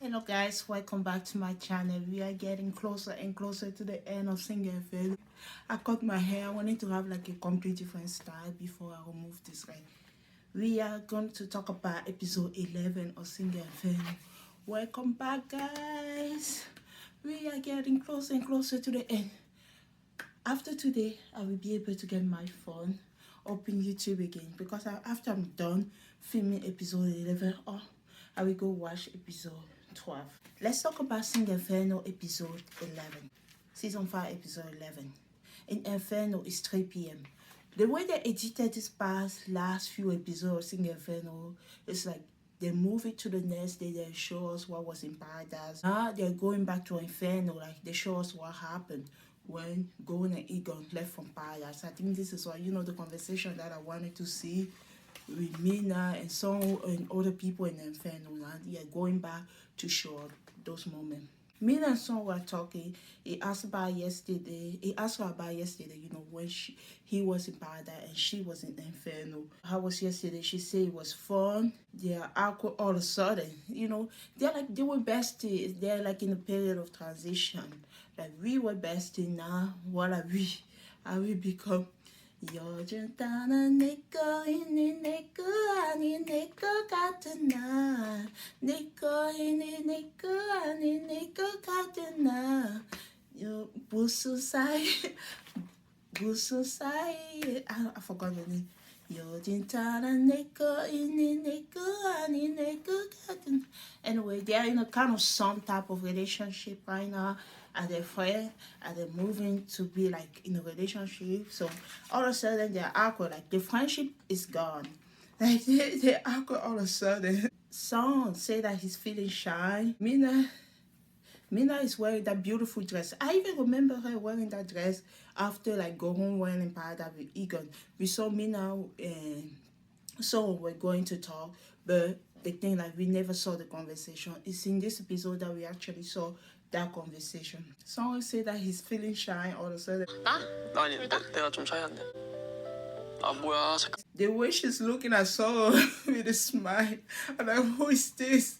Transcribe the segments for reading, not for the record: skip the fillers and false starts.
Hello guys, welcome back to my channel. We are getting closer and closer to the end of Inferno. I cut my hair. I wanted to have like a complete different style before I remove this. Right, we are going to talk about episode 11 of Inferno. Welcome back guys. We are getting closer and closer to the end. After today, I will be able to get my phone, open YouTube again, because after I'm done filming episode 11, I will go watch episode 12. Let's talk about Sing Inferno episode 11. Season 5 episode 11. In Inferno, it's 3 p.m. The way they edited this last few episodes of Sing Inferno, it's like they move it to the next day, they show us what was in paradise. Now they're going back to Inferno, like they show us what happened when Gon and Egon left from paradise. I think this is what, the conversation that I wanted to see with Mina and some and other people in Inferno. Now they are going back to show those moments. Mina and Son were talking. He asked her about yesterday, when he was in paradise and she was in Inferno. How was yesterday? She said it was fun. They are awkward all of a sudden. They were besties. They're like in a period of transition. Like we were besties now. What are we? Are we become 여전히 내꺼 있는 내꺼 아닌 내꺼 같은 나 내꺼 있는 내꺼 아닌 내꺼 같은 나 무슨 사이 I forgot the name. 여전히 내꺼 있는 내꺼 아닌 내꺼 같은. Anyway, they are in a kind of some type of relationship right now. Are they friends? Are they moving to be like in a relationship? So all of a sudden they're awkward. Like the friendship is gone. Like they're awkward all of a sudden. Song say that he's feeling shy. Mina is wearing that beautiful dress. I even remember her wearing that dress after like Gohon went in paradise with Egon. We saw Mina and Song were going to talk, but the thing like we never saw the conversation. It's in this episode that we actually saw that conversation. Someone said that he's feeling shy all of a sudden. 나? 아니, 내가 좀 샤이한데. 아, 뭐야. The way she's looking at Saul with a smile. I'm like, who is this?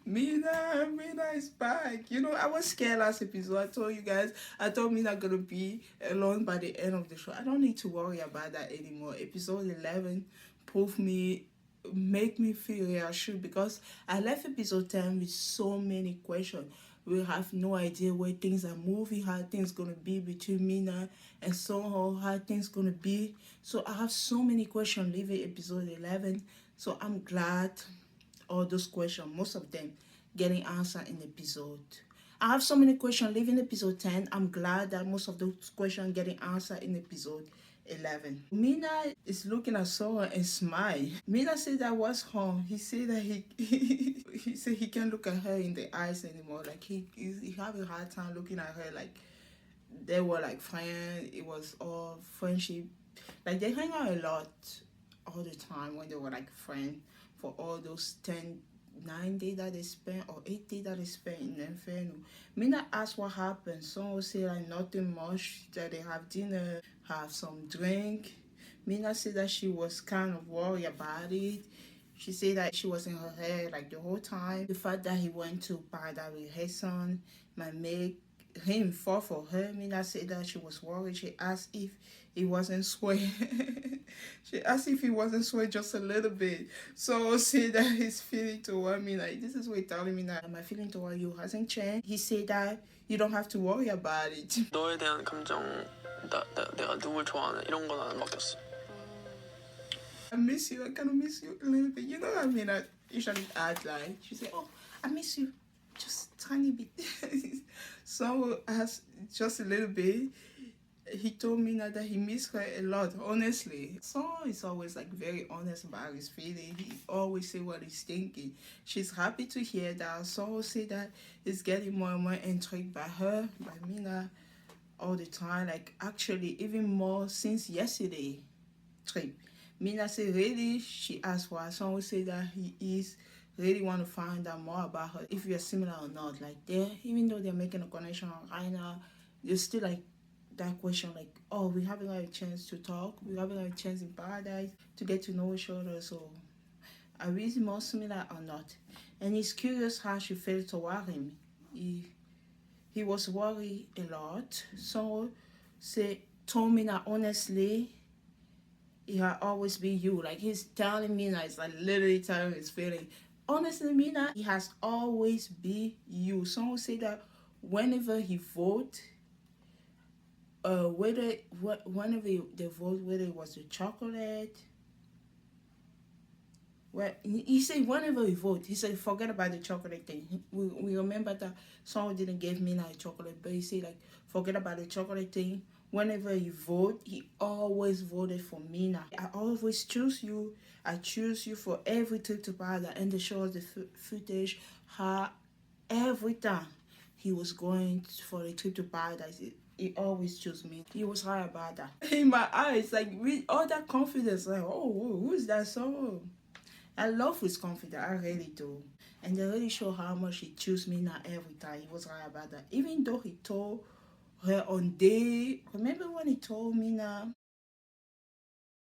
Mina is back. I was scared last episode. I told you guys, I thought Mina gonna be alone by the end of the show. I don't need to worry about that anymore. Episode 11 make me feel reassured, because I left episode 10 with so many questions. We have no idea where things are moving, how things gonna be between Mina and Soho, how things gonna be. So I have so many questions leaving episode 11. So I'm glad all those questions, most of them, getting answered in episode. I have so many questions leaving episode 10. I'm glad that most of those questions getting answered in episode 11. Mina is looking at Soho and smile. Mina said that was home. He said that he said he can't look at her in the eyes anymore. Like he have a hard time looking at her. Like they were like friends. It was all friendship. Like they hang out a lot all the time when they were like friends for all those 9 days that they spent or 8 days that they spent in Inferno. Mina asked what happened. Someone said like nothing much, that they have dinner, have some drink. Mina said that she was kind of worried about it. She said that she was in her head like the whole time. The fact that he went to paradise with her son might make him fall for her. Mina said that she was worried. She asked if he wasn't sweat. She asked if he wasn't sweat just a little bit. So said that his feeling toward me, like this is what he's telling me that my feeling toward you hasn't changed. He said that you don't have to worry about it. 너에 대한 감정, 내가 누굴 좋아하는 이런 건 안 바뀌었어. I miss you. I kind of miss you a little bit. You know what I mean? I usually act like she said, "Oh, I miss you, just tiny bit." So as just a little bit. He told me now that he missed her a lot, honestly. So is always like very honest about his feeling. He always say what he's thinking. She's happy to hear that. So say that he's getting more and more intrigued by her, by Mina, all the time. Like actually even more since yesterday trip. Mina said really, she asked why. Someone say that he is really want to find out more about her, if you're similar or not. Like even though they're making a connection right now, they're still like that question, like, oh, we haven't had a chance to talk, we haven't had a chance in paradise to get to know each other, so are we more similar or not? and he's curious how she felt toward him. He was worried a lot. So say told me that honestly, it had always been you. Like he's telling me that it's like literally telling his feeling. Honestly, Mina, it has always been you. Someone say that whenever he vote, whenever they vote, whether it was the chocolate. Well, he said whenever we vote, he said forget about the chocolate thing. We remember that someone didn't give me a chocolate, but he said like forget about the chocolate thing. Whenever he vote, he always voted for Mina. I always choose you. I choose you for every trip to Canada, and they show us the footage how every time he was going for a trip to paradise, he always chose me. He was high about that. In my eyes, like with all that confidence, like, oh, who's that song? I love his confidence, I really do. And they really show how much he chose me now every time. He was right about that. Even though he told her on day, remember when he told me now,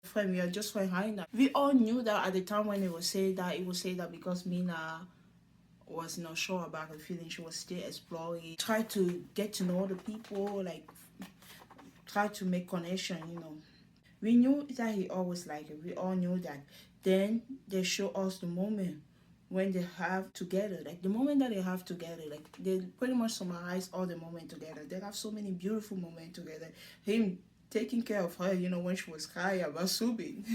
friend, we are just friends high now. We all knew that at the time when he was saying that, he was saying that because Mina was not sure about her feelings. She was still exploring, try to get to know the people, like try to make connection, you know. We knew that he always liked it. We all knew that. Then they show us the moment when they have together, like the moment that they have together, like they pretty much summarize all the moment together. They have so many beautiful moments together. Him taking care of her, you know, when she was crying about Subeen.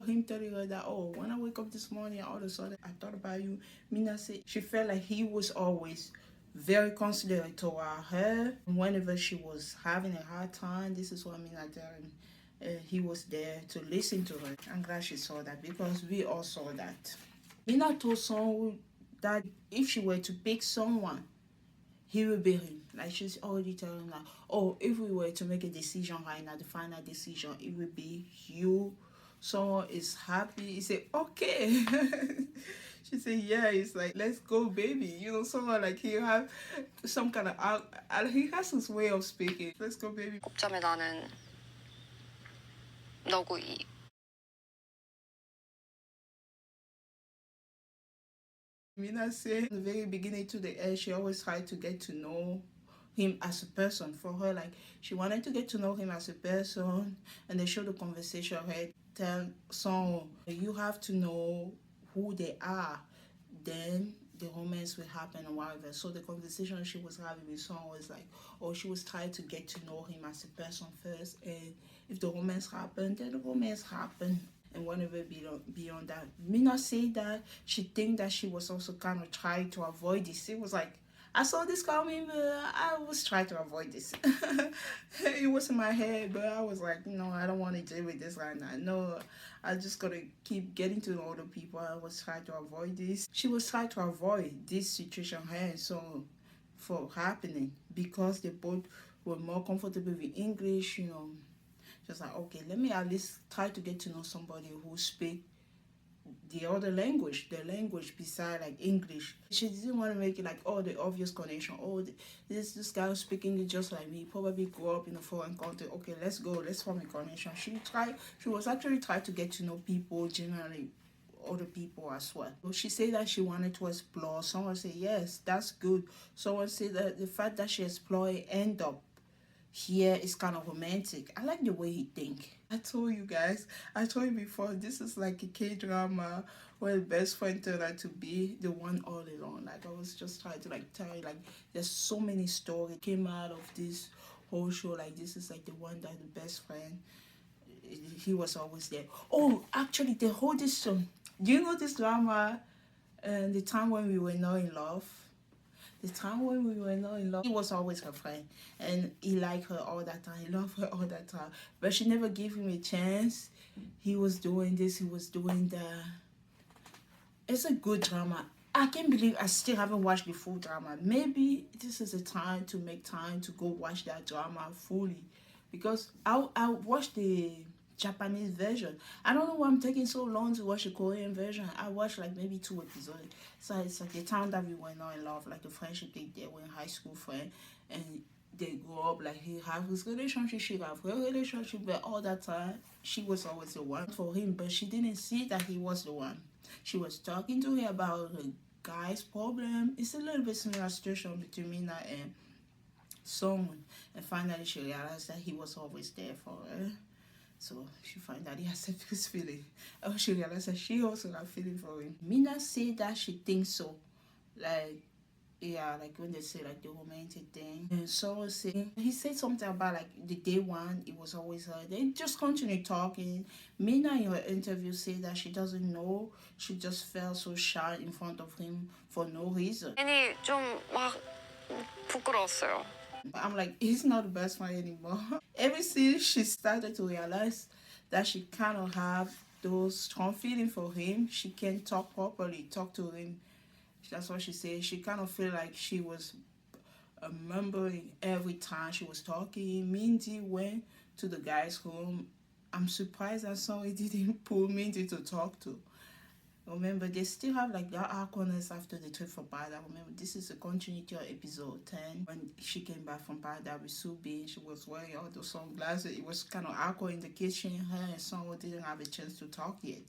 Him telling her that, oh, when I wake up this morning, all of a sudden I thought about you. Mina said she felt like he was always very considerate toward her. Whenever she was having a hard time, this is what Mina telling. He was there to listen to her. I'm glad she saw that because we all saw that. Mina told someone that if she were to pick someone, he will be him. Like she's already telling that, oh, if we were to make a decision right now, the final decision, it would be you. Someone is happy. He said, okay. She said, yeah. It's like, let's go, baby. You know, someone like he have some kind of he has his way of speaking. Let's go, baby. 곱점에 나는 너고 이 Mina said from the very beginning to the end, she always tried to get to know him as a person. For her, like she wanted to get to know him as a person, and they showed the conversation. Her tell someone you have to know who they are, then the romance will happen or whatever. So the conversation she was having with someone was like, oh, she was trying to get to know him as a person first, and if the romance happened, then the romance happened. And whenever beyond that, me not say that she think that she was also kind of trying to avoid this. It was like I saw this coming, but I was trying to avoid this. It was in my head, but I was like, no, I don't want to deal with this right now. No, I just gotta keep getting to know the people. I was trying to avoid this. She was trying to avoid this situation here, so for happening because they both were more comfortable with English, you know. Just like, okay, let me at least try to get to know somebody who speak the other language, the language beside like English. She didn't want to make it like, oh, the obvious connection. Oh, this guy who's speaking English just like me, probably grew up in a foreign country. Okay, let's go, let's form a connection. She was actually trying to get to know people generally, other people as well. So she said that she wanted to explore. Someone said, yes, that's good. Someone said that the fact that she explored end up here is kind of romantic. I like the way he think. I told you guys, I told you before, this is like a K-drama where the best friend turned out to be the one all along. Like I was just trying to like tell you, like there's so many stories came out of this whole show. Like this is like the one that the best friend, he was always there. Oh, actually the whole this do you know this drama and the time when we were not in love? The time when we were not in love, he was always her friend, and he liked her all that time. He loved her all that time, but she never gave him a chance. He was doing this, he was doing that. It's a good drama. I can't believe I still haven't watched the full drama. Maybe this is a time to make time to go watch that drama fully, because I watched the Japanese version. I don't know why I'm taking so long to watch the Korean version. I watched like maybe 2 episodes. So it's like the time that we were not in love, like the friendship they were in high school friend, and they grew up like he have his relationship, she have her relationship, but all that time she was always the one for him, but she didn't see that he was the one. She was talking to him about her guy's problem. It's a little bit similar situation between Mina and someone, and finally she realized that he was always there for her. So she found that he has this feeling. Oh, she realized that she also had feeling for him. Mina said that she thinks so. Like, yeah, like when they say like the romantic thing. And so was saying, he said something about like the day one, it was always her. They just continued talking. Mina in her interview said that she doesn't know. She just felt so shy in front of him for no reason. 괜히 좀 막 부끄러웠어요. I'm like, he's not the best friend anymore. Ever since she started to realize that she kind of have those strong feelings for him, she can't talk properly, talk to him. That's what she said. She kind of feel like she was remembering every time she was talking. Mindy went to the guy's home. I'm surprised that someone didn't pull Mindy to talk to. Remember, they still have like that awkwardness after the trip for Paradise. Remember, this is a continuity of episode 10. When she came back from Paradise with Subeen, she was wearing all those sunglasses. It was kind of awkward in the kitchen. Her and someone didn't have a chance to talk yet.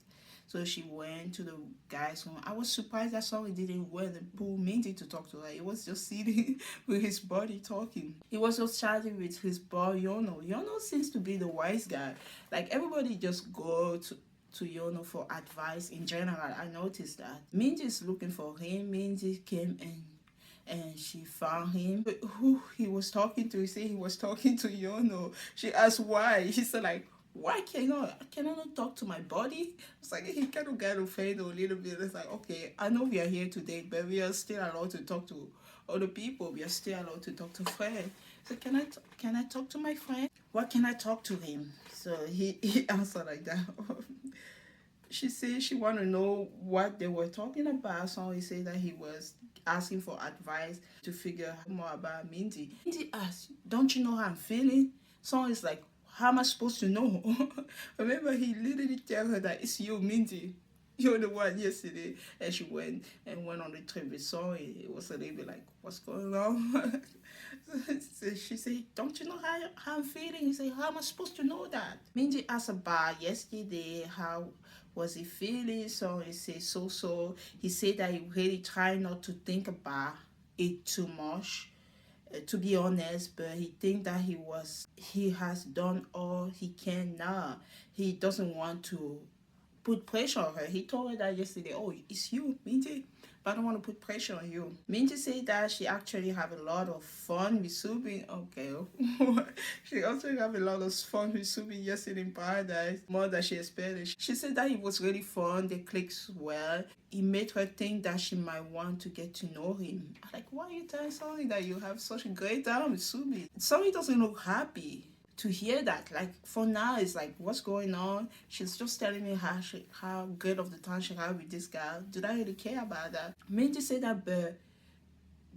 So she went to the guy's home. I was surprised that someone didn't wear the pull Mindy to talk to her. It was just sitting with his body talking. He was just chatting with his boy Yono. Yono seems to be the wise guy. Like everybody just go to Yono for advice in general. I noticed that. Mindy is looking for him. Mindy came and she found him. Who he was talking to, he said he was talking to Yono. She asked why. He said like, why cannot I not talk to my body? It's like he kind of got offended a little bit. It's like, okay, I know we are here today, but we are still allowed to talk to other people. We are still allowed to talk to friends. So can I talk to my friend? What can I talk to him? So he answered like that. She said she want to know what they were talking about. So he said that he was asking for advice to figure out more about Mindy. Mindy asked, don't you know how I'm feeling? So it's like, how am I supposed to know? Remember, he literally tell her that it's you, Mindy. You're the one yesterday. And she went on the trip with Sorry. It was a little bit like, what's going on? So she said, don't you know how I'm feeling? He said, how am I supposed to know that? Mindy asked about yesterday, how was he feeling? So he said, so. He said that he really tried not to think about it too much. To be honest, but he think that he has done all he can now. He doesn't want to put pressure on her. He told her that yesterday, oh, it's you, Minty, but I don't want to put pressure on you. Minty said that she actually have a lot of fun with Subeen. Okay. She also have a lot of fun with Subeen yesterday in Paradise, more than she expected. She said that it was really fun, they clicked well. It made her think that she might want to get to know him. I'm like, why are you telling Sonny that you have such a great time with Subeen? Sonny doesn't look happy to hear that. Like for now, it's like, what's going on? She's just telling me how good of the time she had with this guy. Did I really care about that? Mindy said that, but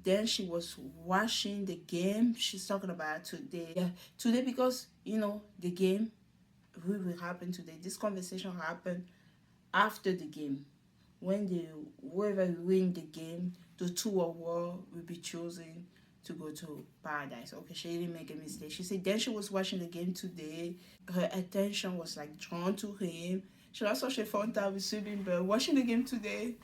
then she was watching the game. She's talking about today. Yeah, today, because the game will happen today. This conversation happened after the game. When whoever win the game, the two of war will be chosen to go to Paradise. Okay, she didn't make a mistake. She said then she was watching the game today. Her attention was like drawn to him. She had such a fun time with Subeen, but watching the game today,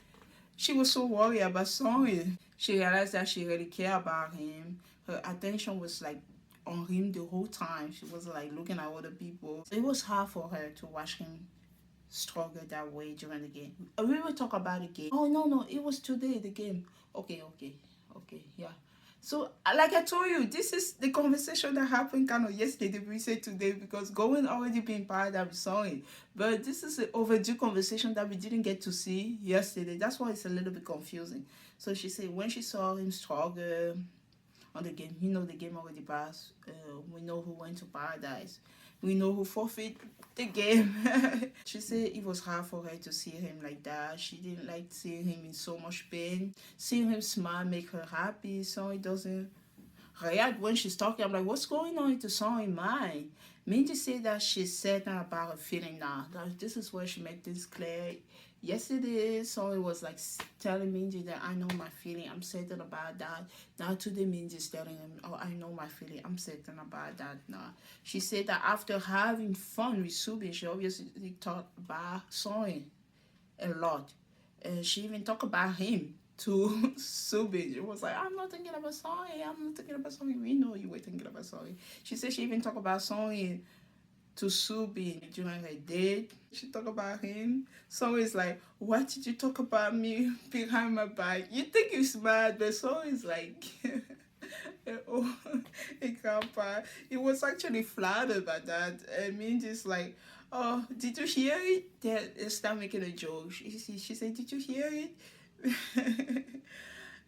she was so worried about Sonny. She realized that she really cared about him. Her attention was like on him the whole time. She wasn't like looking at other people. It was hard for her to watch him struggle that way during the game. We will talk about the game. Oh no, it was today, the game. Okay, yeah. So like I told you, this is the conversation that happened kind of yesterday, we said today, because Gowen already been part that we saw it. But this is an overdue conversation that we didn't get to see yesterday. That's why it's a little bit confusing. So she said when she saw him struggle on the game, the game already passed. We know who went to Paradise. We know who forfeit the game. She said it was hard for her to see him like that. She didn't like seeing him in so much pain. Seeing him smile make her happy, so it doesn't react when she's talking. I'm like, what's going on into Sonny's mind? Mindy said that she's certain about her feeling now. This is where she made this clear. Yesterday, Sonny was like telling Mindy that I know my feeling. I'm certain about that. Now today, Mindy's telling him, oh, I know my feeling. I'm certain about that now. She said that after having fun with Subeen, she obviously talked about Sonny a lot. She even talked about him. to Subin. It was like, I'm not thinking about Sony. I'm not thinking about Sony. We know you were thinking about Sony. She said she even talked about Sony to Subin during her date. She talked about him. So it's like, what did you talk about me behind my back? You think he's mad, but so it's like, oh, grandpa. He was actually flattered by that. I mean, just like, oh, did you hear it? They start making a joke. She said, did you hear it?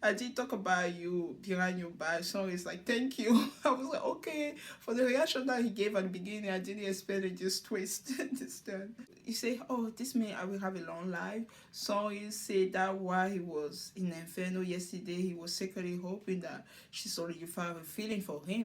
I did talk about you behind your back, so it's like, thank you. I was like, okay. For the reaction that he gave at the beginning, I didn't expect it, just twist this time. He said, oh, this man, I will have a long life. So he said that while he was in Inferno yesterday, he was secretly hoping that she solidified a feeling for him.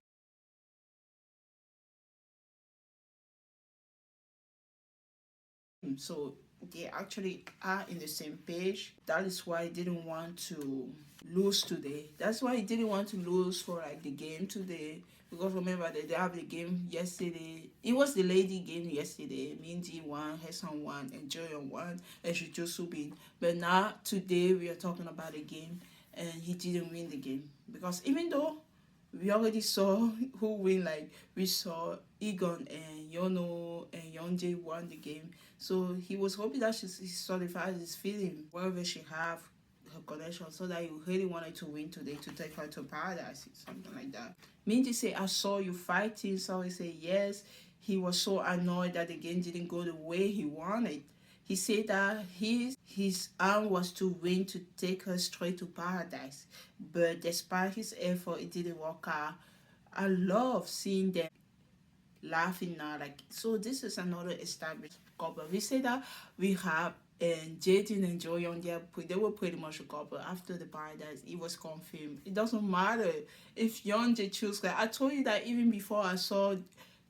So they actually are in the same page. That is why he didn't want to lose today. That's why he didn't want to lose for like the game today. Because remember that they have the game yesterday. It was the lady game yesterday. Mindy won, Hassan won, and Joyon won, and Juju Subin. But now today we are talking about the game, and he didn't win the game because even though we already saw who win, like we saw Egon and Yono and Yonje won the game, so he was hoping that she solidified his feeling wherever she have her connection, so that he really wanted to win today to take her to paradise, something like that. Minji say, I saw you fighting, so he said yes. He was so annoyed that the game didn't go the way he wanted. He said that his aim was to win to take her straight to paradise. But despite his effort, it didn't work out. I love seeing them laughing now. Like, so this is another established couple. We say that we have and Jaden and Joyoung, they were pretty much a couple. After the paradise, it was confirmed. It doesn't matter if Yeonjae choose. Like, I told you that even before I saw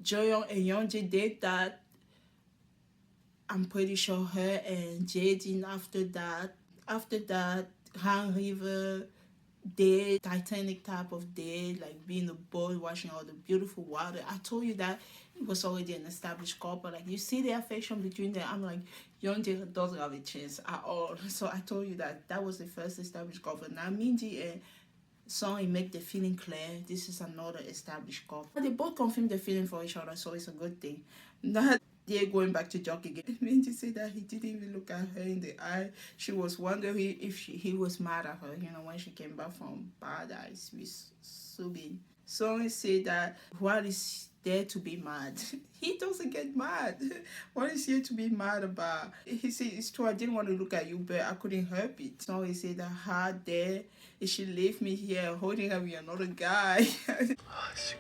Joyoung and Yeonjae did that, I'm pretty sure her and Jaden after that, Han River day, Titanic type of day, like being a boat, watching all the beautiful water. I told you that it was already an established couple. Like, you see the affection between them. I'm like, Yeonjae doesn't have a chance at all. So I told you that was the first established couple. Now Minji and Song make the feeling clear. This is another established couple. They both confirm the feeling for each other, so it's a good thing. Not they're going back to Jock again. Minji said that he didn't even look at her in the eye. She was wondering if he was mad at her, when she came back from paradise with Subin. Song said that what is there to be mad? He doesn't get mad. What is here to be mad about? He said, it's true, I didn't want to look at you, but I couldn't help it. So he said that how dare she leave me here holding her with another guy. 아씨,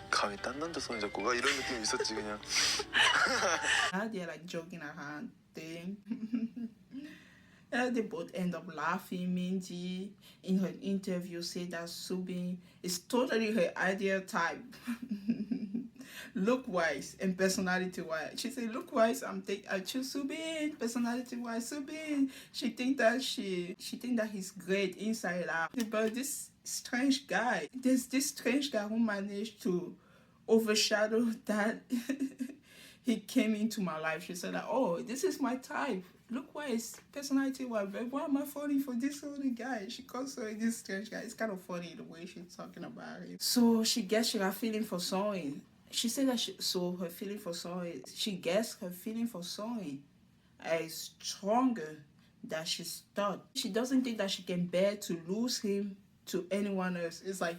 감히 딴 남자 손 잡고 가 이런 느낌이 있었지 그냥. They're like joking around thing. They both end up laughing. Minji in her interview said that Subin is totally her ideal type. Look wise and personality wise. She said, look wise, I choose Subin. Personality wise, Subin. She think that he's great inside out. But this strange guy, there's this strange guy who managed to overshadow that. He came into my life. She said, oh, this is my type. Look wise, personality wise, but why am I falling for this other guy? She calls her this strange guy. It's kind of funny the way she's talking about it. So she guessed she got feeling for Song. She said that her feeling for Song, she guessed her feeling for Song is stronger than she thought. She doesn't think that she can bear to lose him to anyone else. It's like,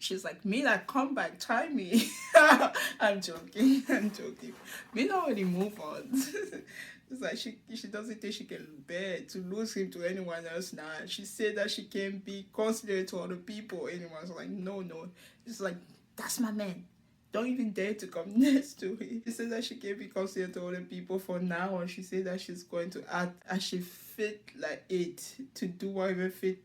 she's like, Mina, come back, try me. I'm joking. Mina already move on. It's like she doesn't think she can bear to lose him to anyone else now. She said that she can be considerate to other people, anyone. So like, no. It's like, that's my man. Don't even dare to come next to him. She said that she can be considerate to other people for now on. She said that she's going to act as she fit like it to do whatever fit.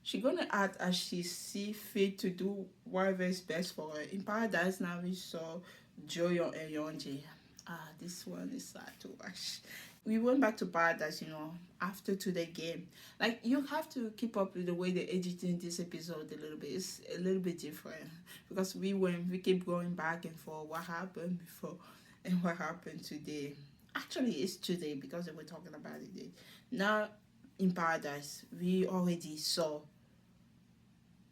She's gonna act as she see fit to do whatever is best for her. In paradise now we saw Joyo and Yeonjae. This one is sad to watch. We went back to paradise, after today game. Like, you have to keep up with the way they're editing this episode a little bit. It's a little bit different because we keep going back and forth. What happened before and what happened today? Actually, it's today because they were talking about it. Now, in Paradise, we already saw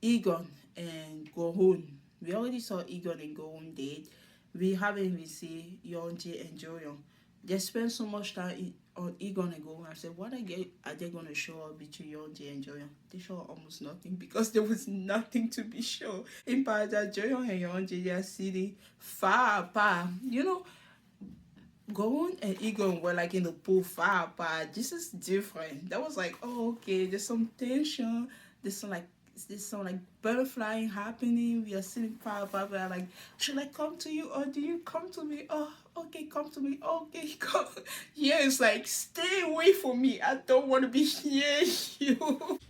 Egon and Gohun. We already saw Egon and Gohun date. We haven't even seen Yeonji and Joyoung. They spent so much time on Egon and Gohun. I said, what are they going to show up between Yeonji and Joyoung? They show almost nothing because there was nothing to be shown. In Paradise, Joyoung and Yeonji, they are sitting far apart. You know, Gohun and Egon were like in the pool far apart. This is different. That was like, oh, okay, there's some tension. There's some like butterflying happening. We are sitting far apart. We are like, should I come to you or do you come to me? Oh, okay, come to me. Okay, come. Yeah, it's like, stay away from me. I don't want to be near you.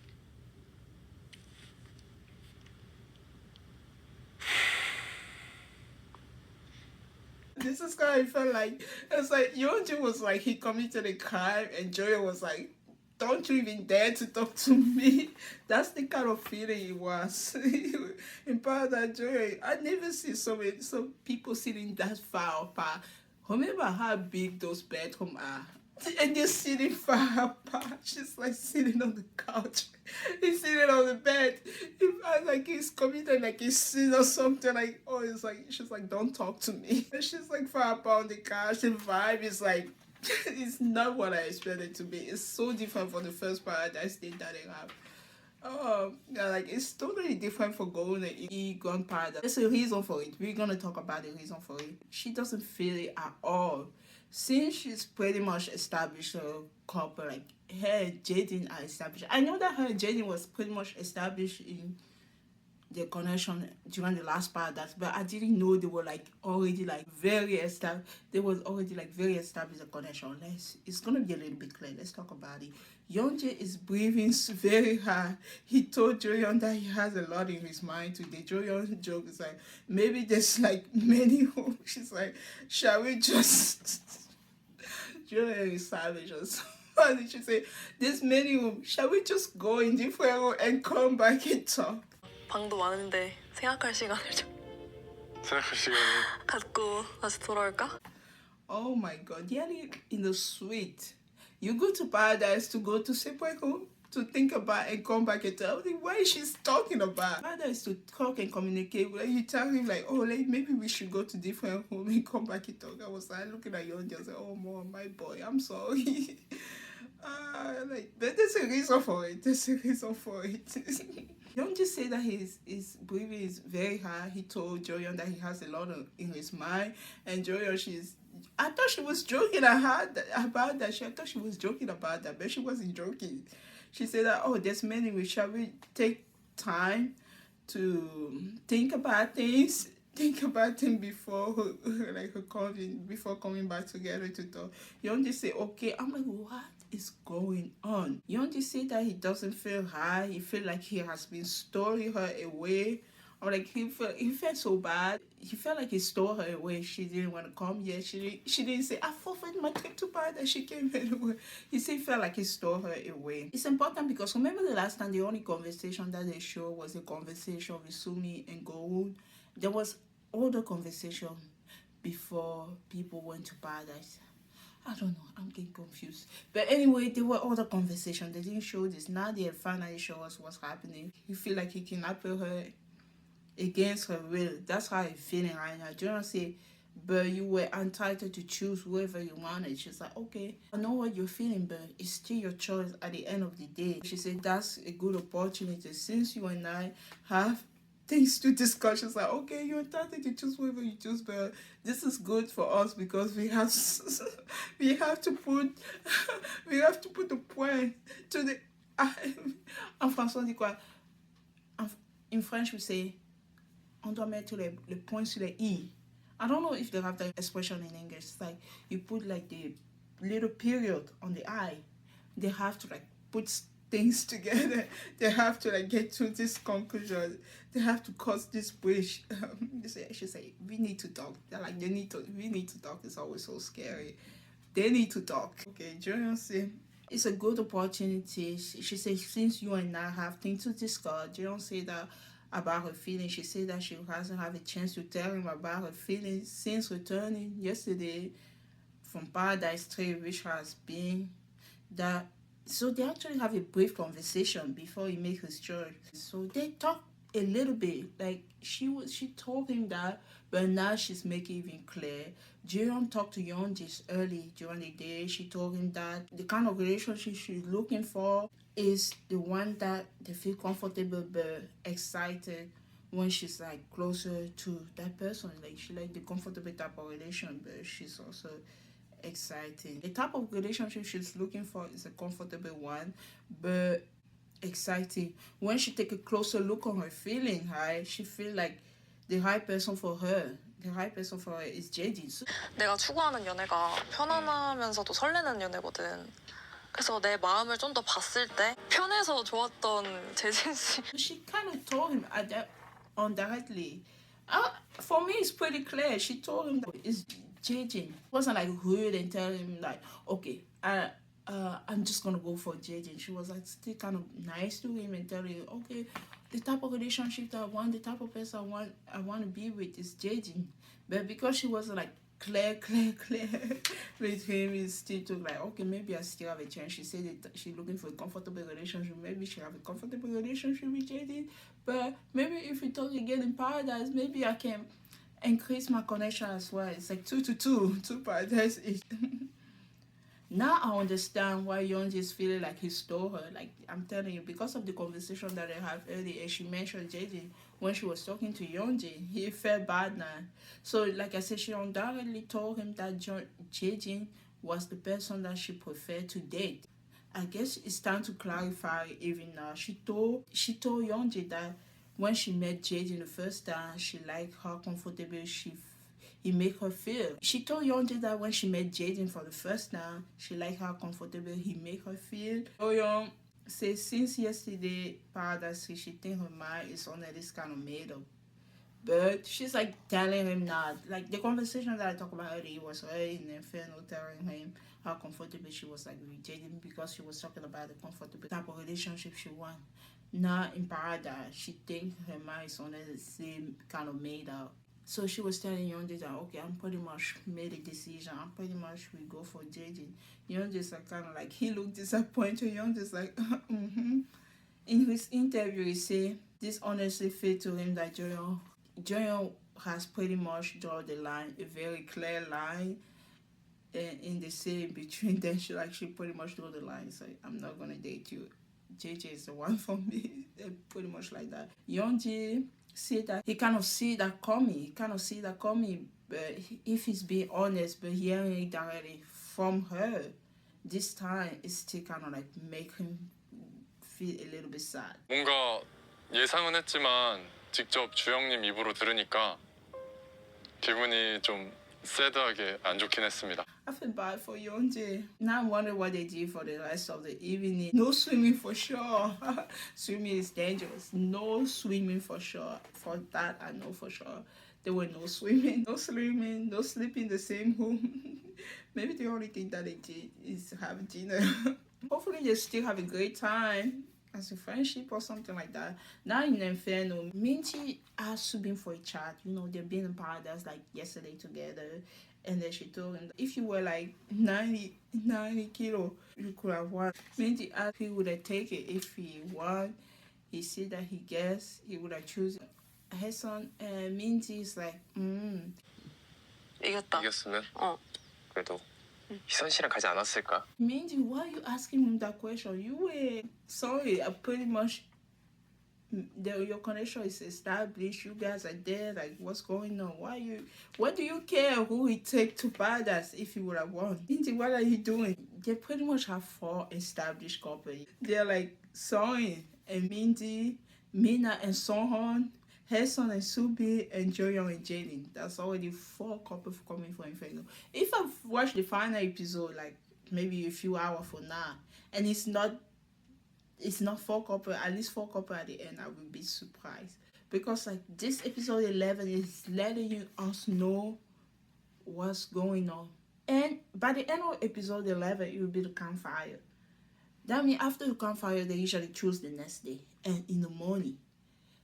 This is kind of felt like, it's like Yeonjun was like he committed a crime and Joya was like, don't you even dare to talk to me. That's the kind of feeling it was. In Paradise, Joya, I never see some people sitting that far apart. Remember how big those bedrooms are? And they're sitting far apart. She's like sitting on the couch. He's sitting on the bed. Like he's committed like a sin or something. Like, oh, it's like, she's like, don't talk to me. And she's like far apart on the couch. The vibe is like, it's not what I expected it to be. It's so different from the first Paradise date that they have. Oh, yeah, like it's totally different for going to Egon Paradise. There's a reason for it. We're gonna talk about the reason for it. She doesn't feel it at all. Since she's pretty much established a couple, like her and Jaden are established. I know that her and Jaden was pretty much established in the connection during the last part, but I didn't know they were like already like very established. They was already like very established a connection. It's gonna be a little bit clear. Let's talk about it. Yeonjae is breathing very hard. He told Joyeon that he has a lot in his mind today. Joyeon's joke is like, maybe there's like many homes. She's like, shall we just Joyeon is savage or something. She say, there's many homes. Shall we just go in different room and come back and talk? 방도 많은데 생각할 시간을 좀 생각할 시간이 갖고 다시 돌아올까? Oh my god, yeah, in the suite. You go to Paradise to go to separate home to think about and come back and tell me what she's talking about. Paradise to talk and communicate. Like you tell him like, oh, like maybe we should go to different home and come back and talk. I was like looking at you and just like, oh mom, my boy, I'm sorry. Like there's a reason for it. There's a reason for it. Don't just say that his breathing is very hard. He told Joyeon that he has a lot in his mind, and Joyeon, I thought she was joking about that. I thought she was joking about that, but she wasn't joking. She said that, oh, there's many ways. Shall we take time to think about things? Think about things before before coming back together to talk. Yeon just say, okay. I'm like, what is going on? Yeon just say that he doesn't feel high. He feel like he has been storing her away. Or like he felt so bad. He felt like he stole her away. She didn't want to come yet. She didn't say, I forfeit my trip to Paradise. She came anyway. He said he felt like he stole her away. It's important because remember the last time the only conversation that they showed was a conversation with Sumi and Gohun. There was other conversation before people went to Paradise. I don't know. I'm getting confused. But anyway, there were other conversations. They didn't show this. Now they finally show us what's happening. He feel like he kidnapped her against her will. That's how I'm feeling right now. Jonah say, but you were entitled to choose whoever you wanted. She's like, okay, I know what you're feeling, but it's still your choice at the end of the day. She said, that's a good opportunity. Since you and I have things to discuss, she's like, okay, you're entitled to choose whoever you choose, but this is good for us because we have to put the point to the en français on dit quoi? In French we say on doit mettre le point sur le i. I don't know if they have that expression in English. It's like you put like the little period on the I. They have to like put things together. They have to like get to this conclusion. They have to cross this bridge. She say we need to talk. They're like we need to talk. It's always so scary. They need to talk. Okay, Julian say it's a good opportunity. She says since you and I have things to discuss, Julian say that about her feelings. She said that she hasn't had a chance to tell him about her feelings since returning yesterday from Paradise 3, which has been that So they actually have a brief conversation before he makes his choice. So they talk a little bit. Like she told him that, but now she's making it even clear. Jeon talked to Yeon just early during the day. She told him that the kind of relationship she's looking for is the one that they feel comfortable but excited when she's like closer to that person. Like she like the comfortable type of relation, but she's also exciting. The type of relationship she's looking for is a comfortable one, but exciting. When she take a closer look on her feeling, right, she feel like the right person for her. The right person for her is Jaden. So 내가 추구하는 연애가 편안하면서도 설레는 연애거든. 그래서 내 마음을 좀 더 봤을 때 편해서 좋았던 재진 씨. she kind of told him indirectly. For me, it's pretty clear. She told him that it's Jaden. It wasn't like rude and telling him like, okay, I'm just gonna go for Jaden. She was like still kind of nice to him and telling him, okay, the type of relationship that I want, the type of person I want to be with is Jaden. But because she wasn't like clear with him, he still took like, okay, maybe I still have a chance. She said that she's looking for a comfortable relationship. Maybe she have a comfortable relationship with Jaden. But maybe if we talk again in paradise, maybe I can increase my connection as well. It's like 2 to 2 paradise. Now I understand why Yeonji is feeling like he stole her. Like I'm telling you, because of the conversation that they had earlier, and she mentioned Jaden when she was talking to Yeonji, he felt bad now. So like I said, she undoubtedly told him that Jaden was the person that she preferred to date. I guess it's time to clarify even now. She told Yeonji that when she met Jaden the first time, she liked how comfortable he make her feel. She told Yeonji that when she met Jaden for the first time, she liked how comfortable he make her feel. Young says since yesterday, Paradise, she think her mind is on this kind of made up. But she's like telling him not. Like the conversation that I talked about earlier was her in Inferno telling him how comfortable she was like with Jaden because she was talking about the comfortable type of relationship she want. Now in Paradise, she think her mind is on the same kind of made up. So she was telling Yeonji that, okay, I'm pretty much made a decision. I'm pretty much we go for Jaden. Yeonji's like kind of like, he looked disappointed. Yeonji's like, mm-hmm. In his interview, he said this honestly felt to him that Jeon has pretty much drawn the line, a very clear line, and in the same between them, she pretty much drew the line. It's like, I'm not gonna date you. JJ is the one for me. Pretty much like that. Yeonji see that he kind of see that coming. But if he's being honest, but hearing it directly from her, this time it's still kind of like make him feel a little bit sad. 뭔가 예상은 했지만 직접 주영님 입으로 들으니까 기분이 좀 새드하게 안 좋긴 했습니다. I feel bad for Yeonji. Now I wonder what they did for the rest of the evening. No swimming for sure. Swimming is dangerous. No swimming for sure. For that, I know for sure. There were no swimming, no sleeping in the same room. Maybe the only thing that they did is have dinner. Hopefully they still have a great time as a friendship or something like that. Now in Inferno, Minty asked Subeen for a chat. You know, they've been in paradise like yesterday together. And then she told him, if you were like 90 kilo, you could have won. Minty asked if he would have taken it if he won. He said that he guessed he would have chosen her son. And Minty is like, 이겼다. 이겼으면 어. 그래도 희선 씨랑 가지 않았을까? Minty, why are you asking him that question? You were sorry, pretty much your connection is established. You guys are there. Like, what's going on? What do you care who he take to paradise if he would have won? Minty, what are you doing? They pretty much have 4 established couples. They're like Song and Minty, Mina and Songhon, Haesun and Subeen, and Joyoung and Jaden. That's already 4 couples coming for Inferno. If I've watched the final episode, like maybe a few hours from now, and it's not 4 couples, at least 4 couples at the end, I will be surprised. Because like this episode 11 is letting us know what's going on. And by the end of episode 11, it will be the campfire. That means after the campfire, they usually choose the next day and in the morning.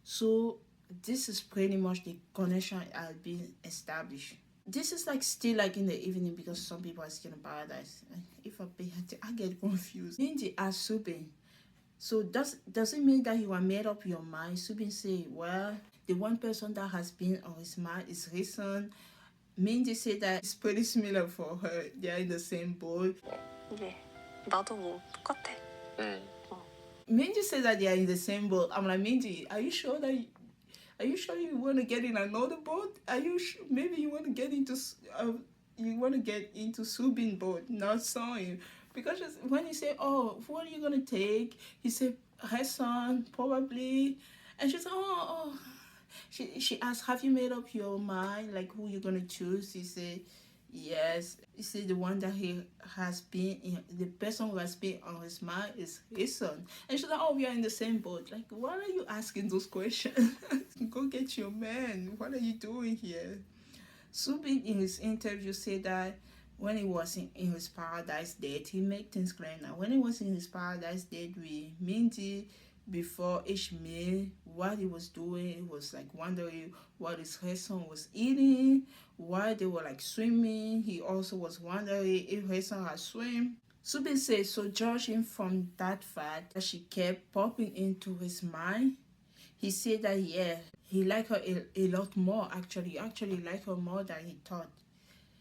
So this is pretty much the connection has been established. This is like still like in the evening because some people are still in paradise. If I get confused. Minji asked Subeen, so does it mean that you are made up your mind? Subin say, well, the one person that has been on his mind is his son. Minji said that it's pretty similar for her. They are in the same boat. 예. 나도 뭐 똑같아. 응. Minji said that they are in the same boat. I'm like, Minji, are you sure you want to get in another boat? Are you sure? Maybe you want to get into Subin boat, not Sawing. Because when he said, oh, what are you going to take? He said, her son, probably. And she said, oh. She asked, have you made up your mind? Like, who you're going to choose? He said, yes. He said the one that the person who has been on his mind is his son. And she's like, oh, we are in the same boat. Like, why are you asking those questions? Go get your man. What are you doing here? Subin in his interview said that when he was in his paradise date, he made things clear now. When he was in his paradise date with Minji, before each meal, what he was doing, he was like wondering what his son was eating, why they were like swimming. He also was wondering if his son had swim. Subin said, so judging from that fact that she kept popping into his mind, he said that yeah, he liked her a lot more actually liked her more than he thought.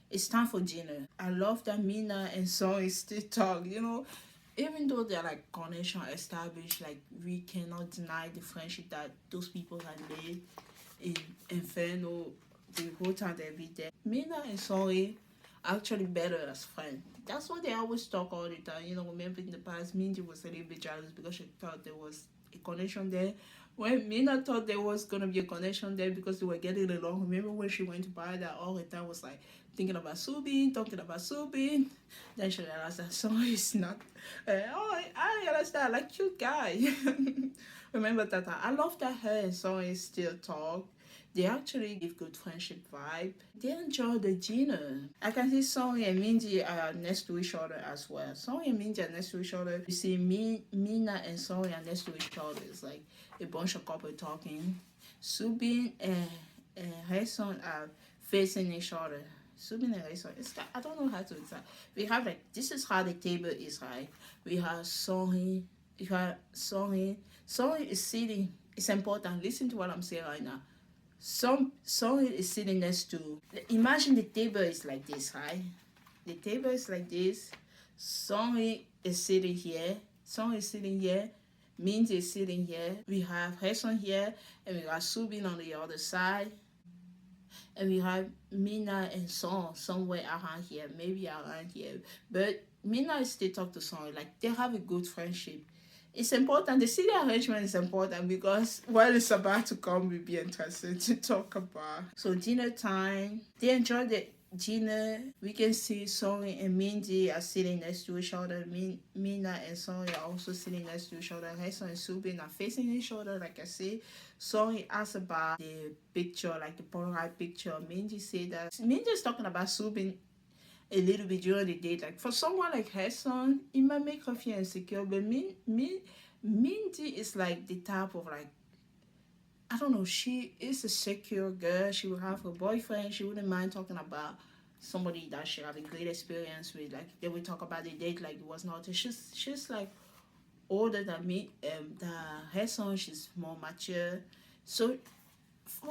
It's time for dinner. I love that Mina and Song still talk, you know. Even though they're like connection established, like we cannot deny the friendship that those people had made in Inferno the whole time they be there. Mina and Sori actually better as friends. That's what they always talk all the time. You know, remember in the past, Minji was a little bit jealous because she thought there was a connection there. When Mina thought there was gonna be a connection there because they were getting along. Remember when she went to buy that all the time was like thinking about Subeen, talking about Subeen. Then she realized that Song is not. I realized that, like, cute guy. Remember that I love that her and Song is still talk. They actually give good friendship vibe. They enjoy the dinner. I can see Song and Minji are next to each other as well. Song and Minji are next to each other. You see Mina and Song are next to each other. It's like a bunch of couple talking. Subin and her son are facing each other. Subin and her son. It's like, I don't know how to explain. We have like, this is how the table is, right? We have Song. You have Song. Song is sitting. It's important. Listen to what I'm saying right now. Song is sitting next to. Imagine the table is like this, right? The table is like this. Song is sitting here. Song is sitting here. Minji is sitting here. We have Heson here, and we have Subin on the other side. And we have Mina and Song somewhere around here, maybe around here. But Mina is still talk to Song. Like, they have a good friendship. It's important. The city arrangement is important because what is about to come will be interesting to talk about. So dinner time. They enjoy the dinner. We can see Song and Minji are sitting next to each other. Mina and Song are also sitting next to each other. Hason and Subin are facing each other, like I said. Song asked about the picture, like the Polaroid picture. Minji said that Minji is talking about Subin a little bit during the date. Like, for someone like her son, it might make her feel insecure, but Minji is like the type of, like, I don't know, she is a secure girl. She will have a boyfriend. She wouldn't mind talking about somebody that she have a great experience with. Like, they would talk about the date like it was not. She's like older than me. Her son, she's more mature. So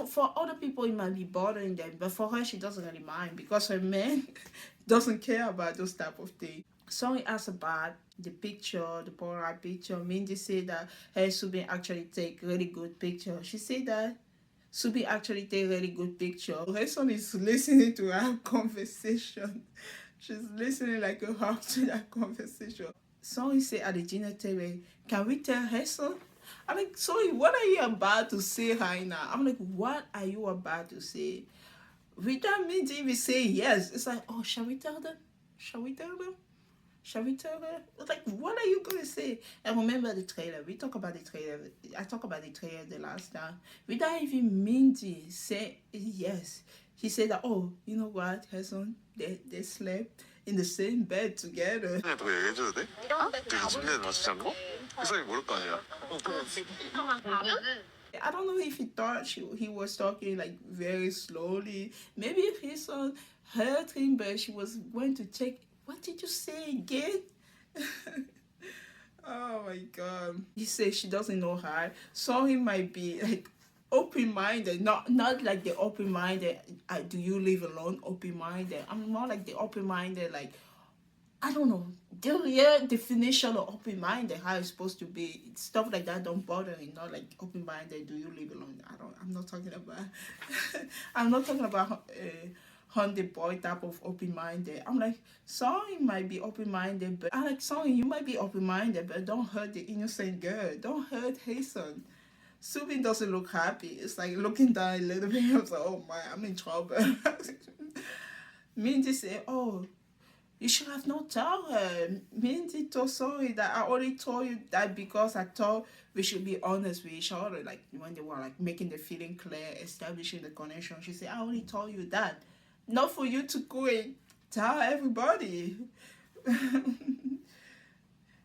for other people, it might be bothering them, but for her, she doesn't really mind because her man doesn't care about those type of things. Song asked about the picture, the Polaroid picture. Minji said that her Subin actually take really good picture. She said that Subin actually take really good picture. Her son is listening to our conversation. She's listening like a hawk to that conversation. Song said at the dinner table, can we tell her son? I'm like, sorry, what are you about to say right now? I'm like, what are you about to say? Without me to even say yes. It's like, oh, shall we tell them? Shall we tell them? Shall we tell her? It's like, what are you going to say? And remember the trailer. We talk about the trailer. I talked about the trailer the last time. Without even Minji say yes. He said that, oh, you know what, her son, they slept in the same bed together. 또 얘기해줘도 돼? 그 20년 맞추지 않고? 혜성이 모를 거 아니야. I don't know if he thought he was talking like very slowly. Maybe if his son heard him, but she was going to check. What did you say again? Oh my god. He says she doesn't know her. So he might be like open-minded, not like the open-minded, do you live alone open-minded. I'm more like the open-minded, like, I don't know, the real definition of open-minded, how it's supposed to be. Stuff like that don't bother me. Not like open-minded, do you live alone? I'm not talking about I'm not talking about Hyundai boy type of open-minded. I'm like, sorry, might be open-minded, but I like, sorry, you might be open-minded, but don't hurt the innocent girl. Don't hurt Hasten. Subeen doesn't look happy. It's like looking down a little bit. I was like, oh my, I'm in trouble. Mindy said, oh, you should have not told her. Mindy told sorry that I only told you that because I thought we should be honest with each other. Like when they were like making the feeling clear, establishing the connection. She said, I only told you that. Not for you to go and tell everybody.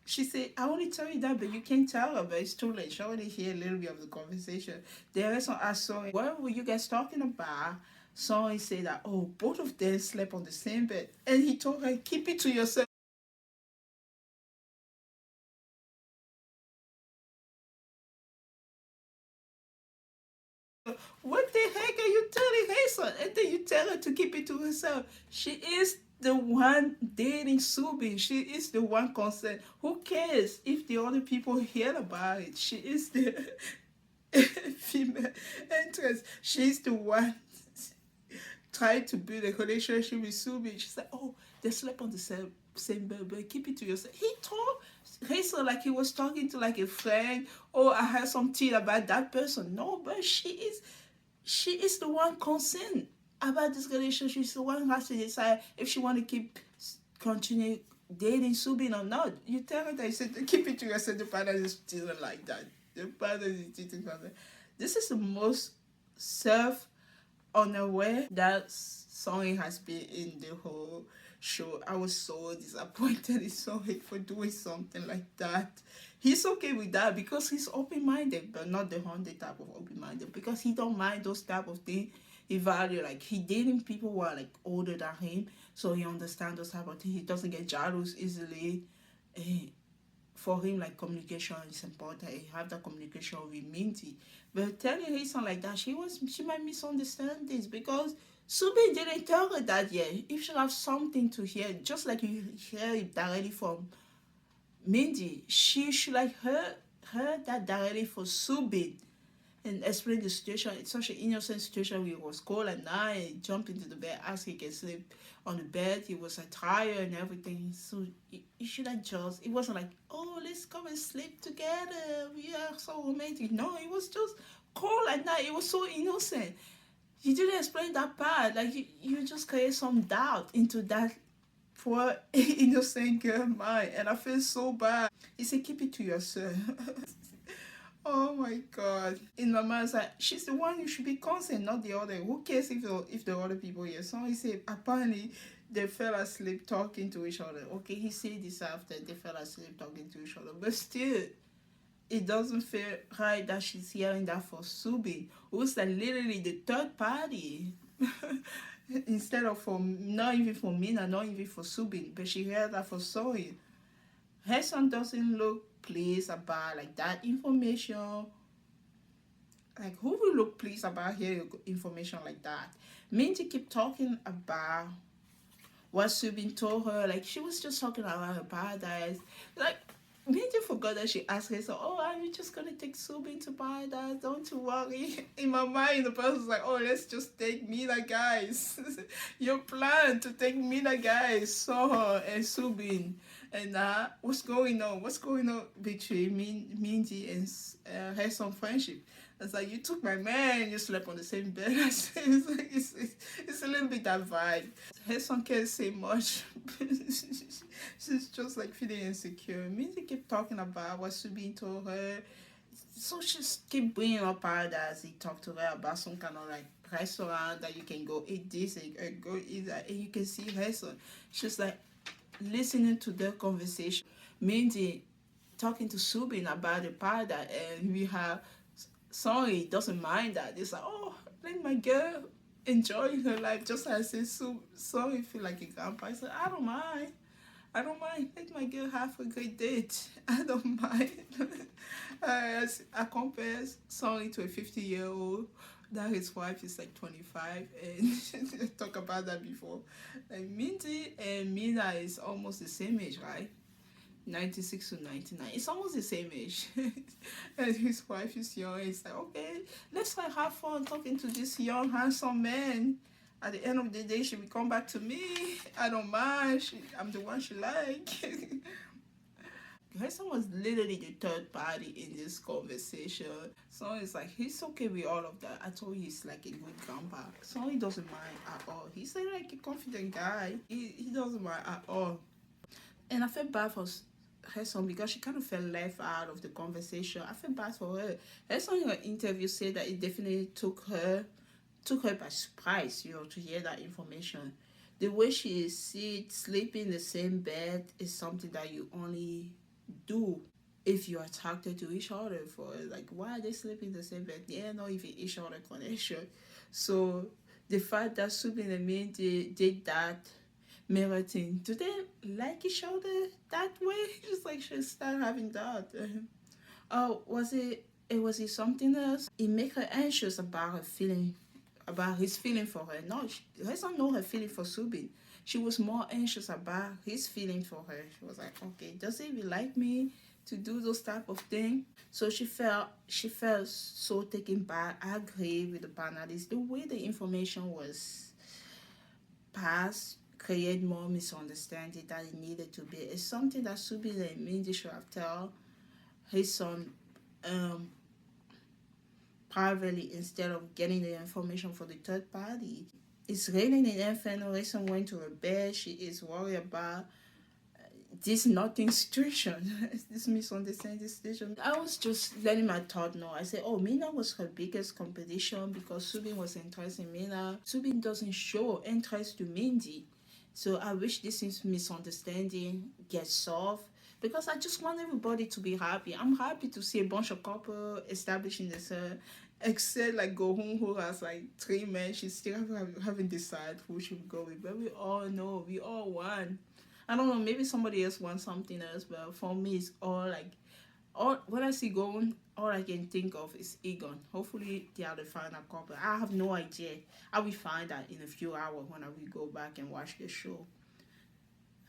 She said, I only tell you that, but you can't tell her, but it's too late. She already hear a little bit of the conversation. The rest asked Soy, what were you guys talking about? Soy said that, oh, both of them slept on the same bed. And he told her, keep it to yourself. What the heck are you telling Hazel? And then you tell her to keep it to herself. She is the one dating Subeen. She is the one concerned. Who cares if the other people hear about it? She is the female interest. She's the one trying to build a relationship with Subeen. She said, oh, they slept on the same bed, but keep it to yourself. He told Hazel like he was talking to like a friend. Oh, I heard something about that person. No, but she is the one concerned about this relationship. She's the one who has to decide if she want to continue dating Subeen or not. You tell her that, you said keep it to yourself. The partner is still like that. The partner is cheating on her. This is the most self-unaware that Sonny has been in the whole show. I was so disappointed in Sonny for doing something like that. He's okay with that because he's open-minded, but not the Hyundai type of open-minded, because he don't mind those type of things. He value, like, he dating people who are like older than him, so he understands those type of things. He doesn't get jealous easily. For him, like, communication is important. He have that communication with Minty. But telling her something like that, she might misunderstand this, because Subeen didn't tell her that yet. If she have something to hear, just like you hear it directly from Mindy, she should like heard that directly for Subeen and explain the situation. It's such an innocent situation where it was cold at night, he jumped into the bed, asked he can sleep on the bed, he was tired and everything. So you should have just, it wasn't like, oh, let's come and sleep together, we are so romantic. No, it was just cold at night. It was so innocent. You didn't explain that part. Like you just create some doubt into that poor innocent girl mind, and I feel so bad. He said, keep it to yourself. Oh my god. In my mind, it's like, she's the one you should be concerned, not the other. Who cares if the other people here? So he said, apparently they fell asleep talking to each other. Okay, he said this after they fell asleep talking to each other, but still, it doesn't feel right that she's hearing that for Subeen, who's like literally the third party. Instead of not even for Mina, not even for Subeen, but she heard that for Soy. Her son doesn't look pleased about like that information. Like, who will look pleased about hearing information like that? Minty keep talking about what Subeen told her. Like, she was just talking about her paradise. Like, Minty forgot that she asked her, so, oh, are you just gonna take Subeen to paradise? Don't you worry. In my mind, the person's like, oh, let's just take Mina, guys. Your plan to take Mina, guys, Soho and Subeen. And what's going on? What's going on between Minty and her son friendship? It's like, you took my man, you slept on the same bed. It's like, it's a little bit that vibe. Her son can't say much. She's just like feeling insecure. Minty kept talking about what Subeen told her. So she keep bringing up paradise. He talked to her about some kind of like restaurant that you can go eat this and go eat that. And you can see her son. She's like listening to their conversation. Minty talking to Subeen about the paradise, and we have Sorry doesn't mind that. It's like, oh, let my girl enjoy her life just as it's sorry feel like a grandpa. I said, I don't mind. I don't mind. Let my girl have a great date. I don't mind. I compare Sorry to a 50-year-old that his wife is like 25, and I talk about that before. Like Mindy and Mina is almost the same age, right? 96 to 99. It's almost the same age. And his wife is young. It's like, okay, let's like have fun talking to this young, handsome man. At the end of the day, she will come back to me. I don't mind. I'm the one she like. Grayson was literally the third party in this conversation. So it's like, he's okay with all of that. I told you he's like a good grandpa. So he doesn't mind at all. He's like a confident guy. He doesn't mind at all. And I felt bad for her son because she kind of felt left out of the conversation. I felt bad for her. Her son in her interview said that it definitely took her by surprise, to hear that information. The way she sleeping in the same bed is something that you only do if you're attracted to each other. For like, why are they sleeping in the same bed? Yeah, not even each other connection. So the fact that Subeen and me did that mirror thing, do they like each other that way? Just like she started having that. Oh, was it something else? It made her anxious about his feeling for her. No, she doesn't know her feeling for Subin. She was more anxious about his feeling for her. She was like, okay, does he even like me to do those type of thing? So she felt so taken back. I agree with the panelists. The way the information was passed create more misunderstanding than it needed to be. It's something that Subin and Mindy should have told his son privately instead of getting the information for the third party. It's raining in Inferno. Rachel went to her bed. She is worried about this nothing situation, this misunderstanding situation. I was just letting my thought know. I said, oh, Mina was her biggest competition because Subin was interested in Mina. Subin doesn't show interest to Mindy. So I wish this misunderstanding gets solved because I just want everybody to be happy. I'm happy to see a bunch of couple establishing themselves, except like Gohun, who has like 3 men. She still haven't decided who she will go with. But we all know, we all want. I don't know, maybe somebody else wants something else, but for me, it's all like, when I see Gohun, all I can think of is Egon. Hopefully, they are the final couple. I have no idea. I will find out in a few hours when I will go back and watch the show.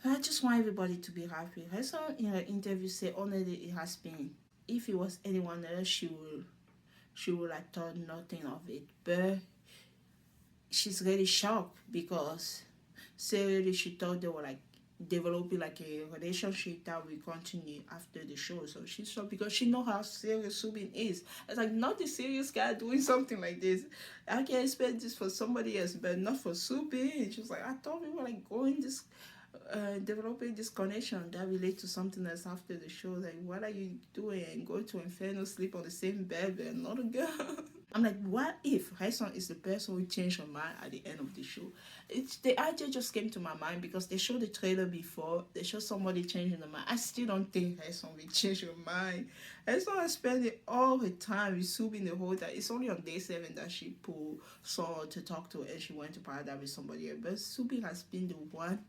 I just want everybody to be happy. Her son in her interview said honestly it has been. If it was anyone else, she would have thought nothing of it. But she's really shocked because seriously she thought they were like developing like a relationship that will continue after the show. So she's shocked because she know how serious Subin is. It's like, not the serious guy doing something like this. I can expect this for somebody else, but not for Subin. She's like, I thought we were like going this developing this connection that relates to something else after the show. Like, what are you doing? And go to Inferno, sleep on the same bed with another girl? I'm like, what if Hyson is the person who changed her mind at the end of the show? The idea just came to my mind because they showed the trailer before. They showed somebody changing their mind. I still don't think Hyson will change her mind. Hyson has spent it all her time with Subin the whole time. It's only on day 7 that she pulled Saul to talk to her and she went to paradise with somebody else. But Subin has been the one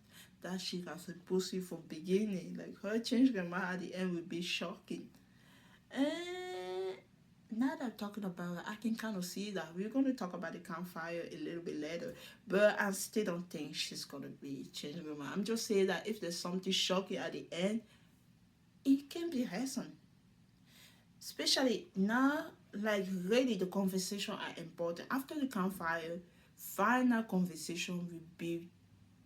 that she has supposed to from beginning. Like, her changing her mind at the end would be shocking. And now that I'm talking about it, I can kind of see that. We're going to talk about the campfire a little bit later, but I still don't think she's going to be changing her mind. I'm just saying that if there's something shocking at the end, it can be Hassan. Especially now, like, really the conversation are important. After the campfire, final conversation will be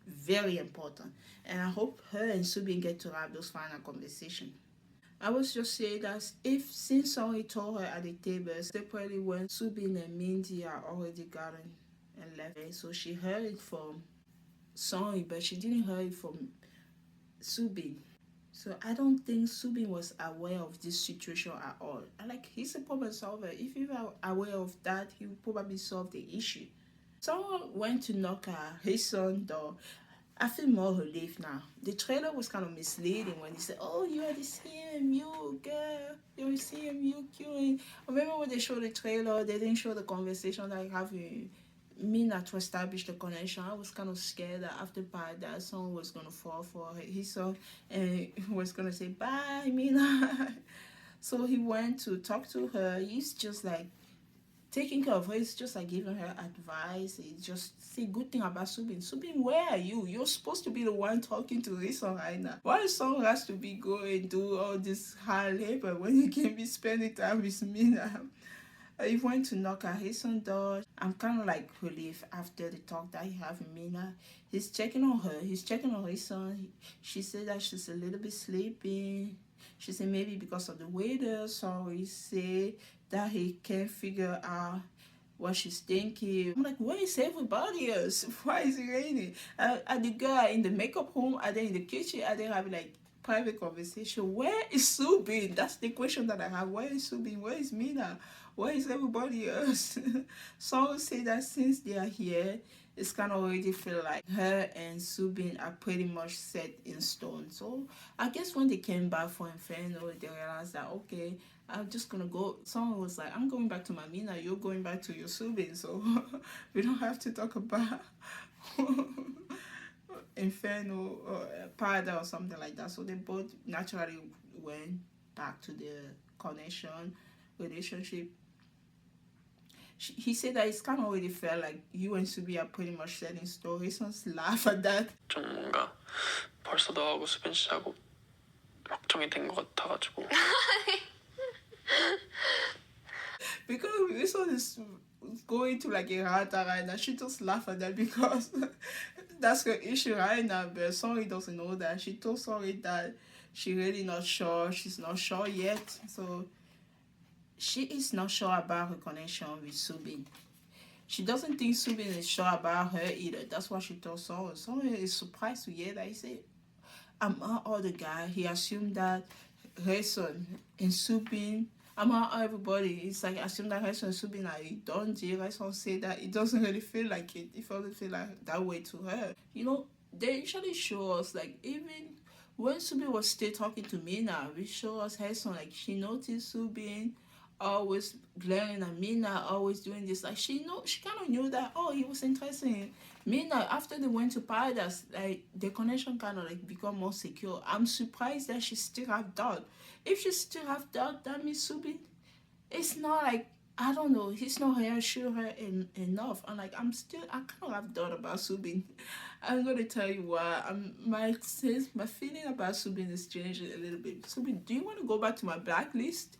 very important. And I hope her and Subin get to have those final conversations. I was just saying that if since somebody told her at the table separately when Subin and Mindy are already gotten and left, so she heard it from Sonny, but she didn't hear it from Subin. So I don't think Subin was aware of this situation at all. Like, he's a problem solver. If he were aware of that, he would probably solve the issue. Someone went to knock his son's door. I feel more relief now. The trailer was kind of misleading when he said, "Oh, you are the CMU girl. You're the CMU queuing." I remember when they showed the trailer, they didn't show the conversation that I have with Mina to establish the connection. I was kind of scared that after that someone was gonna fall for his son and he was gonna say, "Bye, Mina." So he went to talk to her. He's just like taking care of her. It's just like giving her advice. It's just say good thing about Subin. Subin, where are you? You're supposed to be the one talking to Rison right now. Why someone has to be going do all this hard labor when you can be spending time with Mina? He went to knock at Rison door. I'm kind of like relieved after the talk that he have with Mina. He's checking on her. He's checking on Rison. She said that she's a little bit sleepy. She said maybe because of the weather, so he said that he can't figure out what she's thinking. I'm like, where is everybody else? Why is it raining? Are the girl in the makeup room? Are they in the kitchen? Are they having like private conversation? Where is Subin? That's the question that I have. Where is Subin? Where is Mina? Where is everybody else? Some say that since they are here, it's kind of already feel like her and Subin are pretty much set in stone. So I guess when they came back for Inferno, they realized that, okay, I'm just gonna go. Someone was like, I'm going back to my Mina, you're going back to your Subin, so we don't have to talk about Inferno or Parada or something like that. So they both naturally went back to their connection, relationship. He said that it's kind of already felt like you and Subi are pretty much telling stories. Let's laugh at that. 좀 뭔가 벌써 너하고 수빈 씨하고 확정이 된 것 같아가지고. Because this one is going to like a rata right now. She just laugh at that because that's her issue right now. But Sorry doesn't know that. She told Sorry that she really not sure. She's not sure yet. So she is not sure about her connection with Subin. She doesn't think Subin is sure about her either. That's what she told Sorry. Sorry is surprised to hear that. He said, I'm not all the guy. He assumed that her son and Subin, among everybody, it's like assume that her son and Subin are don't her son say that it doesn't really feel like it. It doesn't feel like that way to her. You know, they usually show us like even when Subin was still talking to Mina, we show us her son like she noticed Subin always glaring at Mina, always doing this. Like she kind of knew that he was interested in Mina. After they went to Paradise, like the connection kind of like become more secure. I'm surprised that she still have doubt. If she still have doubt, that means Subin, it's not like I don't know. He's not reassure her enough. I'm like I kind of have doubt about Subin. I'm gonna tell you why. My feeling about Subin is changing a little bit. Subin, do you want to go back to my blacklist?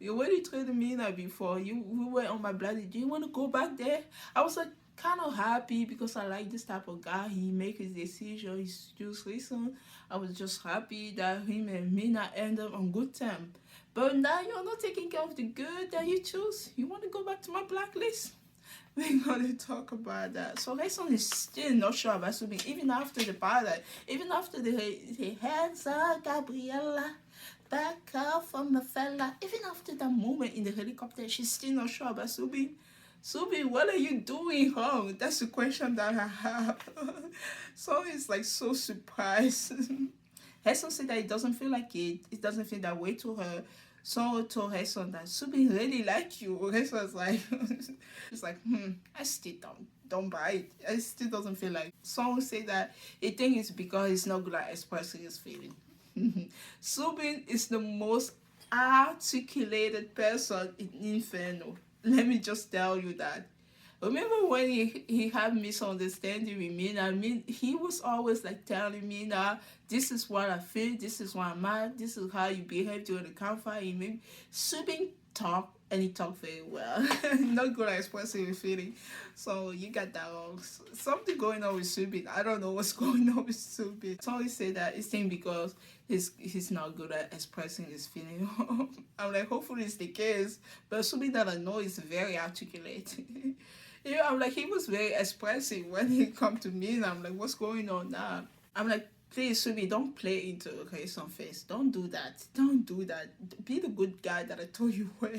You already told me that before. We were on my bloody. Do you want to go back there? I was like kind of happy because I like this type of guy. He make his decision. He's just listen. I was just happy that him and Mina end up on good terms. But now you're not taking care of the good that you choose. You want to go back to my blacklist? We're gonna talk about that. So Rayson is still not sure about Subin, even after the pilot, even after the hands up, Gabriella. Back up from the fella. Even after that moment in the helicopter, she's still not sure about Subin. Subin, what are you doing home? That's the question that I have. So it's like so surprised. Hesson said that it doesn't feel like it. It doesn't feel that way to her. So told Hesson that Subin really like you. Hesson's like, it's like, I still don't buy it. It still doesn't feel like. Someone say that he think it's because he's not good at expressing his feeling. Subin is the most articulated person in Inferno. Let me just tell you that. Remember when he had misunderstanding with Mina? I mean, he was always like telling Mina, this is what I feel, this is what I'm at, this is how you behave during the campfire. Subin talk and he talked very well. Not good at expressing your feeling. So you got that wrong. Something going on with Subin. I don't know what's going on with Subin. Somebody say that it's saying because he's not good at expressing his feeling. I'm like, hopefully it's the case. But Subin that I know is very articulate. Yeah, I'm like, he was very expressive when he come to me, and I'm like, what's going on now? I'm like, please, Subin, don't play into Rayson face. Don't do that. Don't do that. Be the good guy that I told you were.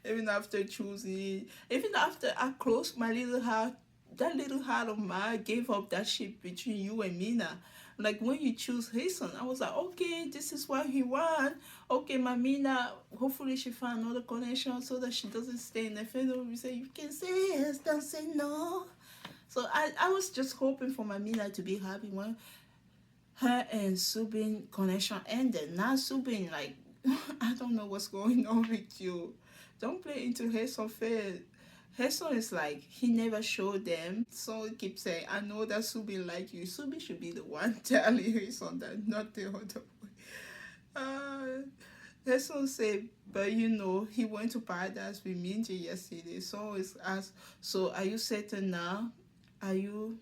Even after choosing, even after I closed my little heart that little heart of mine gave up that ship between you and Mina. Like when you choose his son, I was like, okay, this is what he want. Okay, my Mina, hopefully she find another connection so that she doesn't stay in the Inferno. We say you can say yes, don't say no. So I was just hoping for my Mina to be happy when her and Subeen connection ended. Now Subeen, like, I don't know what's going on with you. Don't play into his affair. His son is like, he never showed them. So he keeps saying, I know that Subeen like you. Subeen should be the one telling his son that, not the other way. His son said, but you know, he went to paradise with Minji yesterday. So it's asked, so are you certain now? Are you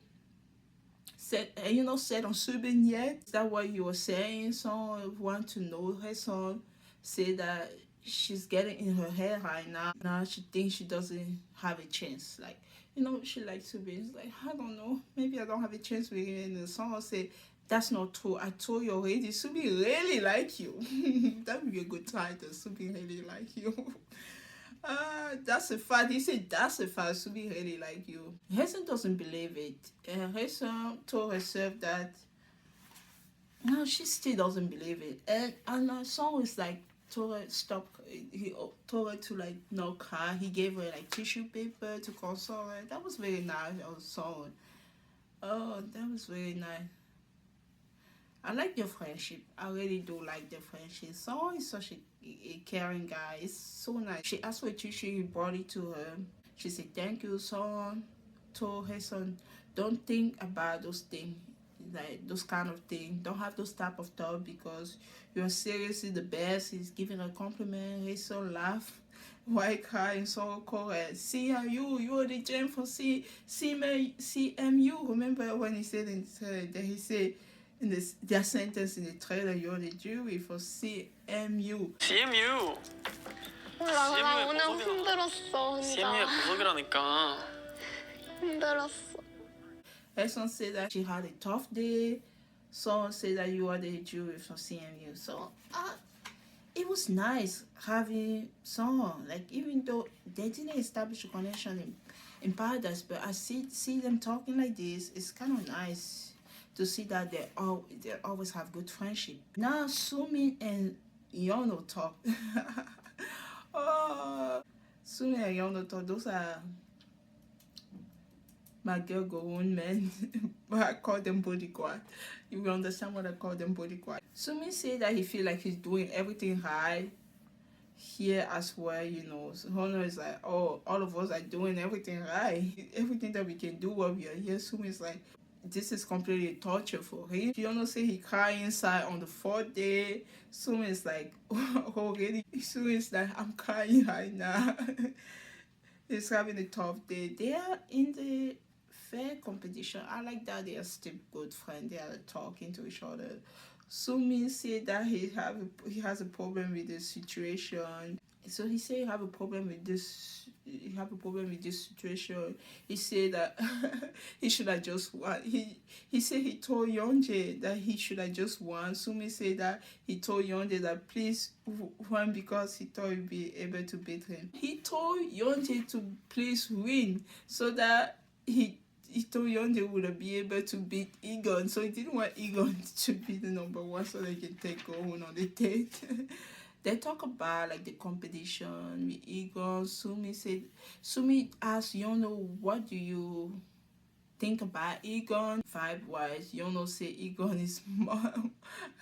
set on Subin yet? Is that what you were saying? Someone want to know her son. Say that she's getting in her head right now. Now she thinks she doesn't have a chance. Like, she likes Subin. It's like, I don't know. Maybe I don't have a chance with you. And the song say, that's not true. I told you already. Subin really like you. That would be a good title. Subin really like you. That's a fact. He said that's a fact. Subi really like you. Hesson doesn't believe it. Hesson told herself that no, she still doesn't believe it. And our song is like told her stop. He told her to like not cry. He gave her like tissue paper to console her. That was very nice. Our song. Oh, that was very nice. I like their friendship. I really do like their friendship. Song is such a caring guy. It's so nice. She asked for a tissue, he brought it to her. She said, thank you, son. Told her son, don't think about those things, like those kind of things. Don't have those type of thought because you're seriously the best. He's giving her a compliment. His son laughed. Why crying? So call her CMU. You are the gem for CMU. Remember when he said that he said in their sentence in the trailer, you're the jury for CMU. CMU. 몰라, 나 CMU의 오늘 보석이라고. 힘들었어, CMU의 혼자. 보석이라니까. 힘들었어. Person said that she had a tough day. Someone said that you are the jury for CMU. So it was nice having someone, like, even though they didn't establish a connection in paradise, but I see them talking like this. It's kind of nice to see that they always have good friendship. Now Sumin and Yono talk. Oh, Sumin and Yono talk. Those are my girl grown men. But I call them bodyguard. You will understand what I call them bodyguard. Sumin said that he feel like he's doing everything right here as well, So Honor is like, oh, all of us are doing everything right. Everything that we can do while we are here. Sumin is like, this is completely torture for him. Fiona say he cried inside on the 4th day. Sumin is like, already. Sumin is like, I'm crying right now. He's having a tough day. They are in the fair competition. I like that they are still good friends. They are talking to each other. Sumin said that he has a problem with the situation. So he said he have a problem with this. You have a problem with this situation. He said that he should have just won. He said he told Yonje that he should have just won. Sumi said that he told Yonje that please win because he thought he'd be able to beat him. He told Yonje to please win so that he told Yonje would be able to beat Egon. So he didn't want Egon to be the number one so they can take Owen on the date. They talk about like the competition with Egon. Sumi asked Yono, what do you think about Egon? Vibe-wise, Yono say Egon is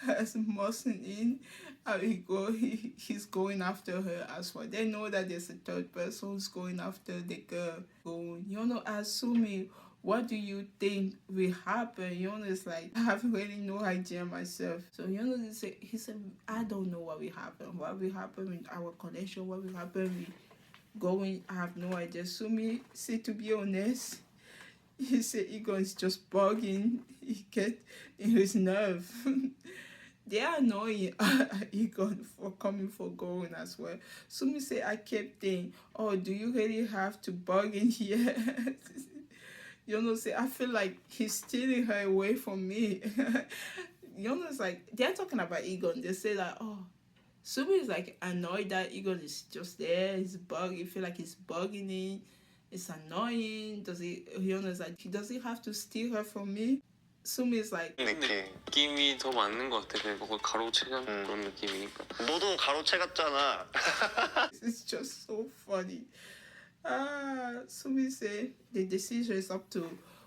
has muscling in. How he's going after her as well. They know that there's a third person who's going after the girl. Yono asked Sumi, what do you think will happen? Yono is like, I have really no idea myself. So Yono he said, I don't know what will happen. What will happen with our connection? What will happen with going? I have no idea. Sumi said, to be honest, he said Egon is just bugging. He get in his nerve. They are annoying Egon for coming for going as well. Sumi said, I kept thinking, oh, do you really have to bug in here? Say, I feel like he's stealing her away from me. Yono's like, they're talking about Egon. They say that, oh, Sumi is like annoyed that Egon is just there. He's bugging. Feel like he's bugging in. It's annoying. Does he knows that does he have to steal her from me? Sumi is like, 느낌. 느낌이 더 맞는 것 같아. 그냥 그걸 가로채는 그런 느낌이니까. 너도 가로채 같잖아. it's just so funny. Sumi say the decision is up to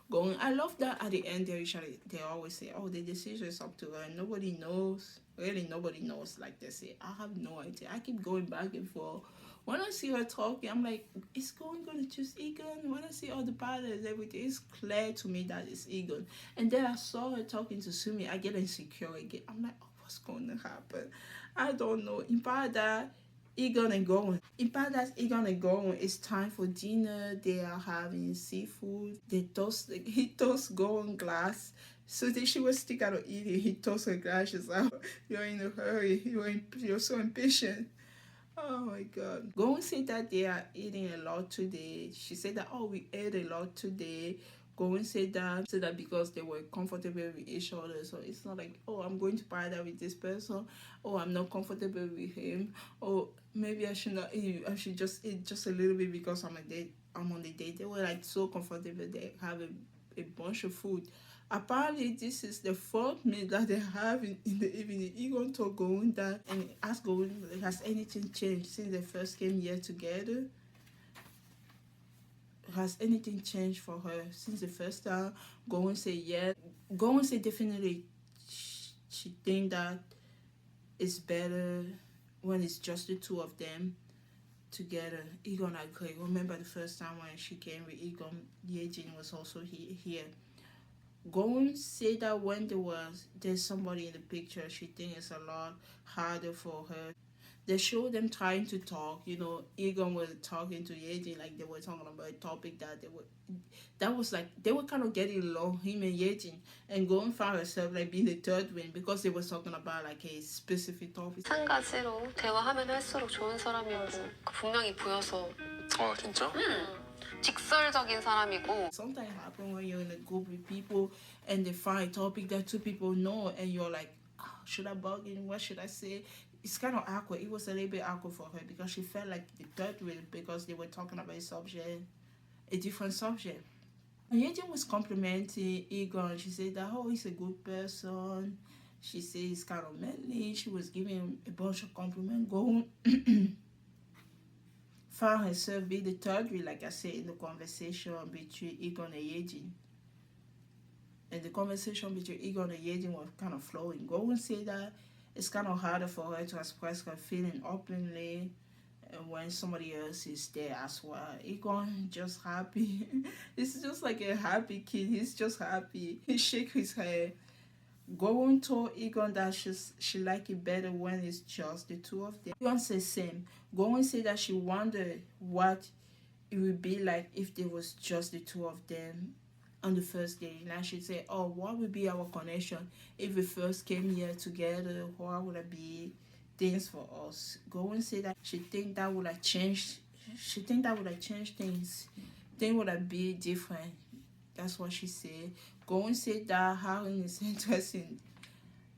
going. I love that at the end they always say, oh, the decision is up to her. Nobody knows. Really, nobody knows. Like they say, I have no idea. I keep going back and forth. When I see her talking, I'm like, is going to choose Egon? When I see all the patterns, everything, it's clear to me that it's Egon. And then I saw her talking to Sumi. I get insecure again. I'm like, oh, what's going to happen? I don't know. In Paradise, Egon and Gowen. In Paradise, Egon and Gowen, it's time for dinner. They are having seafood. He toasts Gowen glass. So then she was stick out of eating. He toasts her glass. She's like, you're in a hurry. You're so impatient. Oh my God. Gowen said that they are eating a lot today. She said that, oh, we ate a lot today. Gowen said that because they were comfortable with each other. So it's not like, oh, I'm going to party with this person. Oh, I'm not comfortable with him. Oh, maybe I should not eat. I should just eat just a little bit because I'm on the date. They were like so comfortable. They have a bunch of food. Apparently, this is the fourth meal that they have in the evening. Egon told Gowen that and asked Gowen, has anything changed since they first came here together? Has anything changed for her since the first time? Gowen said yes. Gowen said definitely she think that it's better when it's just the two of them together. Egon agreed. Remember the first time when she came with Egon, Yejin was also here. Gowen said that when there's somebody in the picture, she thinks it's a lot harder for her. They showed them trying to talk. You know, Egon was talking to Yejin, like they were talking about a topic that was like they were kind of getting along, him and Yejin, and Gowen found herself like being the third wing because they were talking about like a specific topic. 한 가지로 대화하면 할수록 좋은 사람인 거 분명히 보여서. 진짜? 직설적인 사람이고. Sometimes happen when you're in a group with people and they find a topic that two people know and you're like, oh, should I bug in? What should I say? It's kind of awkward. It was a little bit awkward for her because she felt like the third wheel because they were talking about a different subject. And Yejin was complimenting Egon. She said that, oh, he's a good person. She said he's kind of manly. She was giving him a bunch of compliments. Gowen found herself being the third wheel, like I said, in the conversation between Egon and Yejin. And the conversation between Egon and Yejin was kind of flowing. Gowen said that it's kind of harder for her to express her feeling openly when somebody else is there as well. Egon just happy. It's just like a happy kid. He's just happy. He shakes his head. Gowen told Egon that she like it better when it's just the two of them. Egon said same. Gowen said that she wondered what it would be like if there was just the two of them on the first day. And she said, oh, what would be our connection if we first came here together? What would it be things for us? Gowen said that she think that would have changed. She think that would have changed things. Things would have been different. That's what she said. Gowen said that Harry is interested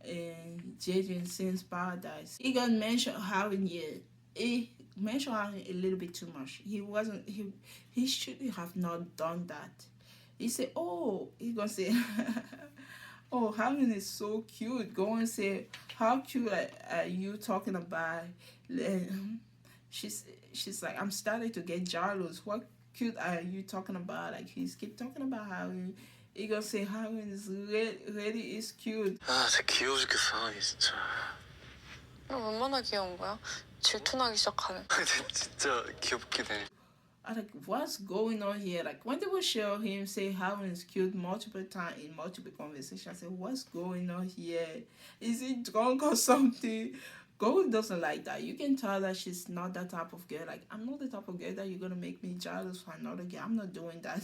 in Jaden since Paradise. Egon mentioned Harry here. He mentioned Harry a little bit too much. He should have not done that. He said, oh, Egon said, oh, Harry is so cute. Gowen said, how cute are you talking about? She's like, I'm starting to get jealous. What cute are you talking about? Like, he's keep talking about Harry. Egon say Harry is really is cute. 진짜 귀여워 죽겠어, 진짜. 얼마나 귀여운 거야? 질투나기 시작하네. 진짜 귀엽긴 해. I like, what's going on here? Like, when they would show him say Harry is cute multiple times in multiple conversations, I said, what's going on here? Is he drunk or something? Gowen doesn't like that. You can tell that she's not that type of girl. Like, I'm not the type of girl that you're gonna make me jealous for another girl. I'm not doing that.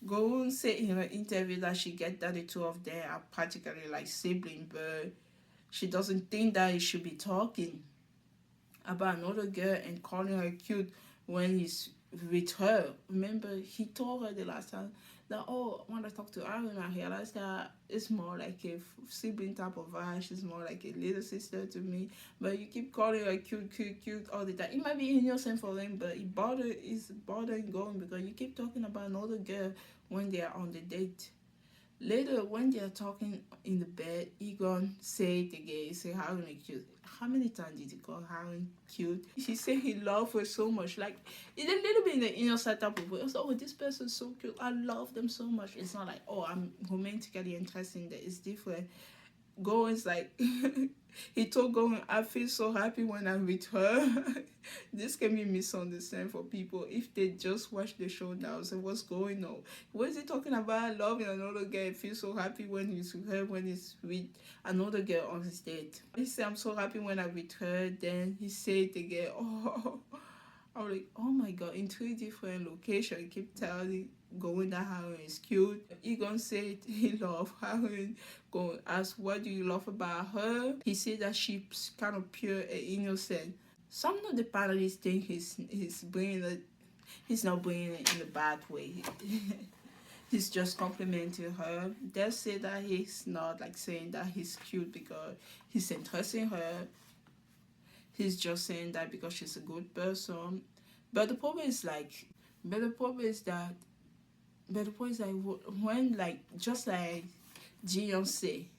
Gowen said in an interview that she get that the two of them are practically like siblings, but she doesn't think that he should be talking about another girl and calling her cute when he's with her. Remember, he told her the last time That, oh, when I talk to Aaron, I realize that it's more like a sibling type of vibe. She's more like a little sister to me. But you keep calling her cute, cute, cute all the time. It might be innocent for them, but it's bothering going because you keep talking about another girl when they are on the date. Later, when they are talking in the bed, he gonna say it again. He say Harun is cute. How many times did he call Harun cute? He said he loved her so much. Like, it's a little bit in the innocent type of way. It's, oh, this person is so cute. I love them so much. It's not like, oh, I'm romantically interested in that. It's different. Goins like he told Goin, I feel so happy when I'm with her. This can be misunderstood for people if they just watch the show now. So what's going on? What is he talking about? Loving another girl, feel so happy when he's with her, when he's with another girl on his date. He said, I'm so happy when I'm with her. Then he said it again. Oh, I'm like, oh my god, in 3 different locations, he keep telling Going that Harun is cute. He gonna say he love Harun. Go ask what do you love about her. He said that she's kind of pure and innocent. Some of the panelists think he's bringing it. He's not bringing it in a bad way. He's just complimenting her. They say that he's not like saying that he's cute because he's interested in her. He's just saying that because she's a good person. But the problem is like, but the problem is that when like just like Jiyeon say,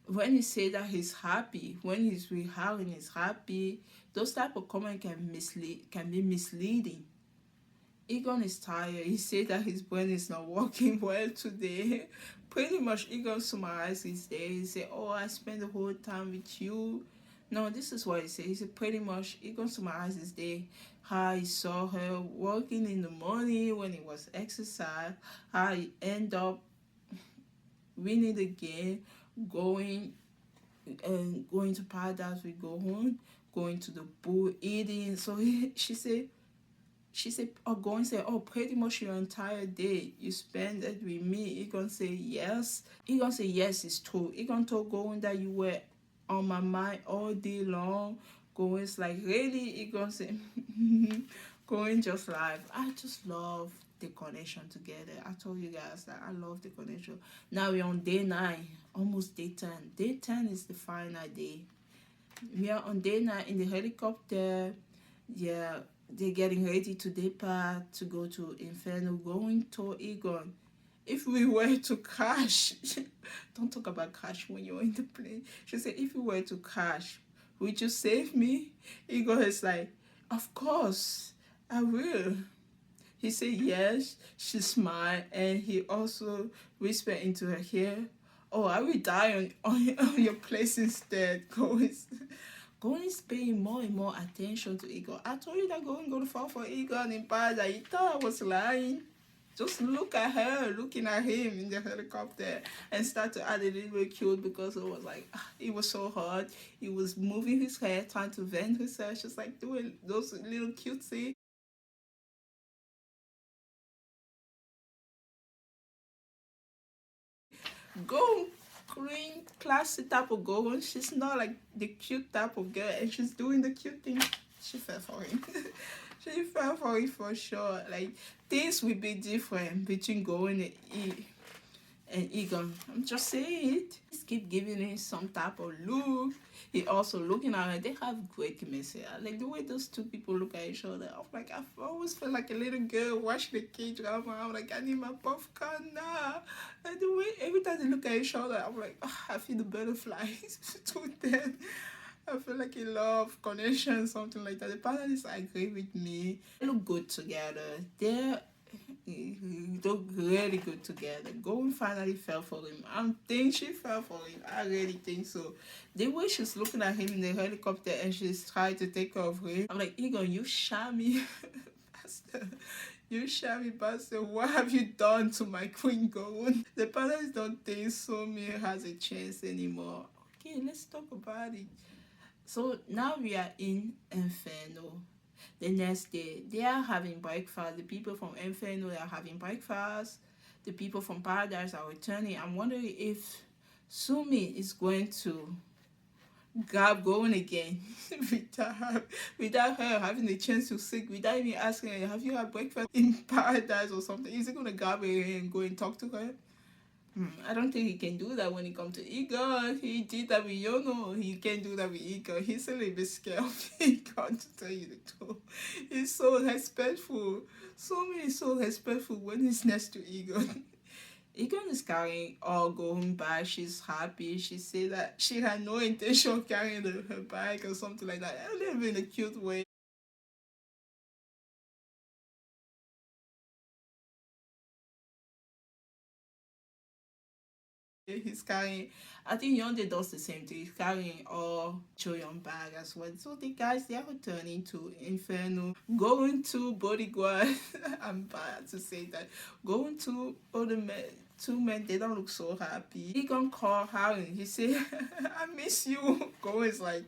when he say that he's happy, when he's with her and he's happy, those type of comments can be misleading. Egon is tired. He said that his brain is not working well today. Pretty much Egon summarized his day. He said, oh, I spent the whole time with you. No, this is what he said. He said pretty much Egon summarized his day. How he saw her working in the morning when he was exercise. How he end up winning the game, going to paradise with Gohun, going to the pool, eating. So she said, oh, go and say, oh, pretty much your entire day you spend it with me. He gonna say yes. He gonna say yes, it's true. He gonna tell Going that you were on my mind all day long. Going's like, really? He gonna say, Going just like, I just love the connection together. I told you guys that I love the connection. Now we're on day 9, almost day 10. Day 10 is the final day. We are on day 9 in the helicopter. Yeah, they're getting ready to depart to go to Inferno, going to Egon. If we were to crash, don't talk about crash when you're in the plane. She said, if we were to crash, would you save me? Egon is like, of course, I will. He said yes. She smiled, and he also whispered into her ear, oh, I will die on your place instead. Going is paying more and more attention to Egon. I told you that Going gonna fall for Egon in paradise. He thought I was lying. Just look at her looking at him in the helicopter and start to add a little bit cute because it was like, it was so hard. He was moving his hair, trying to vent himself, just like doing those little cutesy. Go green, classy type of girl. She's not like the cute type of girl, and she's doing the cute thing. She fell for him. She fell for it for sure. Like, things will be different between Going and Egon. I'm just saying it. Just keep giving him some type of look. He also looking at her. They have great chemistry. Like the way those two people look at each other. I'm like, I always feel like a little girl watching the K-drama. I'm like, I need my popcorn now. Like the way every time they look at each other, I'm like, oh, I feel the butterflies to them. I feel like a love connection, something like that. The panelists agree with me. They look good together. They look really good together. Going finally fell for him. I think she fell for him. I really think so. The way she's looking at him in the helicopter and she's trying to take care of him. I'm like, Egon, you shammy bastard. You shabby bastard, what have you done to my queen Going? The panelists don't think Somi has a chance anymore. Okay, let's talk about it. So now we are in Inferno. The next day, they are having breakfast. The people from Inferno are having breakfast. The people from Paradise are returning. I'm wondering if Sumi is going to Gab going again without her having the chance to seek, without even asking her, have you had breakfast in paradise or something? Is he gonna grab her and go and talk to her? I don't think he can do that when it comes to Egon. He did that with Yono. He can't do that with Egon. He's a little bit scared of Egon, to tell you the truth. He's so respectful. So many so respectful when he's next to Egon. Egon is carrying all going back. She's happy. She said that she had no intention of carrying her bag or something like that. A little bit in a cute way. He's carrying, I think Yonde does the same thing. He's carrying all Choyon bag as well. So the guys, they are returning to Inferno, going to Bodyguard. I'm bad to say that. Going to other men, two men, they don't look so happy. He gonna call Harry. He say, I miss you. Go is like,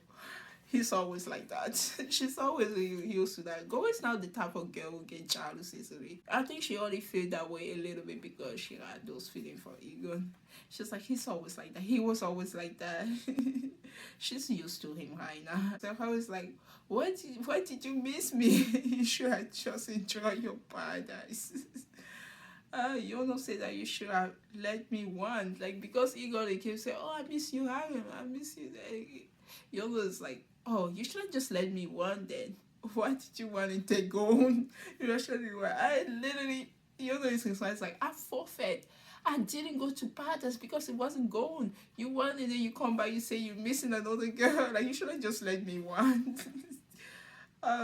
he's always like that. She's always used to that. Go is not the type of girl who get jealous easily. I think she only feel that way a little bit because she had those feelings for Egon. She's like, he's always like that. He was always like that. She's used to him right now. So I was like, why did you miss me? You should have just enjoyed your paradise. Yono said that you should have let me want. Like, because Egon, they keep saying, oh, I miss you, Aaron. I miss you. Yono is like, oh, you should have just let me want then. Why did you want to take on? You know, I literally, Yono is his like, I forfeit. I didn't go to paradise because it wasn't gone. You won and then you come back, you say you're missing another girl. Like, you should have just let me want.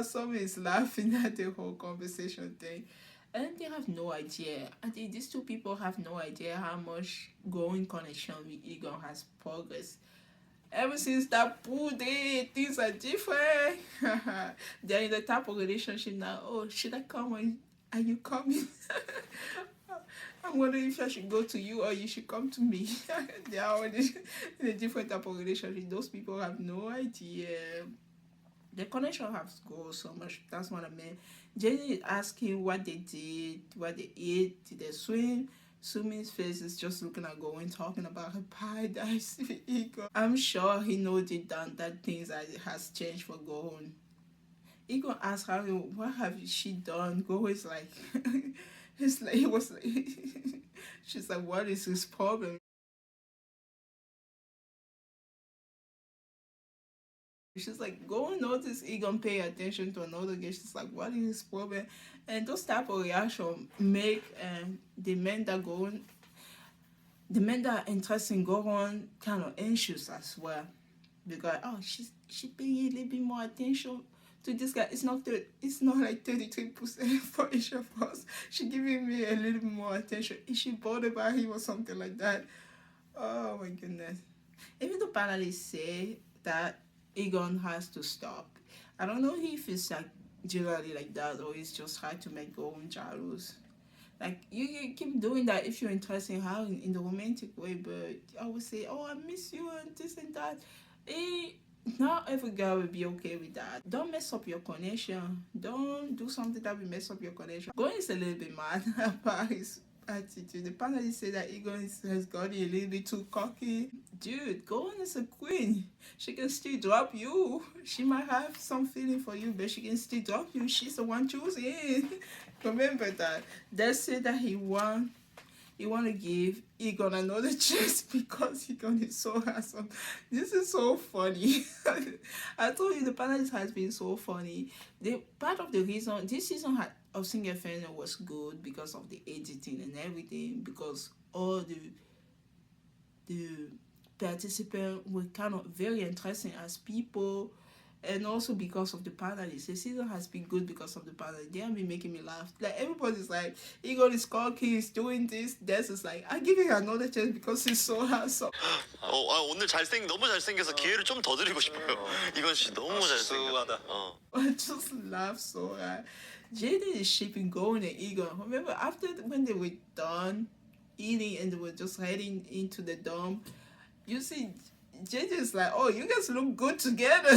Someone is laughing at the whole conversation thing. And they have no idea. I think these two people have no idea how much growing connection with Egon has progressed. Ever since that pool day, things are different. They're in the type of relationship now. Oh, should I come or are you coming? I'm wondering if I should go to you or you should come to me. They are already in a different type of relationship. Those people have no idea. The connection has grown so much. That's what I meant. Jenny is asking what they did, what they ate, did they swim? Sumin's face is just looking at going, talking about her paradise ego. I'm sure he knows deep down that things has changed for Gohon. Ego asked her, what have she done? Go is like, it's like, he was like, she's like, what is his problem? She's like, go and notice Egon pay attention to another girl. She's like, what is his problem? And those type of reaction make the men that are interested in Goron kind of anxious as well. Because she paying a little bit more attention to this guy. It's not like 33% for each of us. She giving me a little bit more attention. Is she bothered by him or something like that? Oh my goodness. Even the panelists say that Egon has to stop. I don't know if it's like generally like that or it's just hard to make Goron jealous. Like you keep doing that if you're interested in her in the romantic way, but I would say, oh, I miss you and this and that. Not every girl will be okay with that. Don't mess up your connection. Don't do something that will mess up your connection. Goron is a little bit mad about his attitude. The panelists say that Egon has gotten a little bit too cocky. Dude, Goron is a queen. She can still drop you. She might have some feeling for you, but she can still drop you. She's the one choosing. Remember that. They say that he want to give Egon another chance because Egon is so handsome. This is so funny. I told you the panelist has been so funny. The part of the reason this season of Single Inferno was good because of the editing and everything, because all the participants were kind of very interesting as people, and also because of the panelists. The season has been good because of the panelists. They have been making me laugh. Like, everybody's like, Egon is cocky, he's doing this. Des is like, I'm giving her another chance because he's so handsome. 오늘 너무 잘생겨서 기회를 좀 더 드리고 싶어요. 이건 씨 너무 잘생겼다. I just laugh so hard. Jaden is shipping Gohan and Egon. Remember after when they were done eating and they were just heading into the dome, you see Jaden is like, oh, you guys look good together.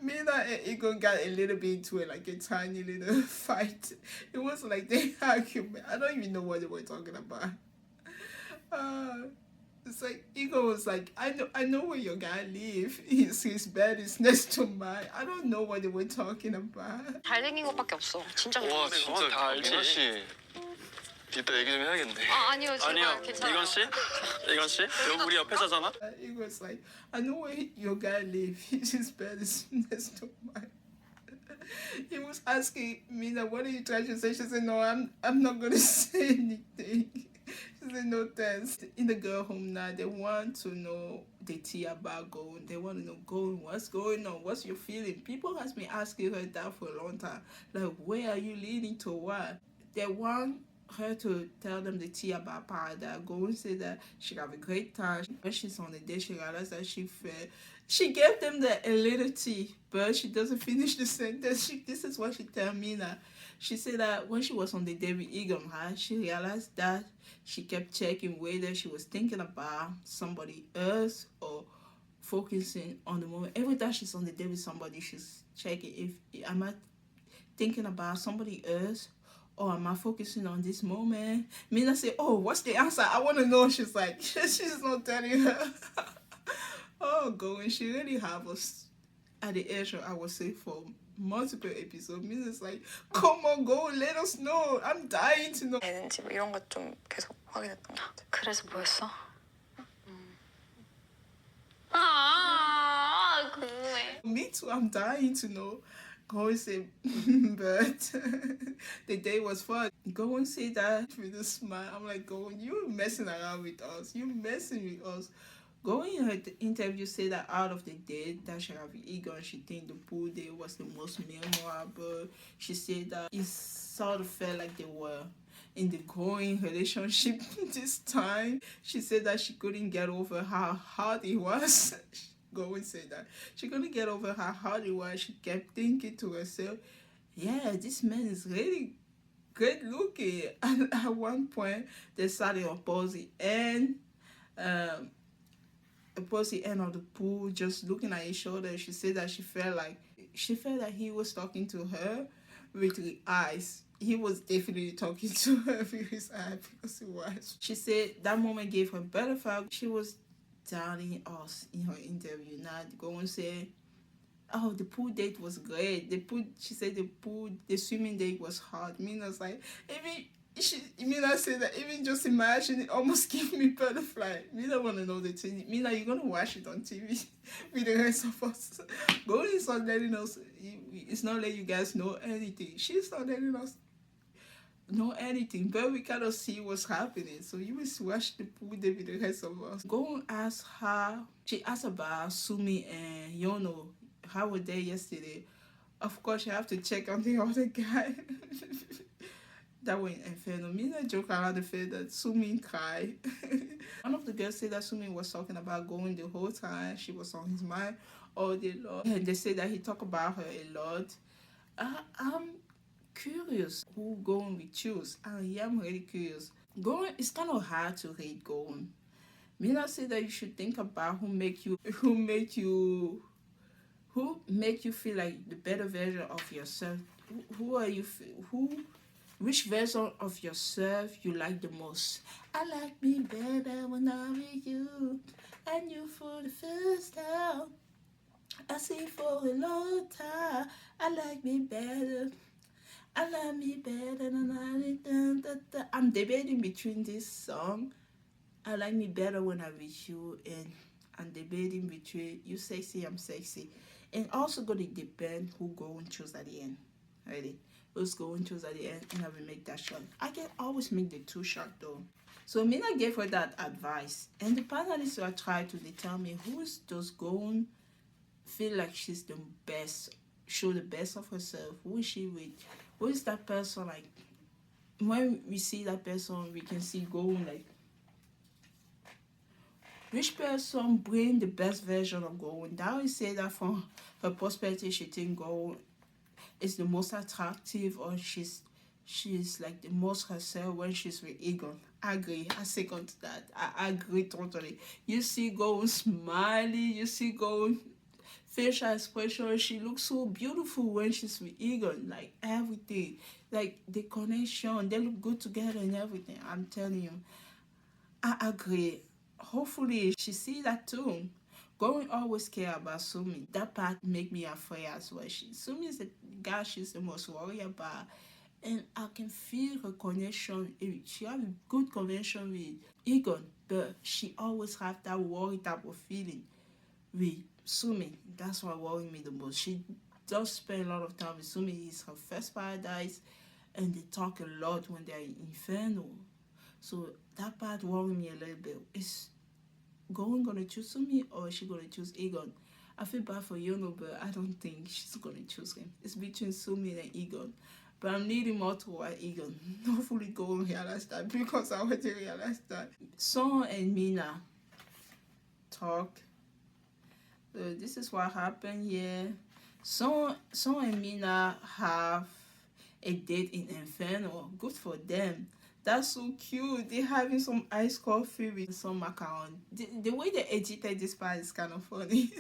Mina and Egon got a little bit into it, like a tiny little fight. It was like they argument. I don't even know what they were talking about. was like, Ego was like, I know where your guy live. His bed is next to mine. I don't know what they were talking about. 잘생긴 것밖에 없어. 진짜. 와 진짜 다 알지. 민아 씨 이따 얘기 좀 해야겠네. 아니요 제발 아니요, 괜찮아요. 이건 씨? 이건 씨? 여기 우리 옆에 사잖아. Ego was like, I know where your guy live. His bed is next to mine. He was asking me that, what are you trying to say? She said, no, I'm not gonna say anything. She said, no thanks. In the girl home now, they want to know the tea about going. They want to know going, what's going on, what's your feeling? People has been asking her that for a long time. Like, where are you leading to what? They want her to tell them the tea about Paradise. Go and say that she have a great time. When she's on the day, she realized that she felt. She gave them a little tea, but she doesn't finish the sentence. This is what she tell me now. She said that when she was on the day with Egon, she realized that she kept checking whether she was thinking about somebody else or focusing on the moment. Every time she's on the day with somebody, she's checking if am I thinking about somebody else or am I focusing on this moment? Mina said, oh, what's the answer? I want to know. She's like, she's not telling her. Oh, going. She really have us at the edge, I would say, for multiple episodes. Mina's like, come on, go, let us know. I'm dying to know. 되는지 뭐 이런 것 좀 계속 확인했던 것 같아. 그래서 뭐였어? 궁금해. Me too, I'm dying to know. Go and say, but the day was fun. Go and say that with a smile. I'm like, go, you messing around with us. You messing with us. Go in her interview, say that out of the day that she have Egon, she think the pool day was the most memorable. She said that it sort of felt like they were in the growing relationship this time. She said that she couldn't get over how hard it was. Go and say that. She couldn't get over how hard it was. She kept thinking to herself, yeah, this man is really great looking. And at one point, they started opposing and towards the end of the pool, just looking at each other. She said that she felt that he was talking to her with the eyes. He was definitely talking to her with his eyes because he was. She said that moment gave her butterfly. She was doubting us in her interview. Now go and say, oh, the pool date was great. She said the swimming date was hard. Mina's like, Mina said that even just imagine it almost gave me butterfly. Mina want to know the thing. Mina, you're going to watch it on TV with the rest of us. Golden is not letting us, it's not letting you guys know anything. She's not letting us know anything, but we cannot see what's happening. So you must watch the pool day with the rest of us. Go and ask her. She asked about Sumi and Yono. How were they yesterday? Of course, you have to check on the other guy. That went Inferno. Mina joke around the fact that Subeen cried. One of the girls said that Subeen was talking about going the whole time. She was on his mind all day long. And they said that he talked about her a lot. I'm curious who going we choose. Yeah, I'm really curious. Going, it's kind of hard to hate going. Mina said that you should think about who make you feel like the better version of yourself. Which version of yourself you like the most? I like me better when I'm with you. And you for the first time. I see for a long time. I like me better. I love me better than I. I'm debating between this song. I like me better when I'm with you, and I'm debating between you sexy, I'm sexy, and also gonna depend who go and choose at the end. Ready? Who's going to choose at the end, and I will make that shot. I can always make the 2 shot though. So Mina gave her that advice, and the panelists were trying to determine who's just going feel like she's the best, show the best of herself. Who is she with? Who is that person like? When we see that person, we can see going like which person bring the best version of Gowen. That we say that from her perspective, she think Gowen is the most attractive, or she's like the most herself when she's with Egon. I agree. I second that. I agree totally. You see Gowen smiling. You see Gowen facial expression. She looks so beautiful when she's with Egon. Like everything, like the connection. They look good together and everything. I'm telling you, I agree hopefully she see that too. Going always care about Sumi. That part make me afraid as well. Sumi is the guy she's the most worried about. And I can feel her connection. She have a good connection with Egon, but she always have that worry type of feeling with Sumi. That's what worries me the most. She does spend a lot of time with Sumi. It's her first paradise, and they talk a lot when they're in Inferno. So that part worries me a little bit. Is Going gonna choose Sumi or is she gonna choose Egon? I feel bad for Yono, but I don't think she's gonna choose him. It's between Sumi and Egon. But I'm needing more toward Egon. Hopefully go and realize that because I already realized that. Son and Mina talk. This is what happened here. Son and Mina have a date in Inferno. Good for them. That's so cute. They're having some iced coffee with some macaron. The way they edited this part is kind of funny.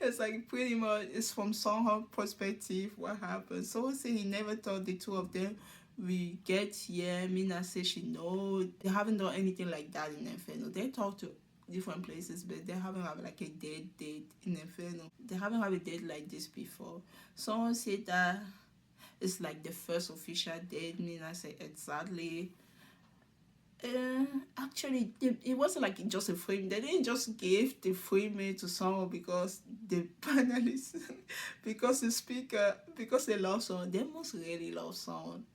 It's like pretty much it's from Son's perspective what happened. So say he never thought the two of them will get here. Mina says she knows. They haven't done anything like that in Inferno. They talk to different places, but they haven't had like a date in Inferno. They haven't had a date like this before. Someone said that it's like the first official date. Mina said exactly. Actually, it wasn't like just a frame. They didn't just give the frame to someone because the panelists, because the speaker, because they love someone. They must really love someone.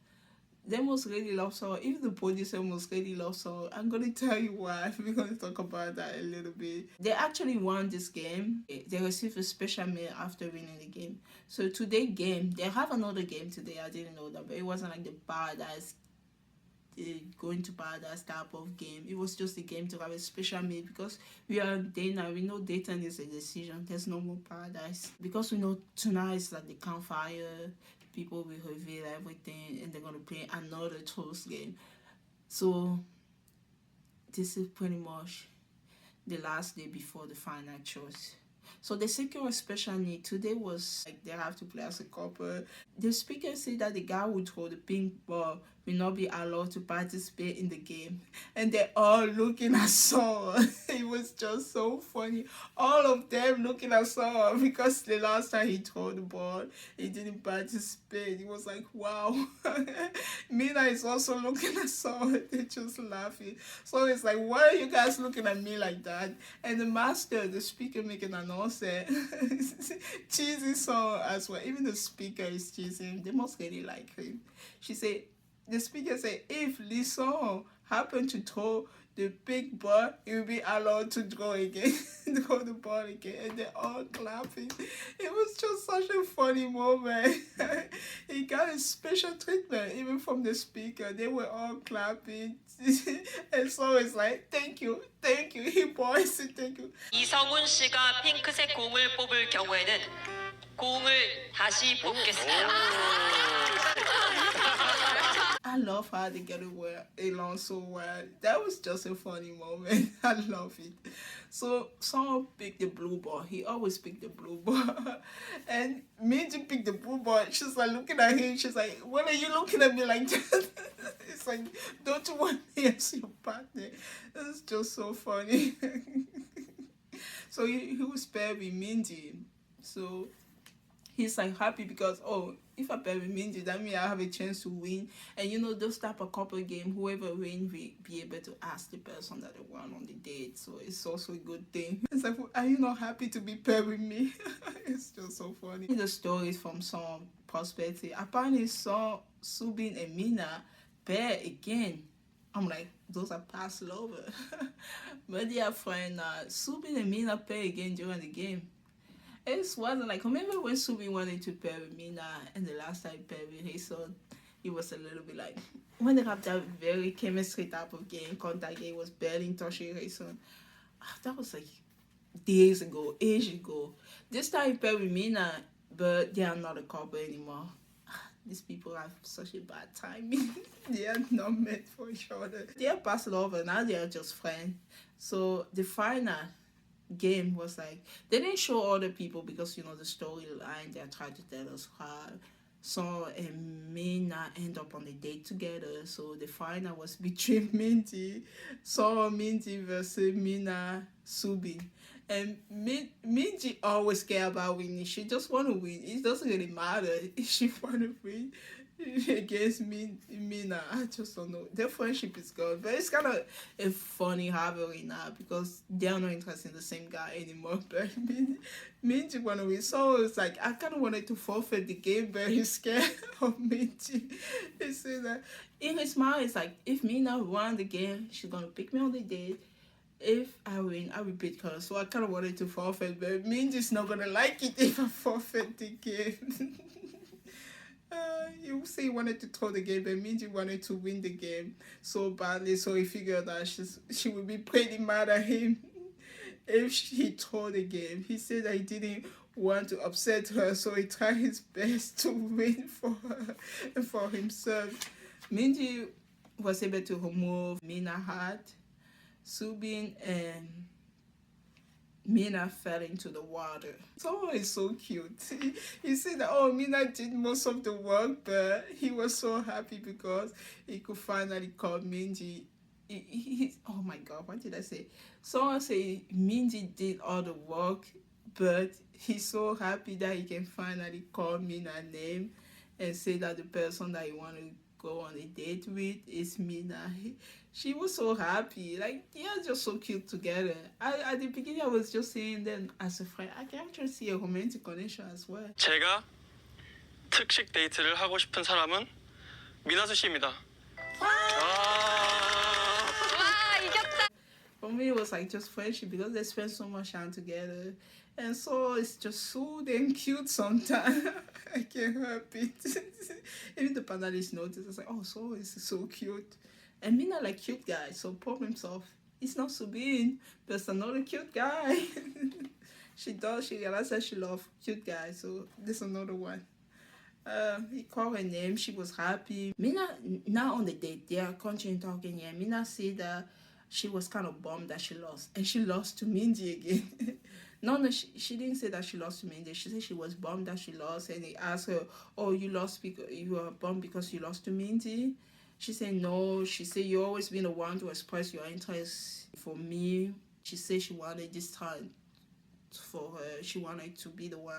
They must really love someone. Even the producer must really love someone. I'm going to tell you why. We're going to talk about that a little bit. They actually won this game. They received a special meal after winning the game. So today game, they have another game today. I didn't know that, but it wasn't like the paradise going to paradise type of game. It was just a game to have a special meal because we are Dana. We know dating is a decision. There's no more paradise because we know tonight is like the campfire. People will reveal everything and they're gonna play another toast game. So this is pretty much the last day before the final choice. So the second special need today was like they have to play as a couple. The speaker said that the guy who throw the pink ball will not be allowed to participate in the game. And they're all looking at Saul. It was just so funny. All of them looking at Saul because the last time he threw the ball, he didn't participate. It was like, wow. Mina is also looking at Saul. They're just laughing. So it's like, why are you guys looking at me like that? And the master, the speaker making an answer, cheesy Saul as well. Even the speaker is cheesy. They must really like him. The speaker said, if Lisson happened to throw the big ball, he will be allowed to throw again, throw the ball again, and they're all clapping. It was just such a funny moment. He got a special treatment, even from the speaker. They were all clapping. And so it's like, thank you. He boys said thank you. 이성훈 씨가 핑크색 공을 뽑을 경우에는 공을 다시 뽑겠습니다. I love how they get along so well. That was just a funny moment. I love it. So someone picked the blue ball. He always picked the blue ball. And Minji picked the blue ball. She's like looking at him. She's like, what are you looking at me like that? It's like, don't you want me as your partner? It's just so funny. So he was paired with Minji. So he's like happy because, oh, if I pair with Minji, that means I have a chance to win. And you know, those type of couple game, whoever wins will be able to ask the person that they won on the date. So it's also a good thing. It's like, are you not happy to be paired with me? It's just so funny. The stories from some perspective. Apparently, Subeen and Mina pair again. I'm like, those are past lovers. But they are friends. Subeen and Mina pair again during the game. It wasn't like, remember when Subeen wanted to pair with Mina and the last time he paired with Hazel, it was a little bit like, when they have that very chemistry type of game, contact game was barely touching Hazel. That was like days ago, age ago. This time he paired with Mina, but they are not a couple anymore. These people have such a bad timing. They are not meant for each other. They are past lover, now they are just friends. So the final game was like, they didn't show other people because, you know, the storyline, they tried to tell us how So and Mina end up on a date together. So the final was between Minji, so Minji versus Mina Subin. And Minji always care about winning. She just want to win. It doesn't really matter if she want to win against Mina. I just don't know. Their friendship is good, but it's kind of a funny rivalry now because they're not interested in the same guy anymore. But Minji want to win, so it's like I kind of wanted to forfeit the game, but he's scared of Minji. He said that in his mind, it's like if Mina won the game, she's gonna pick me on the date. If I win, I will beat her. So I kind of wanted to forfeit, but Minji's not gonna like it if I forfeit the game. You say he wanted to throw the game, but Minji wanted to win the game so badly. So he figured that she would be pretty mad at him if he threw the game. He said that he didn't want to upset her, so he tried his best to win for her and for himself. Minji was able to remove Mina hat. Subin and Mina fell into the water. So it's so cute. He said that, oh, Mina did most of the work, but he was so happy because he could finally call Minji. Oh my God, what did I say? Someone say Minji did all the work, but he's so happy that he can finally call Mina's name and say that the person that he want to go on a date with is Mina. She was so happy. Like, yeah, just so cute together. At the beginning, I was just saying them as a friend. I can actually see a romantic connection as well. 제가 특식 데이트를 하고 싶은 사람은 미나수 씨입니다. For me, it was like just friendship because they spend so much time together. And so it's just so damn cute sometimes. I can't help it. Even the panelists noticed. It's like, oh, so it's so cute. And Mina like cute guy, so problem solved. It's not Subeen, but it's another cute guy. She realized that she loves cute guys, so there's another one. He called her name, she was happy. Mina, now on the date, they are continuing talking here. Mina said that she was kind of bummed that she lost. And she lost to Minji again. No, she didn't say that she lost to Minji. She said she was bummed that she lost. And he asked her, oh, you lost because you were bummed because you lost to Minji? She said no. She said you always been the one to express your interest for me. She said she wanted this time for her. She wanted to be the one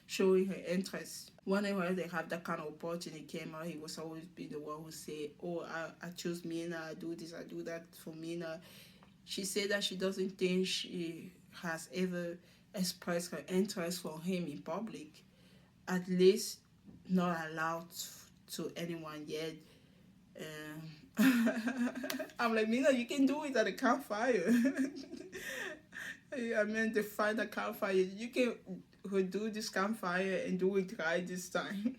showing her interest. Whenever they have that kind of opportunity came out, he was always be the one who say, oh, I choose Mina, I do this, I do that for Mina. She said that she doesn't think she has ever expressed her interest for him in public. At least not allowed to anyone yet. I'm like, Mina, you can do it at a campfire. I mean, they find a campfire. You can do this campfire and do it right this time.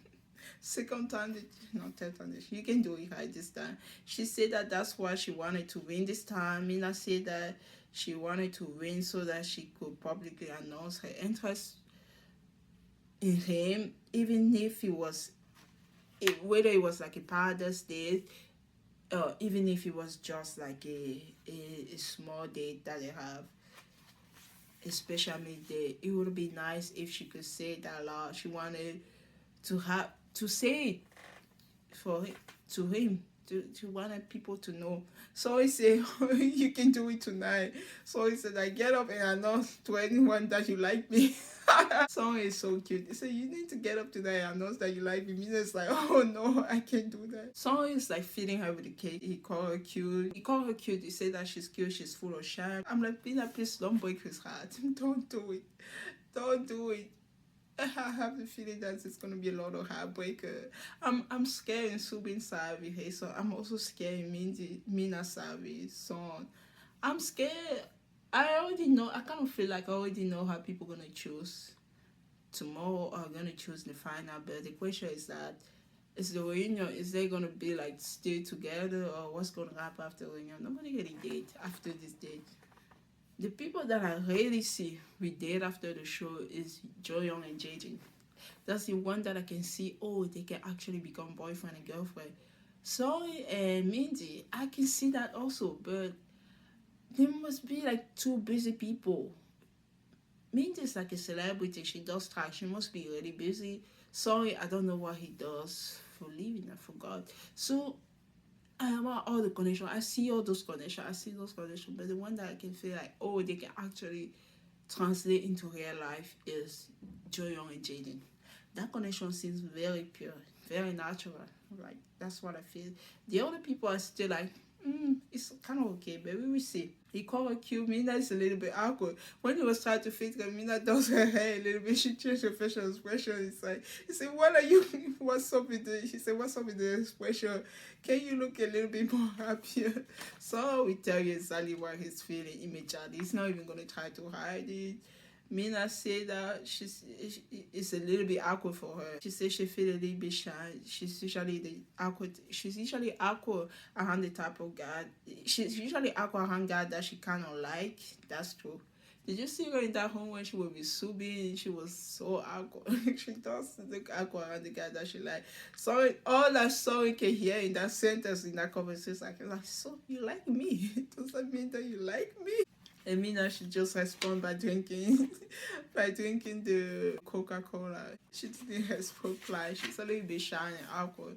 Second time, not third time, you can do it right this time. She said that that's why she wanted to win this time. Mina said that she wanted to win so that she could publicly announce her interest in him, even if it was whether it was like a paradise date, even if it was just like a small date that they have, a special date. It would be nice if she could say it out loud. She wanted to say it to him. To wanted people to know. So he said, you can do it tonight. So he said, I get up and announce to anyone that you like me. Song is so cute. He said, you need to get up tonight and announce that you like me. Mina's like, oh no, I can't do that. Song is like feeding her with the cake. He called her cute. He said that she's cute, she's full of charm. I'm like, Mina, please don't break his heart. Don't do it. Don't do it. I have the feeling that it's gonna be a lot of heartbreaker. I'm scared in Subin Savi, hey, so I'm also scared in Mina Savi song. I'm scared. I already know. I kind of feel like I already know how people gonna choose tomorrow or gonna choose the final. But the question is that is the reunion, is they gonna be like stay together or what's gonna happen after the reunion? Nobody getting date after this date. The people that I really see we date after the show is Joyoung and JJ. That's the one that I can see, oh, they can actually become boyfriend and girlfriend. Soy and Minji, I can see that also, but they must be like two busy people. Minji is like a celebrity, she does track, she must be really busy. Sorry, I don't know what he does for living. I forgot. So I want all the connection. I see all those connections. I see those connections. But the one that I can feel like, oh, they can actually translate into real life is Joyoung and Jaden. That connection seems very pure, very natural. Like that's what I feel. The other people are still like, it's kind of okay, but we will see. He called her cute. Mina is a little bit awkward. When he was trying to fit her, Mina does her hair a little bit. She changed her facial expression. It's like, he said, what are you, what's up with the, she said, what's up with the expression? Can you look a little bit more happier? So we tell you exactly what he's feeling immediately. He's not even going to try to hide it. Mina said that it's a little bit awkward for her. She said she feels a little bit shy. She's usually awkward around the type of guy. She's usually awkward around guys that she kind of like. That's true. Did you see her in that home when she was with Subeen? She was so awkward. She does look awkward around the guy that she like. So all that Sorry can hear in that sentence, in that conversation, like, so you like me? Does that mean that you like me? And Mina should just respond by drinking the Coca-Cola. She didn't respond. She's a little bit shy and awkward.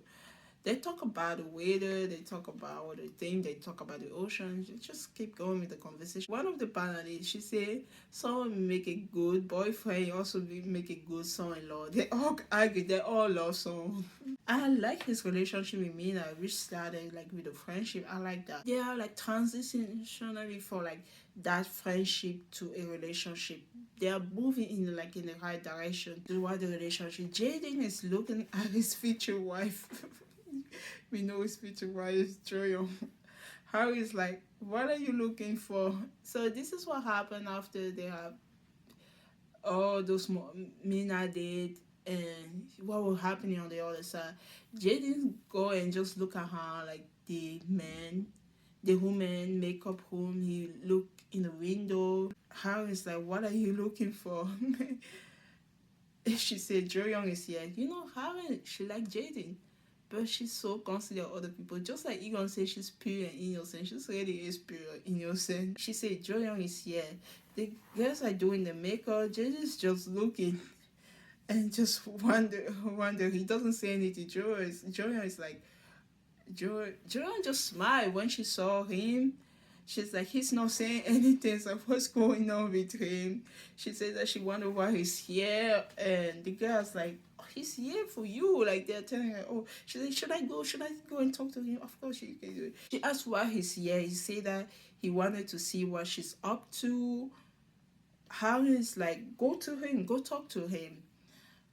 They talk about the weather, they talk about what they think, they talk about the ocean. They just keep going with the conversation. One of the panelists, she said, someone make a good boyfriend, also make a good son-in-law. They all argue, they all love song. I like his relationship with Mina, which started like with a friendship. I like that. They are like transitionally for like that friendship to a relationship. They are moving in like in the right direction toward the relationship. Jaden is looking at his future wife. We know his future wife is Joyoung. Harry is like, what are you looking for? So this is what happened after they have all those Mina did and what was happening on the other side. Jaden go and just look at her like the woman makeup room. He looked in the window. Harry's like, what are you looking for? She said, Joyoung is here. You know, Harry, she like Jaden. But she's so considerate of other people. Just like Egon said, she's pure and innocent. She really is pure and innocent. She said, Joyoung is here. The girls are doing the makeup. Jaden's just looking and just wonder. He doesn't say anything. Joyoung is like, Joyoung just smiled when she saw him. She's like, he's not saying anything, so what's going on with him? She said that she wondered why he's here, and the girl's like, oh, he's here for you. Like, they're telling her, oh, she said, should I go and talk to him? Of course she can do it. She asked why he's here. He said that he wanted to see what she's up to. Harry's like, go to him, go talk to him.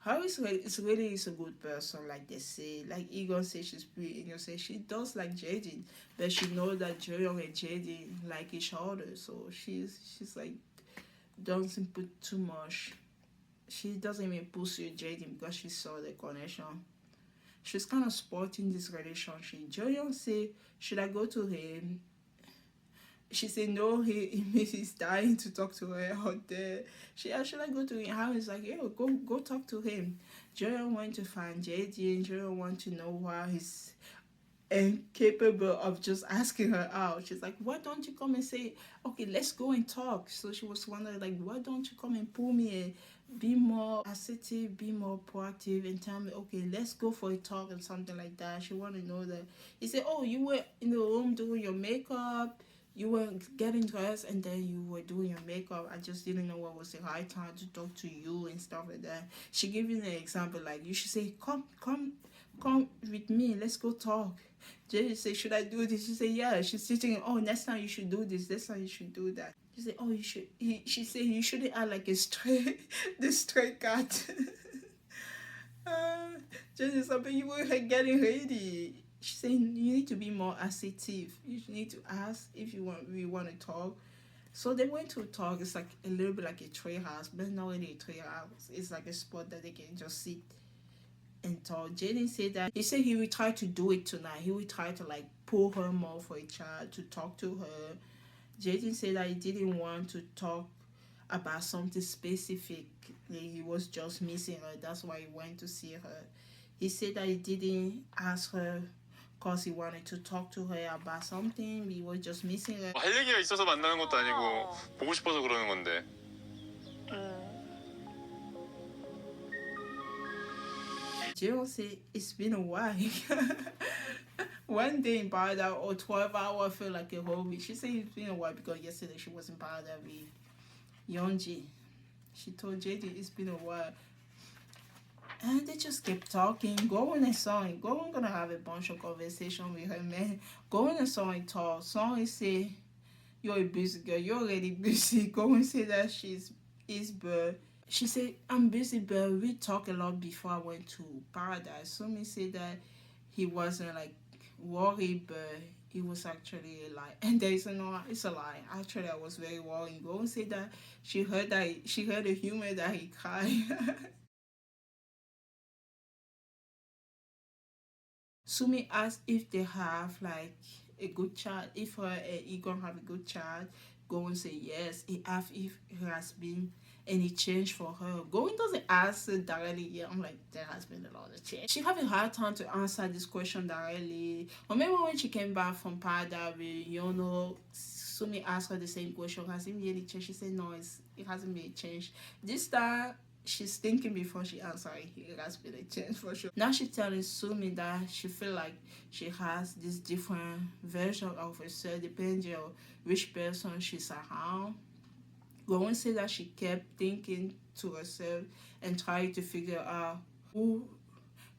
Harry is really a good person, like they say. Like Egon says, she's pretty innocent. She does like Jaden, but she knows that Joyoung and Jaden like each other. So she's like, doesn't put too much. She doesn't even pursue Jaden because she saw the connection. She's kind of supporting this relationship. Joyoung say, should I go to him? She said no, he's dying to talk to her out there. She actually go to him. Harry's like, yeah, go talk to him. Joyoung went to find Jaden. Joyoung want to know why he's incapable of just asking her out. She's like, why don't you come and say, okay, let's go and talk? So she was wondering, like, why don't you come and pull me and be more assertive, be more proactive and tell me, okay, let's go for a talk and something like that. She want to know that. He said, oh, you were in the room doing your makeup, you were getting dressed and then you were doing your makeup. I just didn't know what was the right time to talk to you and stuff like that. She gave you an example, like, you should say, come with me, let's go talk. Jay said, should I do this? She said, yeah. She's sitting, oh, next time you should do this, next time you should do that. She said, oh, you should. She said, you shouldn't act like a stray cat. Jay said, but you were getting ready. She's saying you need to be more assertive. You need to ask if we want to talk. So they went to talk. It's like a little bit like a tree house, but not really a tree house. It's like a spot that they can just sit and talk. Jaden said that he said he will try to do it tonight. He will try to like pull her more for a chat, to talk to her. Jaden said that he didn't want to talk about something specific. He was just missing her. That's why he went to see her. He said that he didn't ask her because he wanted to talk to her about something. He was just missing her. 할 얘기가 있어서 만나는 것도 아니고 보고 싶어서 그러는 건데. Jill said it's been a while. One day in Paradise or 12 hours feel like a whole week. She said it's been a while because yesterday she was in Paradise with Yonji. She told JD it's been a while. And they just kept talking, going and sawing. Going gonna have a bunch of conversation with her man. Going and sawing talk. Sawing say, you're a busy girl, you're already busy. Going say that is bird. She said, I'm busy, but we talked a lot before I went to Paradise. So me say that he wasn't like worried, but it was actually a lie. And there is no, it's a lie. Actually, I was very worried. Go and say that she heard the humor that he cried. Sumi asked if they have like a good chat, if her and Egon have a good chat. Go and say yes. He asked if there has been any change for her. Going doesn't answer directly. Yeah, I'm like, there has been a lot of change. She have a hard time to answer this question directly. Or maybe when she came back from Paradise, Sumi asked her the same question. Has it been any change? She said no, it hasn't been changed. This time she's thinking before she answers. It has been a change for sure. Now she's telling Sumi that she feel like she has this different version of herself depending on which person she's around. Go and say that she kept thinking to herself and trying to figure out who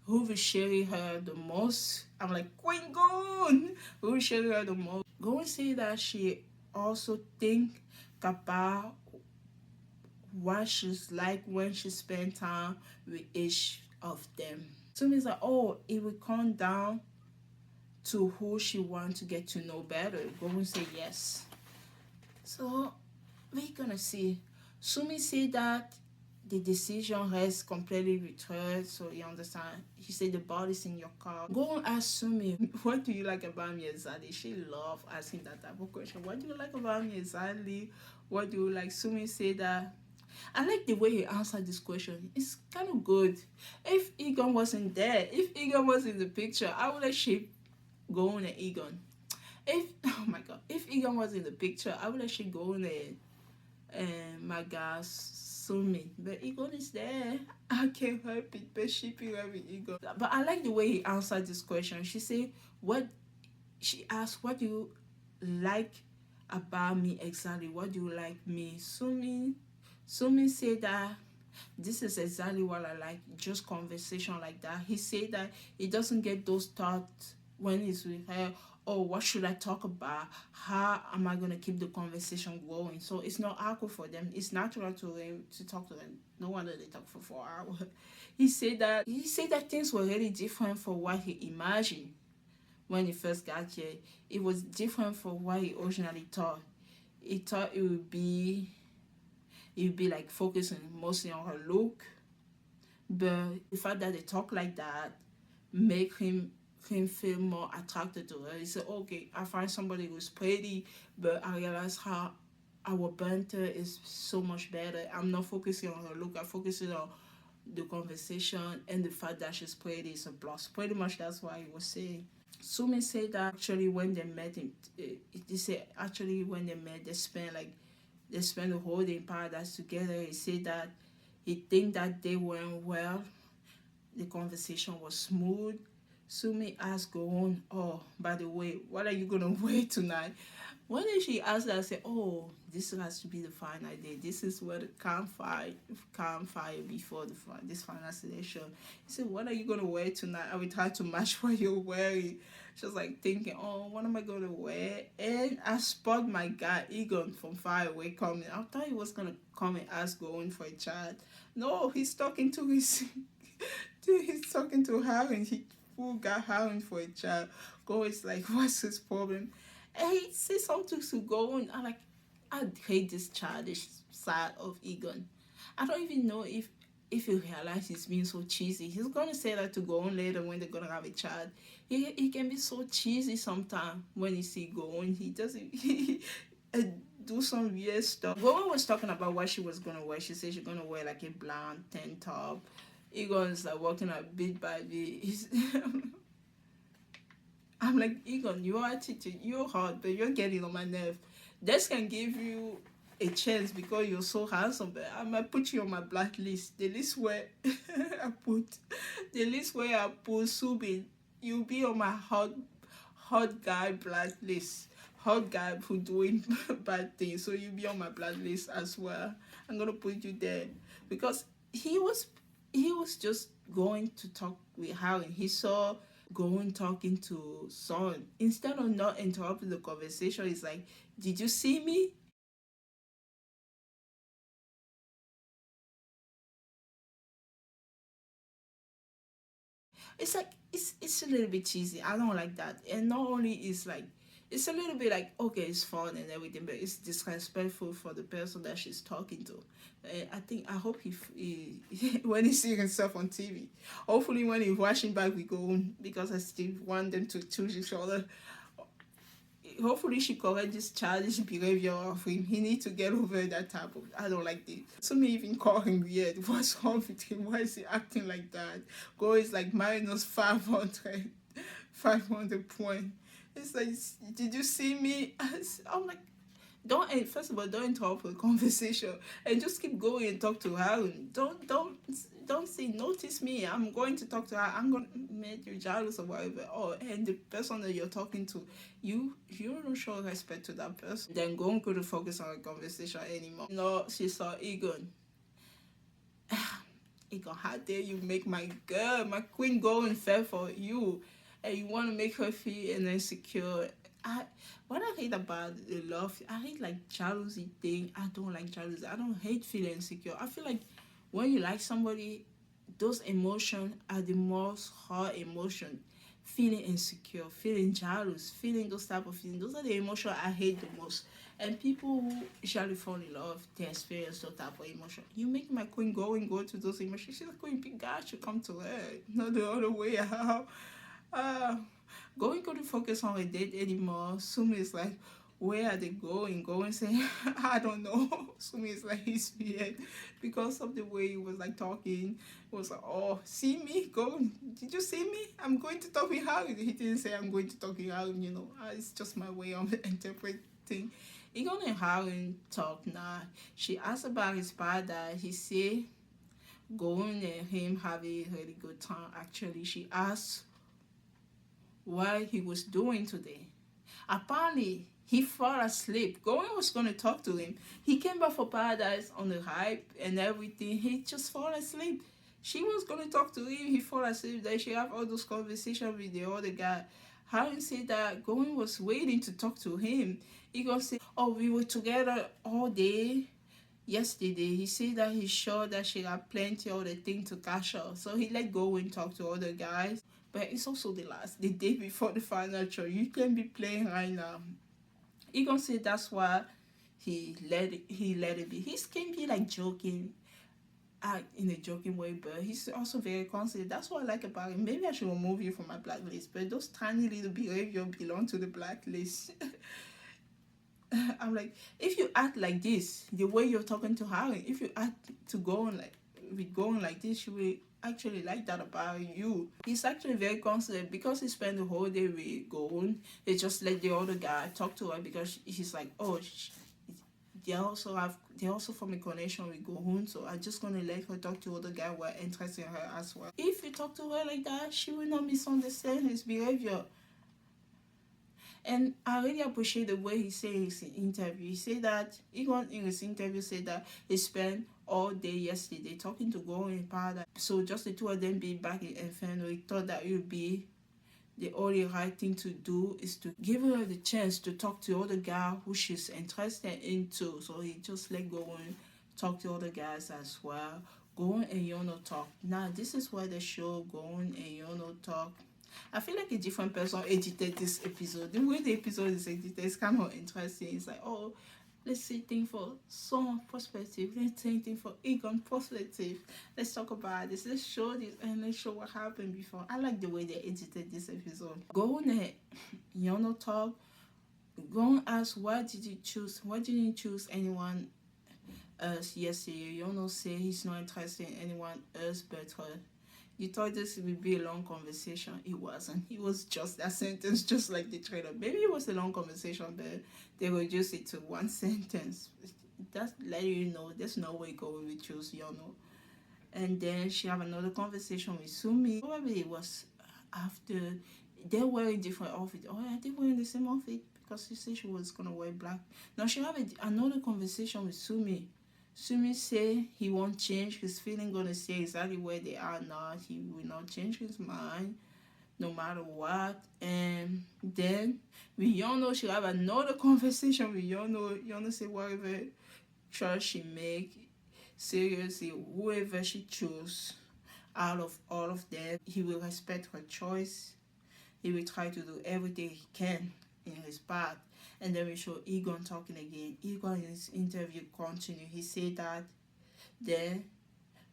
will share her the most. I'm like, Queen Gone! Who will share her the most? Go and say that she also think about what she's like when she spend time with each of them. So means like, oh, it will come down to who she wants to get to know better. Go and say yes. So we're gonna see. Sumi said that the decision rests completely with her, so you understand. He said the body's in your car. Go and ask Sumi, what do you like about me exactly? She love asking that type of question. What do you like about me exactly? What do you like? Sumi said that I like the way he answered this question. It's kind of good. If Egon wasn't there, if Egon was in the picture, I would have shipped Gon and Egon. Oh my god, if Egon was in the picture, I would have shipped Gon and my guy Sumi. But Egon is there. I can't help it, but shipping her with Egon. But I like the way he answered this question. She asked, what do you like about me exactly? What do you like me? Sumi said that this is exactly what I like, just conversation like that. He said that he doesn't get those thoughts when he's with her. Oh, what should I talk about? How am I going to keep the conversation going? So it's not awkward for them. It's natural to talk to them. No wonder they talk for 4 hours. He said that things were really different for what he imagined when he first got here. It was different for what he originally thought. He thought it would be like focusing mostly on her look, but the fact that they talk like that make him feel more attracted to her. He said, okay, I find somebody who's pretty, but I realize how our banter is so much better. I'm not focusing on her look, I'm focusing on the conversation, and the fact that she's pretty is a plus. Pretty much that's why he was saying. Sumi said that actually when they met they spent the whole day in Paradise together. He said that he think that they went well. The conversation was smooth. Sumi asked Gohon, oh, by the way, what are you going to wear tonight? When she asked that, I said, oh, this has to be the final day. This is where the campfire before this final selection. He said, what are you going to wear tonight? I will try to match what you're wearing. She was like thinking, oh, what am I going to wear? And I spot my guy, Egon, from far away coming. I thought he was going to come and ask Gohon for a chat. No, he's talking to he's talking to Harry. He got Harry for a chat. Gohon is like, what's his problem? And he said something to Gohon. I hate this childish side of Egon. I don't even know if you realize he's being so cheesy. He's gonna say that to Gohon later when they're gonna have a chat. He can be so cheesy sometimes when you see Gohon. He doesn't do some weird stuff. Gohon was talking about what she was gonna wear. She said she's gonna wear like a blonde tank top. Egon's like walking up bit by bit. I'm like, Egon, your attitude, you're hot, but you're getting on my nerve. This can give you a chance because you're so handsome, but I might put you on my blacklist. The list where I put Subeen. You'll be on my hot guy blacklist. Hot guy who doing bad things. So you'll be on my blacklist as well. I'm gonna put you there because he was just going to talk with Harry. He saw going talking to Son. Instead of not interrupting the conversation, he's like, "Did you see me?" It's like it's a little bit cheesy. I don't like that. And not only is like it's a little bit like okay, it's fun and everything, but it's disrespectful for the person that she's talking to. I hope he when he sees himself on TV, hopefully when he's watching back we go home because I still want them to choose each other. Hopefully she correct this childish behavior of him. He needs to get over that type of I don't like this. Some even call him weird. What's wrong with him? Why is he acting like that? Go is like minus 500 point. It's like, did you see me? I'm like, first of all, don't interrupt the conversation and just keep going and talk to her. Don't say notice me. I'm going to talk to her. I'm gonna make you jealous or whatever. Oh, and the person that you're talking to, you don't show respect to that person. Then go and go to focus on the conversation anymore. No, she saw Egon. Egon, how dare you make my girl, my queen, go and fail for you, and you want to make her feel insecure. What I hate about the love, I hate like jealousy thing. I don't like jealousy. I don't hate feeling insecure. I feel like when you like somebody, those emotions are the most hard emotion. Feeling insecure, feeling jealous, feeling those type of feelings. Those are the emotions I hate the most. And people who usually fall in love, they experience those type of emotion. You make my queen go to those emotions. She's a queen, big guy should come to her, not the other way out. Going to focus on a date anymore. Sumi is like, where are they going? Going saying, I don't know. Sumi is like, he's weird because of the way he was like talking. It was like, oh, see me? Go. Did you see me? I'm going to talk with Harry. He didn't say I'm going to talk with Harry, you know. It's just my way of interpreting. Egon and Harry talk now. She asked about his father. He say, going and him have a really good time. Actually, she asked what he was doing today. Apparently, he fell asleep. Gowen was going to talk to him. He came back for paradise on the hype and everything. He just fell asleep. She was going to talk to him. He fell asleep. Then she have all those conversations with the other guy. Harry said that Gowen was waiting to talk to him. He gonna say, oh, we were together all day yesterday. He said that he's sure that she had plenty of the thing to cash out. So he let go and talk to other guys. But it's also the day before the final show. You can be playing right now. He gonna say that's why he let it be. He can be like joking, act in a joking way, but he's also very considerate. That's what I like about him. Maybe I should remove you from my blacklist, but those tiny little behavior belong to the blacklist. I'm like, if you act like this, the way you're talking to Harry, if you act to going like this, she will actually like that about you. He's actually very considerate because he spent the whole day with Gowen. He just let the other guy talk to her because he's like, oh, they also form a connection with Gowen, so I'm just gonna let her talk to other guy who are interested in her as well. If you talk to her like that, she will not misunderstand his behavior. And I really appreciate the way he said in his interview. He said that, even in his interview, said that he spent all day yesterday talking to Gowen in Paradise. So just the two of them being back in Inferno, he thought that it would be the only right thing to do is to give her the chance to talk to other guy who she's interested in too. So he just let Gowen talk to other guys as well. Gowen and Yono talk. Now this is why the show Gowen and Yono talk. I feel like a different person edited this episode. The way the episode is edited is kind of interesting. It's like, oh, let's see things for some perspective. Let's see things for Egon perspective. Let's talk about this. Let's show this and let's show what happened before. I like the way they edited this episode. Go on ahead. Yono talk. Go and ask, why did you choose? Why didn't you choose anyone else yesterday? Yono say he's not interested in anyone else but her. You thought this would be a long conversation. It wasn't. It was just a sentence, just like the trailer. Maybe it was a long conversation, but they reduced it to one sentence. That's letting you know there's no way Gowen will choose Yono. And then she have another conversation with Sumi. Probably it was after they were in different outfits. Oh yeah, they were in the same outfit because she said she was gonna wear black. Now she have another conversation with Sumi. Sumi say he won't change his feeling, gonna stay exactly where they are now. He will not change his mind no matter what. And then we all know she have another conversation with Yono say whatever choice she make, seriously, whoever she choose out of all of them, he will respect her choice. He will try to do everything he can in his part. And then we show Egon talking again. Egon in his interview continue. He said that then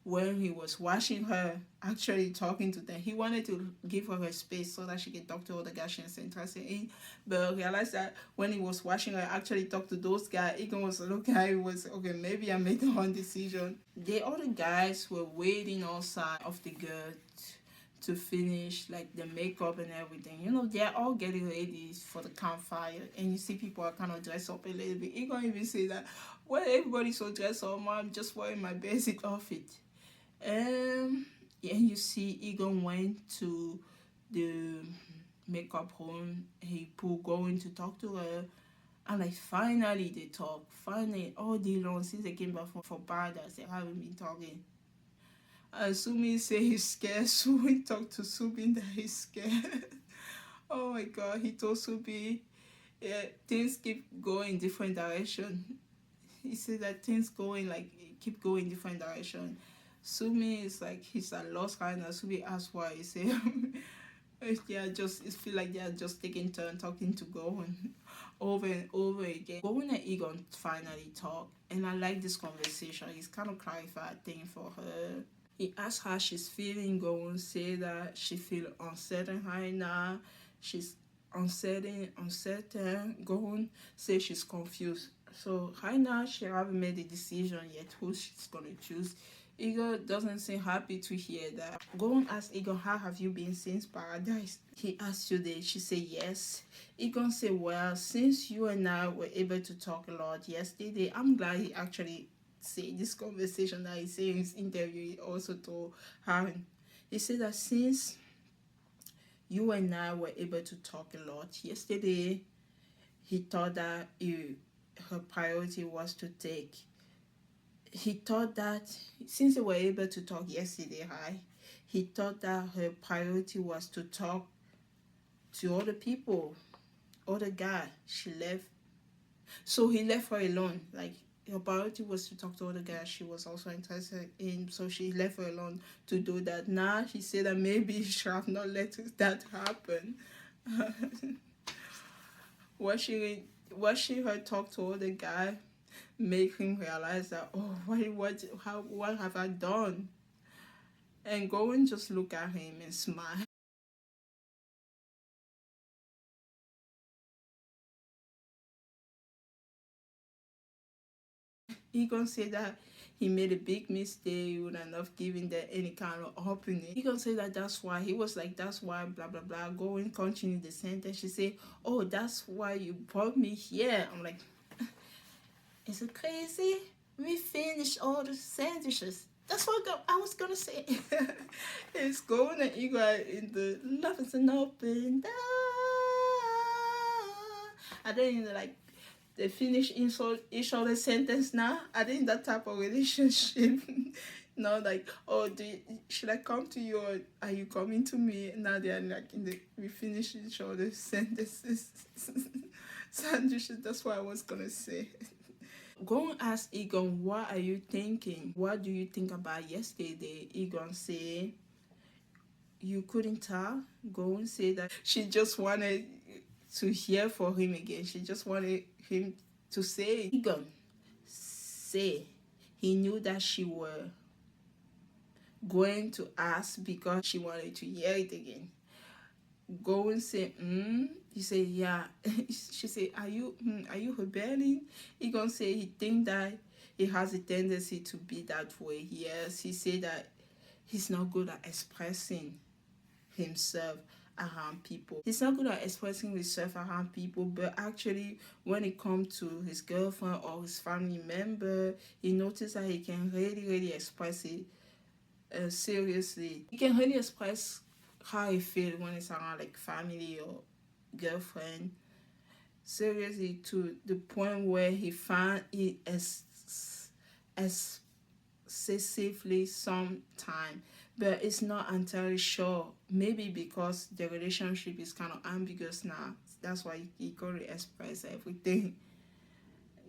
when he was watching her actually talking to them, he wanted to give her space so that she could talk to other guys she's interested in. But realized that when he was watching her actually talk to those guys, Egon was looking at it, was okay, maybe I made the wrong decision. The other guys were waiting outside of the girl to finish like the makeup and everything. You know, they're all getting ready for the campfire, and you see people are kind of dressed up a little bit. Egon even say that, well, everybody's so dressed up, I'm just wearing my basic outfit. And you see Egon went to the makeup room. He pulled going to talk to her, and like finally they talk. Finally, all day long since they came back from paradise, they haven't been talking. And Sumi say he's scared. Sumi talked to Subeen that he's scared. Oh my god, he told Subeen, yeah, things keep going different direction. He said that things keep going different direction. Sumi is like he's at lost right now. Sumi asked why. He said it feel like they are just taking turn talking to Gohan over and over again. Gohan and Egon finally talk, and I like this conversation. It's kind of clarified thing for her. He asked how she's feeling. Gohan say that she feel uncertain right now. She's uncertain. Gohan say she's confused. So right now she haven't made a decision yet who she's gonna choose. Egon doesn't seem happy to hear that. Gohan asked Egon, how have you been since paradise? He asked today. She said yes. Egon said, well, since you and I were able to talk a lot yesterday, I'm glad he actually said this conversation that he said in his interview. He also told Harry. He said that since you and I were able to talk a lot yesterday, he thought that her priority was to take. He thought that since they were able to talk yesterday, he thought that her priority was to talk to other people, other guy. She left. So he left her alone. Like her priority was to talk to other guys she was also interested in. So she left her alone to do that. Now he said that maybe she should have not let that happen. Watching her talk to other guy make him realize that, oh, what have I done? And go and just look at him and smile. Egon said that he made a big mistake. He would not have given that any kind of opening. Egon said that that's why. He was like, that's why, blah, blah, blah. Go and continue the sentence. She said, oh, that's why you brought me here. I'm like, is it crazy? We finished all the sentences. That's what I was gonna say. It's going and Egon in the love is an open door. I didn't like they finish each other's sentence now. I think that type of relationship. Not like, oh, should I come to you or are you coming to me? Now they are like we finish each other's sentences. That's what I was gonna say. Go and ask Egon, what are you thinking? What do you think about yesterday? Egon say, you couldn't tell? Go and say that she just wanted to hear for him again. She just wanted him to say. Egon say he knew that she were going to ask because she wanted to hear it again. Go and say, He said, yeah. She said, are you rebelling? He gonna say he think that he has a tendency to be that way. Yes, he said that he's not good at expressing himself around people. He's not good at expressing himself around people, but actually when it comes to his girlfriend or his family member, he noticed that he can really, really express it seriously. He can really express how he feel when it's around like family or girlfriend. Seriously, to the point where he found it as excessively sometime, but it's not entirely sure. Maybe because the relationship is kind of ambiguous now, that's why he couldn't express everything.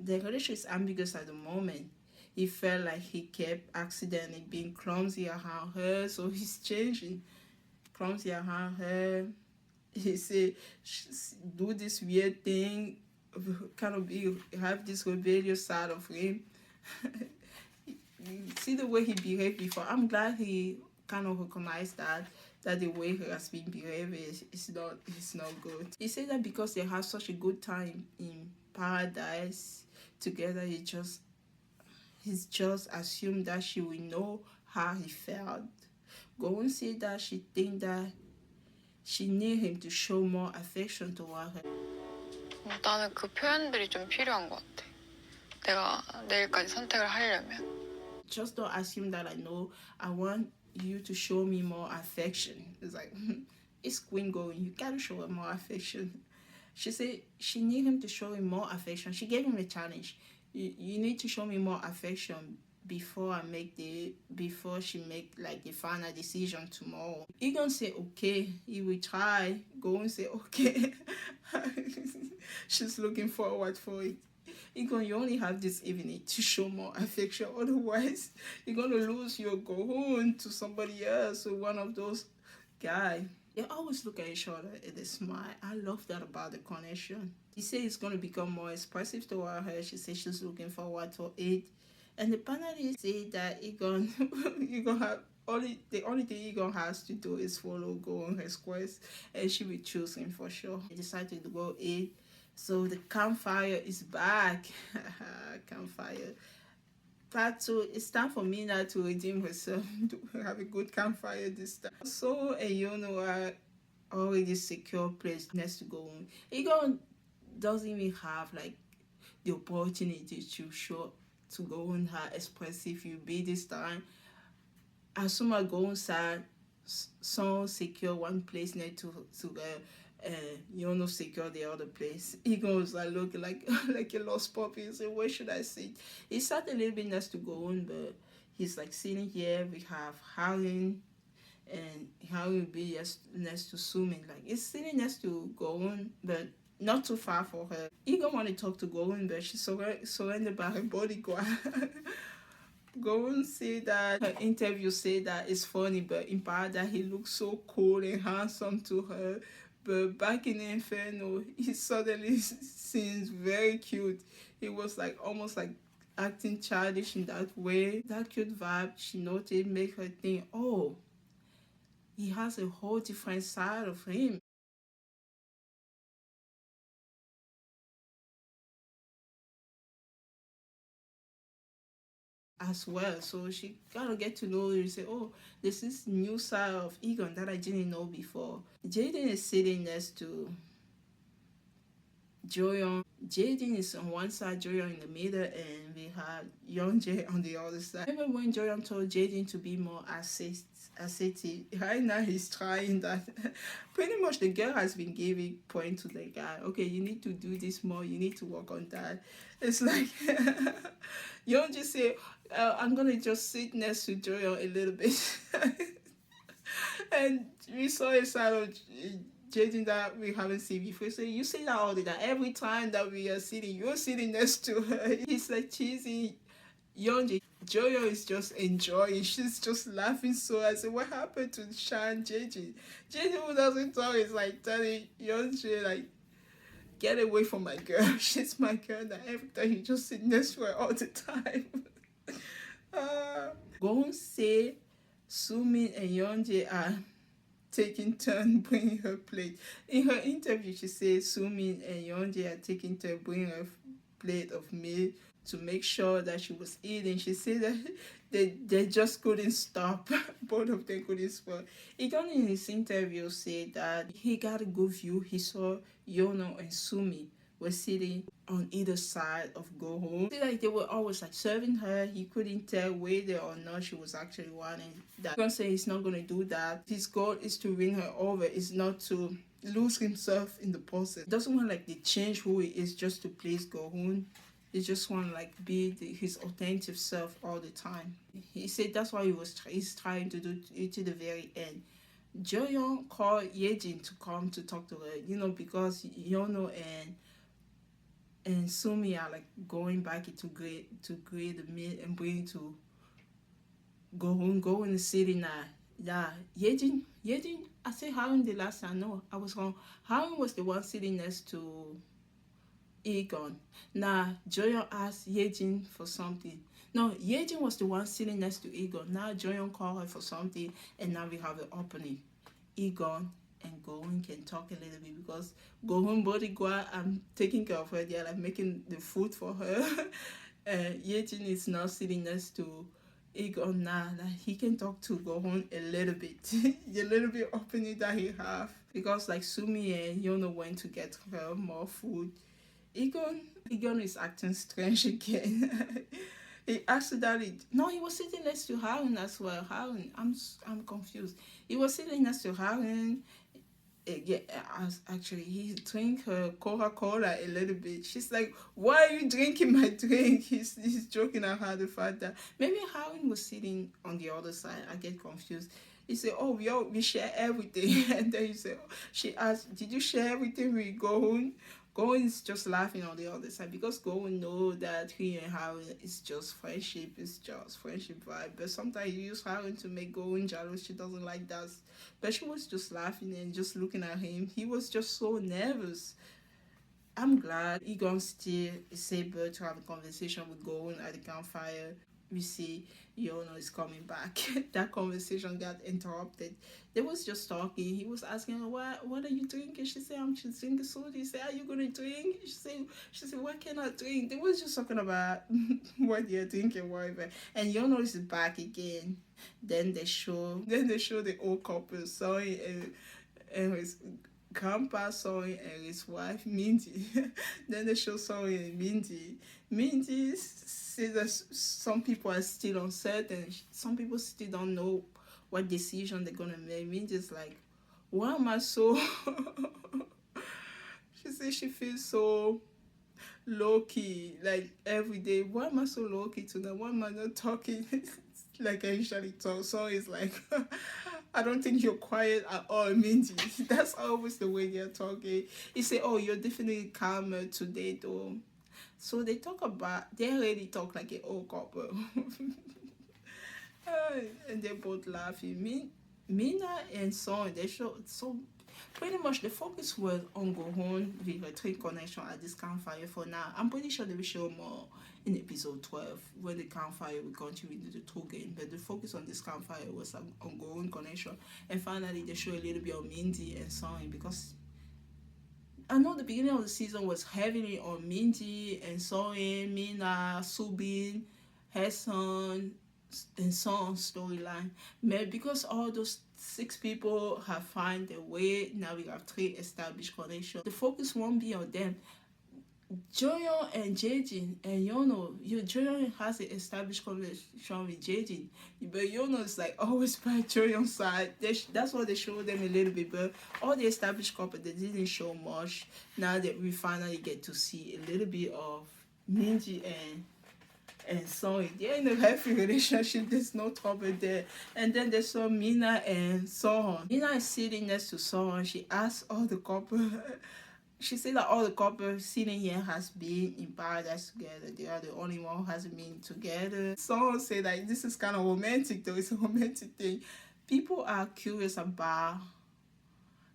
The relationship is ambiguous at the moment. He felt like he kept accidentally being clumsy around her, so he's changing. Clumsy around her. He say do this weird thing, kind of be have this rebellious side of him. See the way he behaved before. I'm glad he kind of recognized that the way he has been behaving is not good. He said that because they have such a good time in paradise together, he's just assumed that she will know how he felt. Go and say that she think that she need him to show more affection toward her. 나는 그 표현들이 좀 필요한 것 같아. 내가 내일까지 선택을 하려면. Just don't assume that I know. I want you to show me more affection. It's like, it's Queen going. You gotta show her more affection. She said she need him to show him more affection. She gave him a challenge. You need to show me more affection before she make like the final decision tomorrow. He gonna say okay. He will try. Go and say okay. She's looking forward for it. You only have this evening to show more affection. Otherwise, you're gonna lose your goon to somebody else or one of those guys. They always look at each other and they smile. I love that about the connection. He said he's gonna become more expressive toward her. She said she's looking forward to it. And the panelists say that he gonna have the only thing he gonna has to do is follow, go on his quest, and she will choose him for sure. He decided to go eat. So the campfire is back. Campfire. Part 2, it's time for me now to redeem herself, to have a good campfire this time. So, and you know, I already secure place next to go on. Egon doesn't even have like the opportunity to show to go on how expressive you be this time. As soon as I go inside, so secure one place next to you know, secure the other place. He goes like looking like like a lost puppy. So where should I sit? He sat a little bit next to go on, but he's like sitting here. We have Howling, and Howling will be just next to Subeen. Like he's sitting next to Goon, but not too far for her. He don't want to talk to Goon, but she's surrounded by her bodyguard. Goon say that her interview say that it's funny, but in part that he looks so cool and handsome to her. But back in Inferno, he suddenly seems very cute. He was like almost like acting childish in that way. That cute vibe she noted make her think, oh, he has a whole different side of him. As well, so she gotta get to know you. Say, oh, this is new side of Egon that I didn't know before. Jaden is sitting next to Joyeon. Jaden is on one side, Joyeon in the middle, and we had Yeonjae on the other side. Remember when Joyeon told Jaden to be more assertive? Right now he's trying that. Pretty much the girl has been giving point to the guy. Okay, you need to do this more. You need to work on that. It's like Yeonjae say, I'm gonna just sit next to Joyeon a little bit. And we saw a side of Jaden that we haven't seen before. So you say that all the time. Every time that we are sitting, you're sitting next to her. He's like cheesy. Yeonjae. Joyeon is just enjoying. She's just laughing. So I said, what happened to Shan JJ? JJ who doesn't talk is like telling Yeonjae like, get away from my girl. She's my girl. That every time you just sit next to her all the time. Go and say Subeen and Yeonjae are taking turn bringing her plate. In her interview, she says Subeen and Yeonjae are taking turn bringing her plate of meal to make sure that she was eating. She said that they just couldn't stop. Both of them couldn't stop. Egon in his interview said that he got a good view. He saw Yono and Subeen were sitting on either side of Go Home. See, like they were always like serving her. He couldn't tell whether or not she was actually wanting that. Gonna say he's not gonna do that. His goal is to win her over. It's not to lose himself in the process. He doesn't want like to change who he is just to please Go Home. He just want to like be his authentic self all the time. He said that's why he's trying to do it to the very end. Jo-young called Yejin to come to talk to her, because Yono and Sumi are like going back to grade the meal and bring to go in the city now. Yeah, Yejin, I said Harun the last time. No, I was wrong. Harun was the one sitting next to Egon. Now, Jo-young asked Yejin for something. No, Yejin was the one sitting next to Egon. Now, Jo-young called her for something, and now we have an opening. Egon and Go-hoon can talk a little bit because Go-hoon bodyguard, I'm taking care of her. They're like making the food for her. And Yejin is now sitting next to Egon now. He can talk to Go-hoon a little bit. The little bit opening that he have. Because like Sumi and Yono went to get her more food. Egon is acting strange again. He accidentally, no, he was sitting next to Harun as well. Harun, I'm confused. He was sitting next to Harun. Yeah, actually, he drank her Coca-Cola a little bit. She's like, "Why are you drinking my drink?" He's joking at her the fact that maybe Harun was sitting on the other side. I get confused. He said, "Oh, we share everything," and then he said, she asked, "Did you share everything with Go-hoon?" Go-hoon is just laughing on the other side because Go-hoon know that he and Harun is just friendship. It's just friendship vibe. But sometimes you use Harun to make Go-hoon jealous. She doesn't like that. But she was just laughing and just looking at him. He was just so nervous. I'm glad Egon still is able to have a conversation with Go-hoon at the campfire. We see Yono is coming back. That conversation got interrupted. They was just talking. He was asking her, what are you drinking? She said, I'm just drinking soda. He said, are you gonna drink? She said, what can I drink? They was just talking about what they're drinking, whatever. And Yono is back again. Then they show the old couple, Soi and his grandpa Soi and his wife Mindy. Then they show Soi and Mindy. Mindy says that some people are still uncertain. Some people still don't know what decision they're gonna make. Mindy's like, why am I so she says she feels so low-key, like every day. Why am I so low-key tonight? Why am I not talking like I usually talk? So it's like, I don't think you're quiet at all, Mindy. That's always the way they're talking. He say, oh, you're definitely calmer today, though. So they already talk like an old couple. And they're both laughing. Mina and Son, they show, so pretty much the focus was on Go-hoon with a twin connection at this campfire for now. I'm pretty sure they will show more in episode 12 when the campfire will continue the two game. But the focus on this campfire was on Go-hoon connection. And finally they show a little bit of Mindy and Son because I know the beginning of the season was heavily on Mindy and Son, Mina, Subeen, her son, and Son's storyline. But because all those 6 people have found their way, now we have 3 established connections. The focus won't be on them. Jo-young and Jaejin and Yono, Jo-young has an established connection with Jaejin, but Yono is like always by Jo-young's side. That's what they showed them a little bit, but all the established couple, they didn't show much. Now that we finally get to see a little bit of Minji and Son, they're in a healthy relationship. There's no trouble there. And then they saw Mina and Son. Mina is sitting next to Son. She asked all the couple. She said that all the couples sitting here has been in paradise together. They are the only one who hasn't been together. Someone said that this is kind of romantic though. It's a romantic thing. People are curious about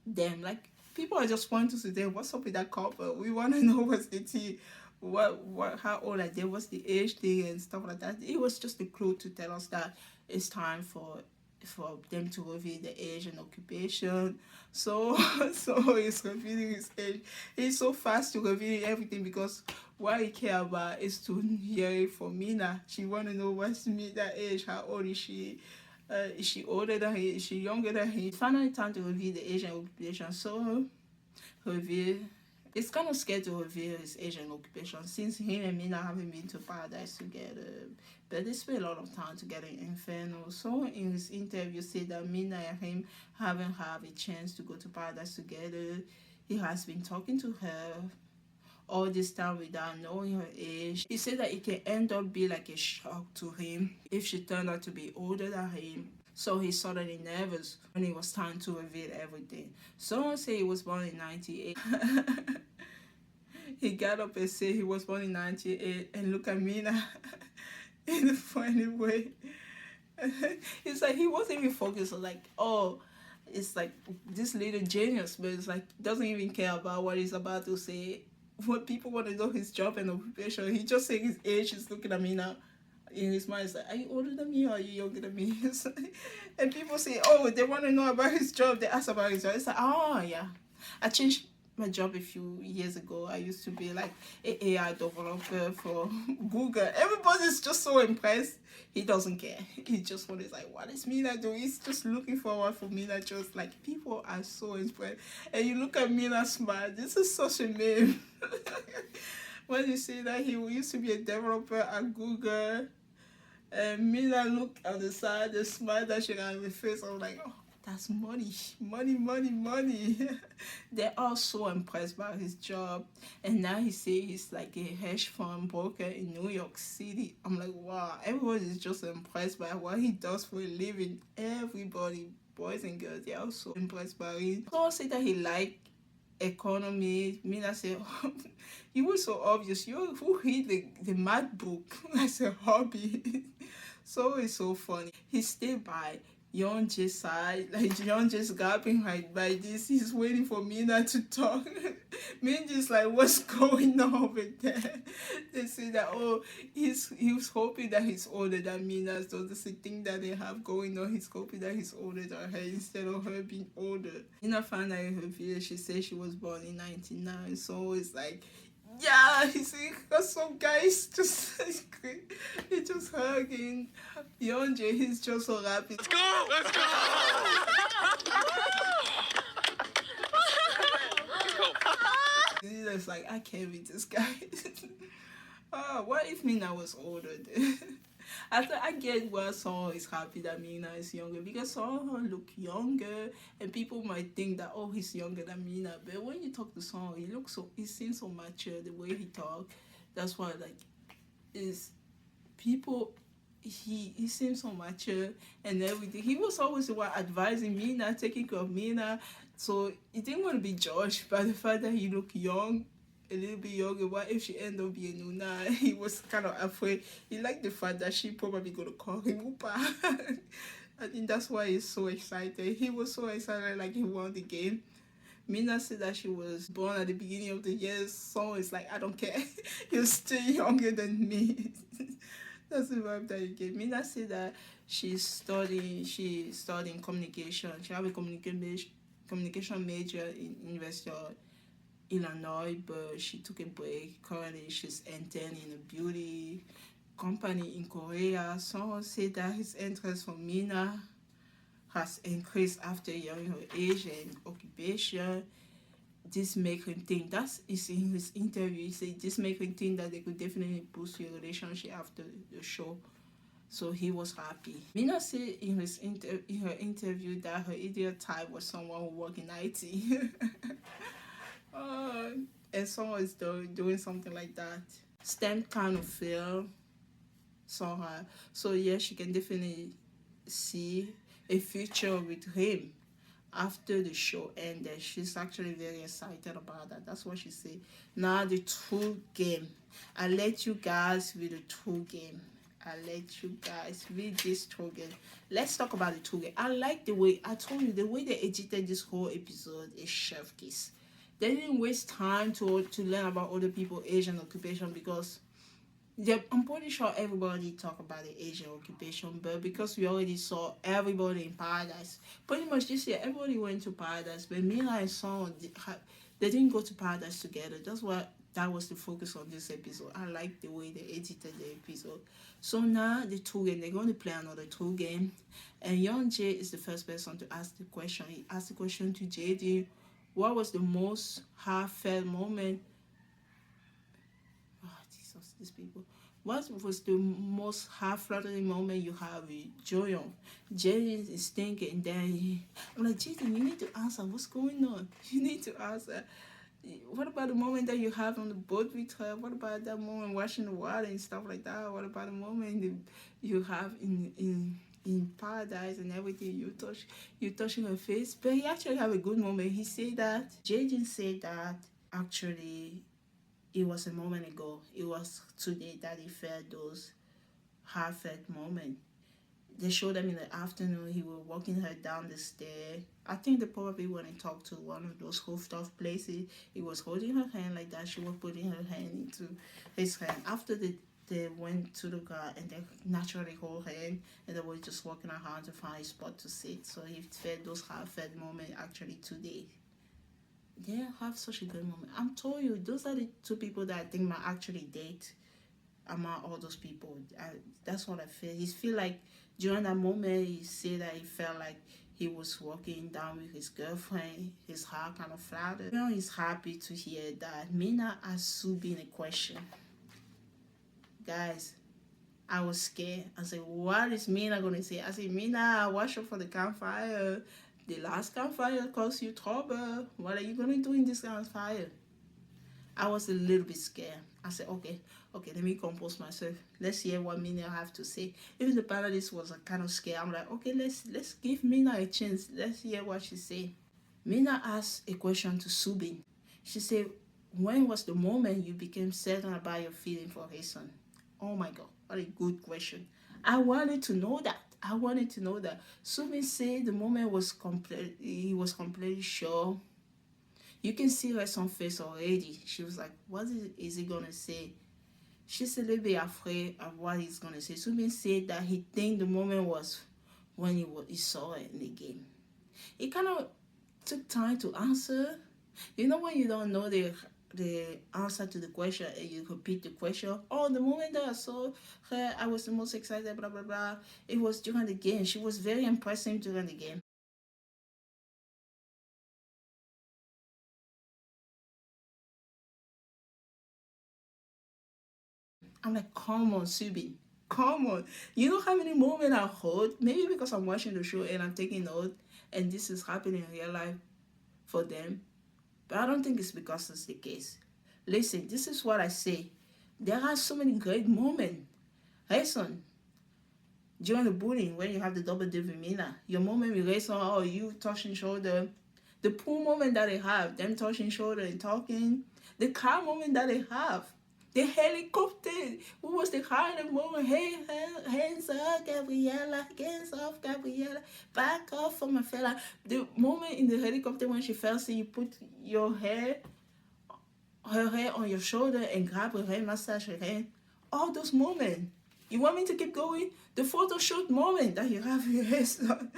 them. Like, people are just wanting to say, what's up with that couple? We want to know what's the tea. How old are they? What's the age thing and stuff like that. It was just a clue to tell us that it's time for them to reveal the age and occupation. So he's revealing his age. He's so fast to reveal everything because what he care about is to hear it from Mina. She want to know what's Mina's age. How old is she? Is she older than he? Is she younger than he? Finally time to reveal the age and occupation. So reveal It's kind of scared to reveal his Asian occupation since him and Mina haven't been to paradise together. But they spent a lot of time together in Inferno. So in his interview said that Mina and him haven't had a chance to go to paradise together. He has been talking to her all this time without knowing her age. He said that it can end up being like a shock to him if she turned out to be older than him. So he suddenly nervous when it was time to reveal everything. Someone say he was born in 98. He got up and said he was born in 98 and look at me now in a funny way. It's like he wasn't even focused on like, oh, it's like this little genius, but it's like doesn't even care about what he's about to say. When people want to know his job and occupation, he just saying his age. He's looking at me now. In his mind, it's like, are you older than me or are you younger than me? And people say, oh, they want to know about his job. They ask about his job. It's like, oh, yeah. I changed my job a few years ago. I used to be like an AI developer for Google. Everybody's just so impressed. He doesn't care. He just wants like, what is Mina doing? He's just looking forward for Mina. Just like people are so impressed. And you look at Mina smile. This is such a meme. When you see that he used to be a developer at Google, and Mina look on the side, the smile that she got on her face. I'm like, oh, that's money, money, money, money. They're all so impressed by his job. And now he say he's like a hedge fund broker in New York City. I'm like, wow, everybody's just impressed by what he does for a living. Everybody, boys and girls, they're all so impressed by him. Someone say that he like economy. Mina say, oh, you were so obvious. You who read the math book as a hobby. So it's so funny. He stayed by Yeonjae's side. Like Yeonjae's gapping right by this. He's waiting for Mina to talk. Minji's like, what's going on over there? They say that, oh, he was hoping that he's older than Mina. So that's the thing that they have going on. He's hoping that he's older than her instead of her being older. Mina found out in her video, she said she was born in 99. So it's like, yeah, you see, because some guys just he just hugging Yeonjae. He's just so happy. Let's go! Let's go! He's just like, I can't beat this guy. Oh, what if Mina was older then? I get why Song is happy that Mina is younger, because Song look younger and people might think that, oh, he's younger than Mina. But when you talk to Song, he seems so mature the way he talk. That's why like is people he seems so mature and everything. He was always the one advising Mina, taking care of Mina. So he didn't want to be judged by the fact that he looked young, a little bit younger. What if she ended up being Nuna? He was kind of afraid. He liked the fact that she probably gonna call him Upa. I think that's why he's so excited. He was so excited, like he won the game. Mina said that she was born at the beginning of the year. So it's like, I don't care. You're still younger than me. That's the vibe that you get. Mina said that she studying communication. She have a communication major in University of Illinois, but she took a break. Currently, she's interning in a beauty company in Korea. Someone said that his interest for Mina has increased after hearing her age and occupation. This make him think, that's is in his interview, he said this make him think that they could definitely boost your relationship after the show. So he was happy. Mina said in her interview that her ideal type was someone who worked in IT. And someone is doing something like that. STEM kind of feel somehow. So yeah, she can definitely see a future with him after the show ended. She's actually very excited about that. That's what she said. Now the true game. I let you guys read the true game. I let you guys read this true game. Let's talk about the true game. I like the way, I told you, the way they edited this whole episode is chef kiss. They didn't waste time to learn about other people's Asian occupation, because I'm pretty sure everybody talk about the Asian occupation, but because we already saw everybody in paradise, pretty much this year everybody went to paradise, but Mila and Song, they didn't go to paradise together. That's why that was the focus on this episode. I like the way they edited the episode. So now the two game, they're going to play another two game, and Yeonjae is the first person to ask the question. He asked the question to JD, what was the most heartfelt moment? Oh, Jesus, these people. What was the most heart-fluttering moment you have with Joyon? Jaden is thinking, then I'm like, Jaden, you need to answer. What's going on? You need to answer. What about the moment that you have on the boat with her? What about that moment washing the water and stuff like that? What about the moment that you have in paradise and everything? You touching her face, but he actually have a good moment. He said that Jaden said that actually it was a moment ago. It was today that he felt those heartfelt moments. They showed them in the afternoon. He was walking her down the stair. I think they probably went and talked to one of those rooftop places. He was holding her hand like that. She was putting her hand into his hand. After they went to the car and they naturally hold hand and they were just walking around to find a spot to sit. So he felt those heartfelt moments actually today. They have such a good moment. I'm telling you, those are the two people that I think might actually date among all those people. That's what I feel. He feel like during that moment, he said that he felt like he was walking down with his girlfriend. His heart kind of flattered. Now he's happy to hear that Mina asked Subeen a question. Guys, I was scared. I said, what is Mina going to say? I said, Mina, watch out for the campfire. The last campfire caused you trouble. What are you going to do in this campfire? I was a little bit scared. I said, okay, let me compose myself. Let's hear what Mina have to say. Even the panelist was kind of scared. I'm like, okay, let's give Mina a chance. Let's hear what she say. Mina asked a question to Subeen. She said, when was the moment you became certain about your feeling for his son? Oh my God, what a good question. I wanted to know that. Subeen said the moment he was completely sure. You can see her son's face already. She was like, what is he going to say? She's a little bit afraid of what he's going to say. Subeen said that he think the moment was when he saw it in the game. It kind of took time to answer. You know when you don't know the answer to the question and you repeat the question? Oh, the moment that I saw her, I was the most excited, blah, blah, blah. It was during the game. She was very impressive during the game. I'm like, come on, Subeen. Come on. You know how many moments I hold? Maybe because I'm watching the show and I'm taking note and this is happening in real life for them. But I don't think it's because it's the case. Listen, this is what I say. There are so many great moments. Hey, son, during the bullying, when you have the double dip with Mina, your moment with Rayson, oh, you touching shoulder. The pool moment that they have, them touching shoulder and talking. The car moment that they have. The helicopter. What was the highlight moment? Hey, hands up, Gabriella. Hands off, Gabriella. Back off from my fella. The moment in the helicopter when she fell, so you put her hair on your shoulder and grab her hair, massage her hair. All those moments. You want me to keep going? The photo shoot moment that you have your hair done.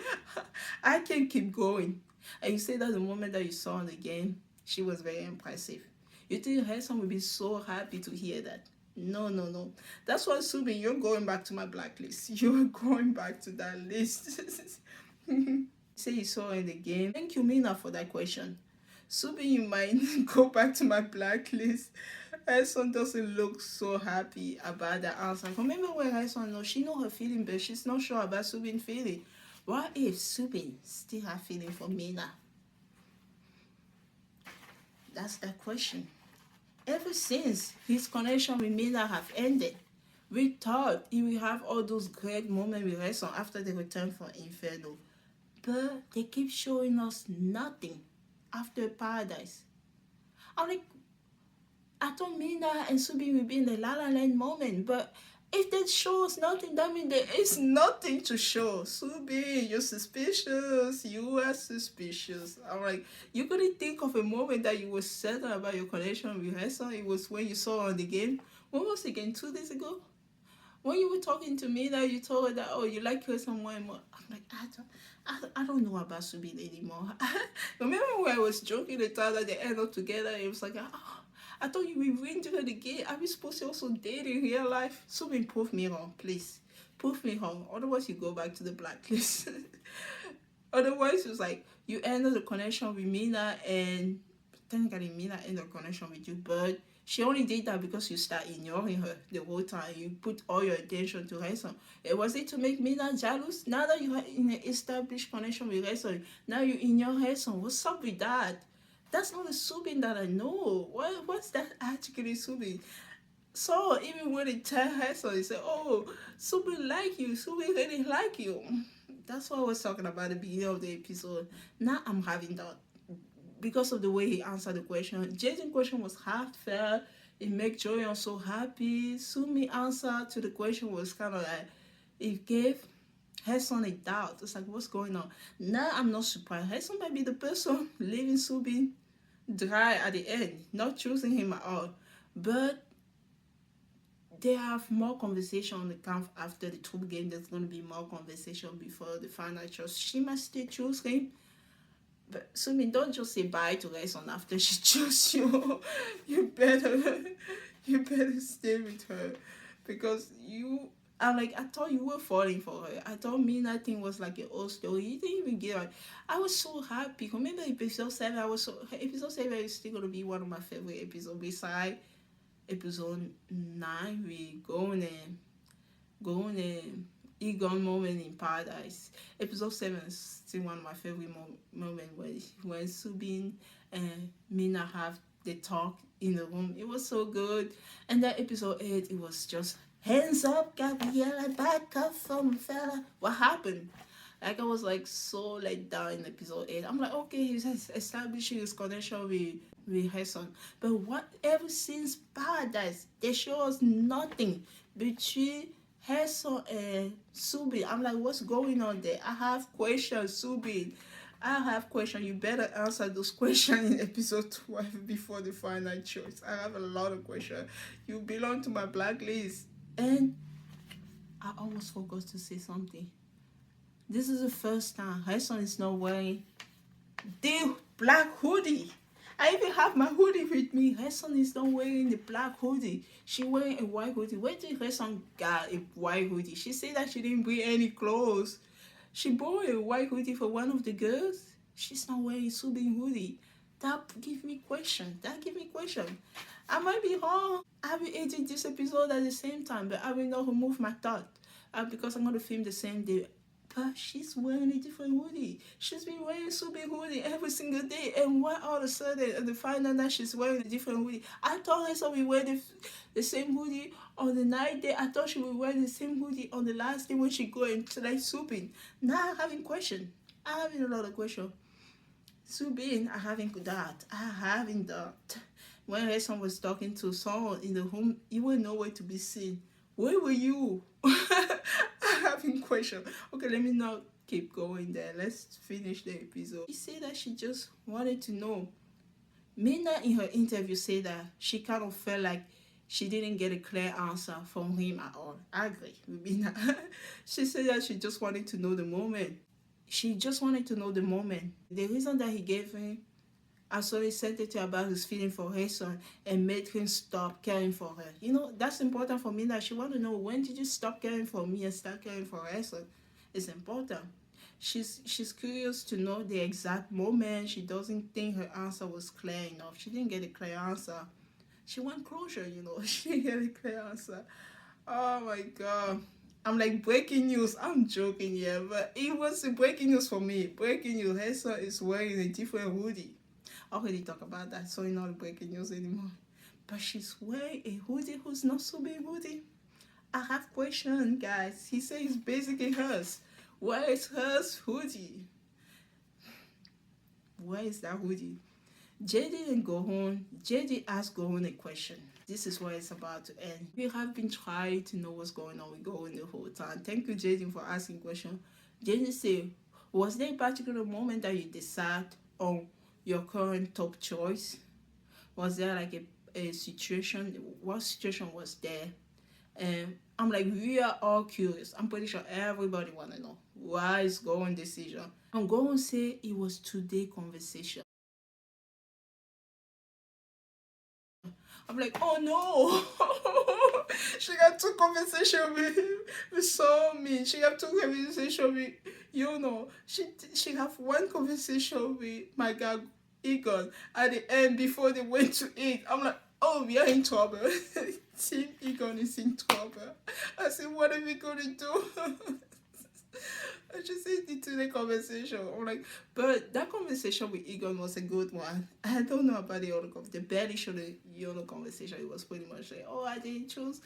I can keep going. And you say that the moment that you saw in the game, she was very impressive. You think her son would be so happy to hear that? No. That's why, Subeen, you're going back to my blacklist. You're going back to that list. Say you saw in the game. Thank you, Mina, for that question. Subeen, you might go back to my blacklist. Her son doesn't look so happy about the answer. Remember when her son knows, she knows her feeling, but she's not sure about Subeen's feeling. What if Subeen still have feeling for Mina? That's the question. Ever since his connection with Mina have ended, we thought he will have all those great moments with her son after the return from Inferno. But they keep showing us nothing after Paradise. I'm like, I thought Mina and Subeen will be in the La La Land moment, but if they show us nothing, that means there is nothing to show. Subeen, you're suspicious. You are suspicious. I'm like, you couldn't think of a moment that you were certain about your connection with her son. It was when you saw her on the game. When was the game? 2 days ago? When you were talking to me, that you told her that, oh, you like her some more and more. I'm like, I don't know about Subeen anymore. Remember when I was joking the time that they ended up together? It was like, oh, I thought you were win during the game. Are we supposed to also date in real life? Subeen, prove me wrong, please. Prove me wrong. Otherwise, you go back to the blacklist. Otherwise, it's like you ended the connection with Mina, and technically Mina ended the connection with you, but she only did that because you start ignoring her the whole time. You put all your attention to her son. It was it to make Mina jealous? Now that you are in an established connection with her son, now you ignore her son. What's up with that? That's not the Subin that I know. What's that actually Subin? So even when they tell her so, they say, "Oh, Subin like you. Subin really like you." That's what I was talking about at the beginning of the episode. Now I'm having that because of the way he answered the question. Jason's question was heartfelt. It made Joyon so happy. Sumi answer to the question was kind of like it gave Hassan a doubt. It's like, what's going on? Now I'm not surprised. Hassan might be the person leaving Subin dry at the end, not choosing him at all. But they have more conversation on the camp after the troop game. There's going to be more conversation before the final choice. She must still choose him. But Sumi, don't just say bye to Raison after she chose you. You better stay with her, because I thought you were falling for her. I thought me nothing was like an old story. You didn't even get it. I was so happy. Remember episode 7? Episode 7 is still gonna be one of my favorite episodes. Besides episode 9, we going Egon moment in paradise. Episode 7 is still one of my favorite moments when Subin and Mina have the talk in the room. It was so good. And that episode 8, it was just hands up, Gabriella, back up from fella. What happened? Like, I was like so let down in episode 8. I'm like, okay, he's establishing his connection with her son. But what ever since paradise, they show us nothing between her son and Subin. I'm like, what's going on there? I have questions, Subin. I have questions. You better answer those questions in episode 12 before the final choice. I have a lot of questions. You belong to my blacklist. And I almost forgot to say something. This is the first time her son is not wearing the black hoodie. I even have my hoodie with me. Her son is not wearing the black hoodie. She wearing a white hoodie. Where did her son get a white hoodie? She said that she didn't bring any clothes. She bought a white hoodie for one of the girls. She's not wearing Subin hoodie. That give me question. I might be wrong. I will edit this episode at the same time, but I will not remove my thought because I'm going to film the same day. But she's wearing a different hoodie. She's been wearing Subin hoodie every single day. And why all of a sudden, at the final night, she's wearing a different hoodie? I thought her son would wear the same hoodie on the night day. I thought she would wear the same hoodie on the last day when she go and select Subin. Now I'm having question. I'm having a lot of question. Subin, I having that. When her son was talking to someone in the room, you were nowhere to be seen. Where were you? Having question. Okay, let me not keep going there. Let's finish the episode. She said that she just wanted to know. Mina in her interview said that she kind of felt like she didn't get a clear answer from him at all. I agree with Mina. She said that she just wanted to know the moment. The reason that he gave him, I saw he said it about his feeling for her son and made him stop caring for her. You know, that's important for me, that she want to know, when did you stop caring for me and start caring for her son? It's important. She's curious to know the exact moment. She doesn't think her answer was clear enough. She didn't get a clear answer. She want closure, you know. She didn't get a clear answer. Oh my God. I'm like, breaking news. I'm joking here, but it was breaking news for me. Breaking news. Her son is wearing a different hoodie. I already talk about that, so it's not breaking news anymore. But she's wearing a hoodie who's not so big hoodie. I have question, guys. He says it's basically hers. Where is hers hoodie? Where is that hoodie? JD and Gohon. JD asked Gohon a question. This is where it's about to end. We have been trying to know what's going on with Gohon the whole time. Thank you, JD, for asking question. JD said, was there a particular moment that you decide on your current top choice? Was there like a situation? What situation was there? And I'm like, we are all curious. I'm pretty sure everybody want to know why is Gohon decision. I'm going to say it was today conversation. I'm like, oh no. She got two conversations with Somi. She got two conversations You know, she have one conversation with my guy Egon at the end before they went to eat. I'm like, oh, we are in trouble. Team Egon is in trouble. I said, what are we gonna do? I just said into the conversation. I'm like, but that conversation with Egon was a good one. I don't know about the other the barely show the other conversation. It was pretty much like, oh, I didn't choose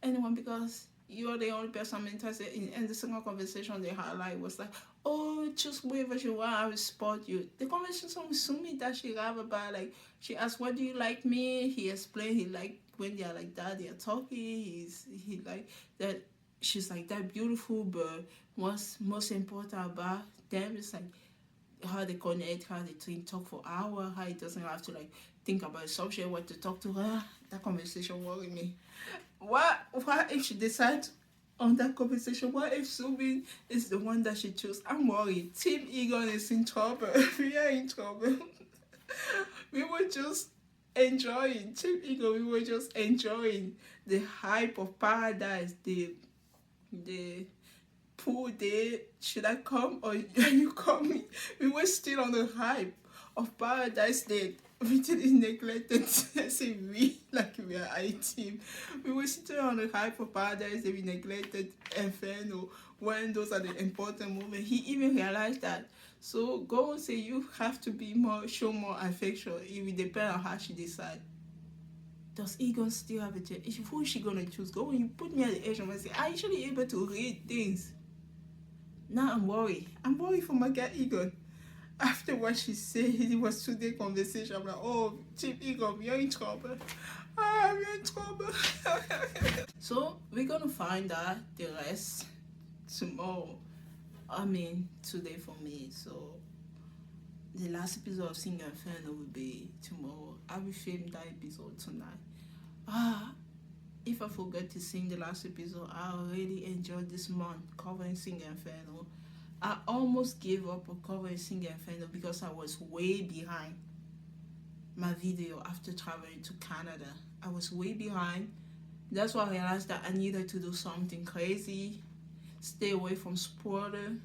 anyone because you're the only person I'm interested in. And the second conversation they highlight was like, oh, choose whoever you want, I will support you. The conversation with Sumi that she have about, like, she asked, what do you like me? He explained he like when they are like that, they are talking. He like that. She's like that beautiful, but what's most important about them is like how they connect, how they talk for hours, how he doesn't have to like think about a subject, what to talk to her. That conversation worried me. What if she decides on that conversation? What if Subeen is the one that she chose? I'm worried. Team Egon is in trouble. We are in trouble. We were just enjoying. Team Egon, we were just enjoying the hype of paradise, the pool day. Should I come or are you coming? We were still on the hype of paradise date. We didn't neglect it. I say we, like we are a team. We were still on the hype of paradise that we neglected Inferno when those are the important moments. He even realized that. So go and say you have to be more, show more affection. It will depend on how she decides. Does Egon still have a chance? Who is she gonna choose? Go and you put me at the edge of my say, I'm actually able to read things. Now I'm worried. I'm worried for my guy Egon. After what she said, it was today conversation. I'm like, oh, Team Egon, you're in trouble. We're in trouble. So we're gonna find out the rest tomorrow. I mean, today for me. So the last episode of Sing Inferno will be tomorrow. I will film that episode tonight. If I forget to sing the last episode, I already enjoyed this month covering Sing Inferno. I almost gave up on covering Sing Inferno because I was way behind my video after traveling to Canada. I was way behind. That's why I realized that I needed to do something crazy. Stay away from spoiler.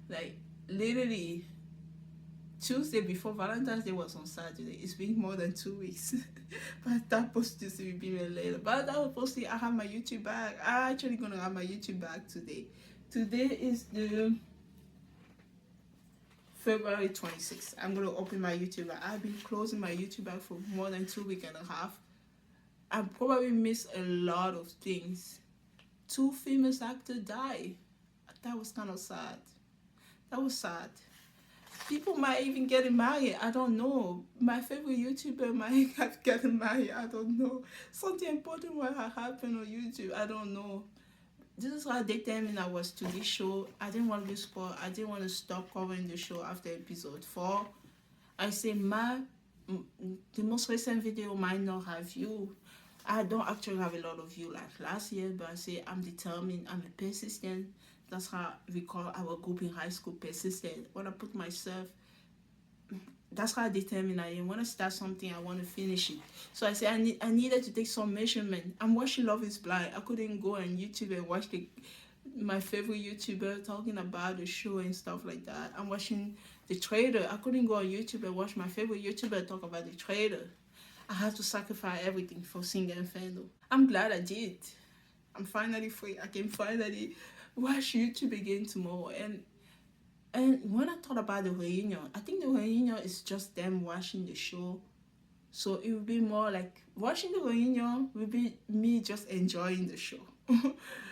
Like, literally, Tuesday before Valentine's Day was on Saturday. It's been more than 2 weeks. But that post will be later. But that was posted. I have my YouTube back. I'm actually gonna have my YouTube back today. Today is the February 26th. I'm gonna open my YouTube back. I've been closing my YouTube back for more than 2 weeks and a half. I probably missed a lot of things. 2 famous actors died. That was kind of sad. That was sad. People might even get married. I don't know. My favorite YouTuber might have gotten married. I don't know. Something important might have happened on YouTube. I don't know. This is how they tell me I was to this show. I didn't want to be spoiled. I didn't want to stop covering the show after episode 4. I say the most recent video might not have view. I don't actually have a lot of view like last year, but I say I'm determined. I'm a persistent. That's how we call our group in high school, persistent. When I put myself, that's how determined I am. When I start something, I want to finish it. So I say I needed to take some measurement. I'm watching Love is Blind. I couldn't go on YouTube and watch my favorite YouTuber talking about the show and stuff like that. I'm watching The Trader. I couldn't go on YouTube and watch my favorite YouTuber talk about The Trader. I have to sacrifice everything for Sing Inferno. I'm glad I did. I'm finally free. I can finally watch YouTube again tomorrow. And when I thought about the reunion, I think the reunion is just them watching the show. So it would be more like watching the reunion will be me just enjoying the show.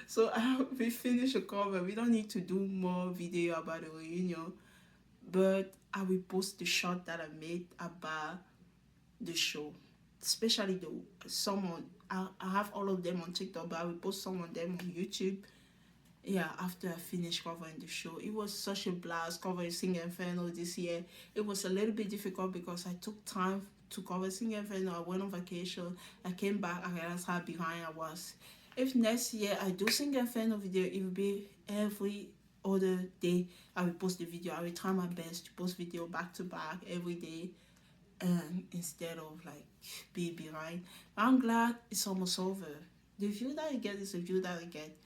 So we finish the cover. We don't need to do more video about the reunion. But I will post the shot that I made about the show. Especially I have all of them on TikTok, but I will post some of them on YouTube. Yeah, after I finished covering the show. It was such a blast covering Sing Inferno this year. It was a little bit difficult because I took time to cover Sing Inferno. I went on vacation. I came back. I realized how behind I was. If next year I do Sing Inferno video, it will be every other day I will post the video. I will try my best to post video back to back every day. Instead of like be behind. I'm glad it's almost over. The view that I get is the view that I get.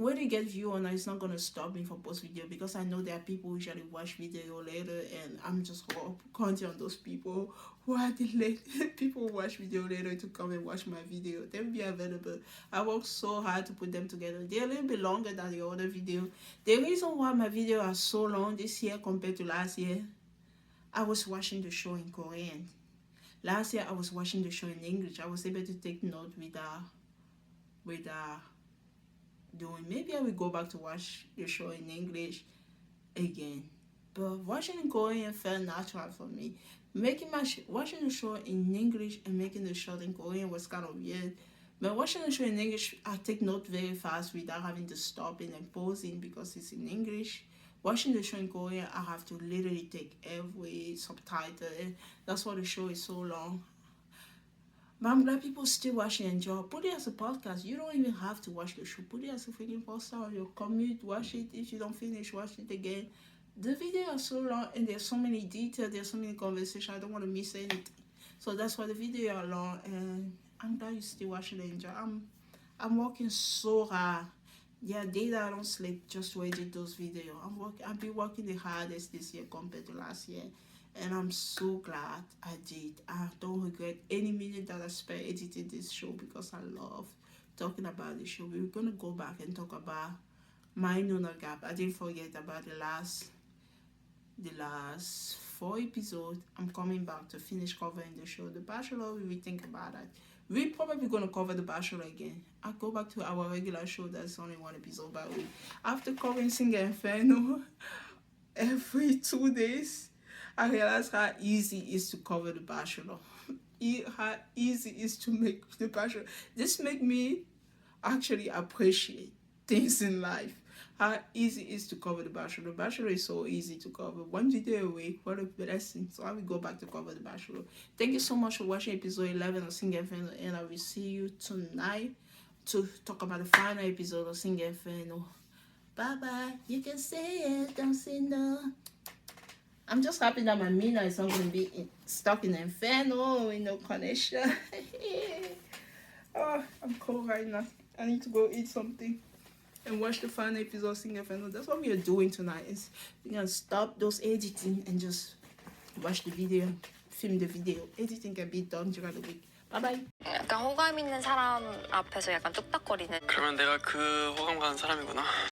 whether you get view or not, it's not gonna stop me from post video, because I know there are people who usually watch video later, and I'm just counting on those people who are the late people who watch video later to come and watch my video. They will be available. I worked so hard to put them together. They're a little bit longer than the other video. The reason why my video are so long this year compared to last year, I was watching the show in Korean. Last year I was watching the show in English. I was able to take note with doing. Maybe I will go back to watch the show in English again. But watching in Korean felt natural for me. Watching the show in English and making the show in Korean was kind of weird. But watching the show in English, I take note very fast without having to stop and pausing because it's in English. Watching the show in Korean, I have to literally take every subtitle. That's why the show is so long. But I'm glad people still watch and enjoy. Put it as a podcast. You don't even have to watch the show. Put it as a freaking poster on your commute. Watch it. If you don't finish, watch it again. The video is so long and there's so many details. There's so many conversations. I don't want to miss anything. So that's why the video are long. And I'm glad you still watch it and enjoy. I'm working so hard. Yeah, days I don't sleep just to edit those videos. I've been working the hardest this year compared to last year. And I'm so glad I did. I don't regret any minute that I spent editing this show because I love talking about the show. We're going to go back and talk about my Nuna Gap. I didn't forget about the last 4 episodes. I'm coming back to finish covering the show. The Bachelor, we will think about that. We're probably going to cover The Bachelor again. I'll go back to our regular show that's only 1 episode by week. After covering Singer Inferno every 2 days, I realized how easy it is to cover The Bachelor. How easy it is to make The Bachelor. This makes me actually appreciate things in life. How easy it is to cover The Bachelor. The Bachelor is so easy to cover. 1 video a week, what a blessing. So I will go back to cover The Bachelor. Thank you so much for watching episode 11 of Singer Inferno, and I will see you tonight to talk about the final episode of Singer Inferno. Bye-bye. You can say it, don't say no. I'm just happy that my Mina is not going to be stuck in Inferno with no connection. Oh, I'm cold right now. I need to go eat something and watch the final episode of Singer Inferno. That's what we are doing tonight. We're going to stop those editing and just watch the video, film the video. Editing can be done during the week. Bye-bye. 약간 호감 있는 사람 앞에서 약간 뚝딱거리는. 그러면 내가 그 호감 가는 사람이구나.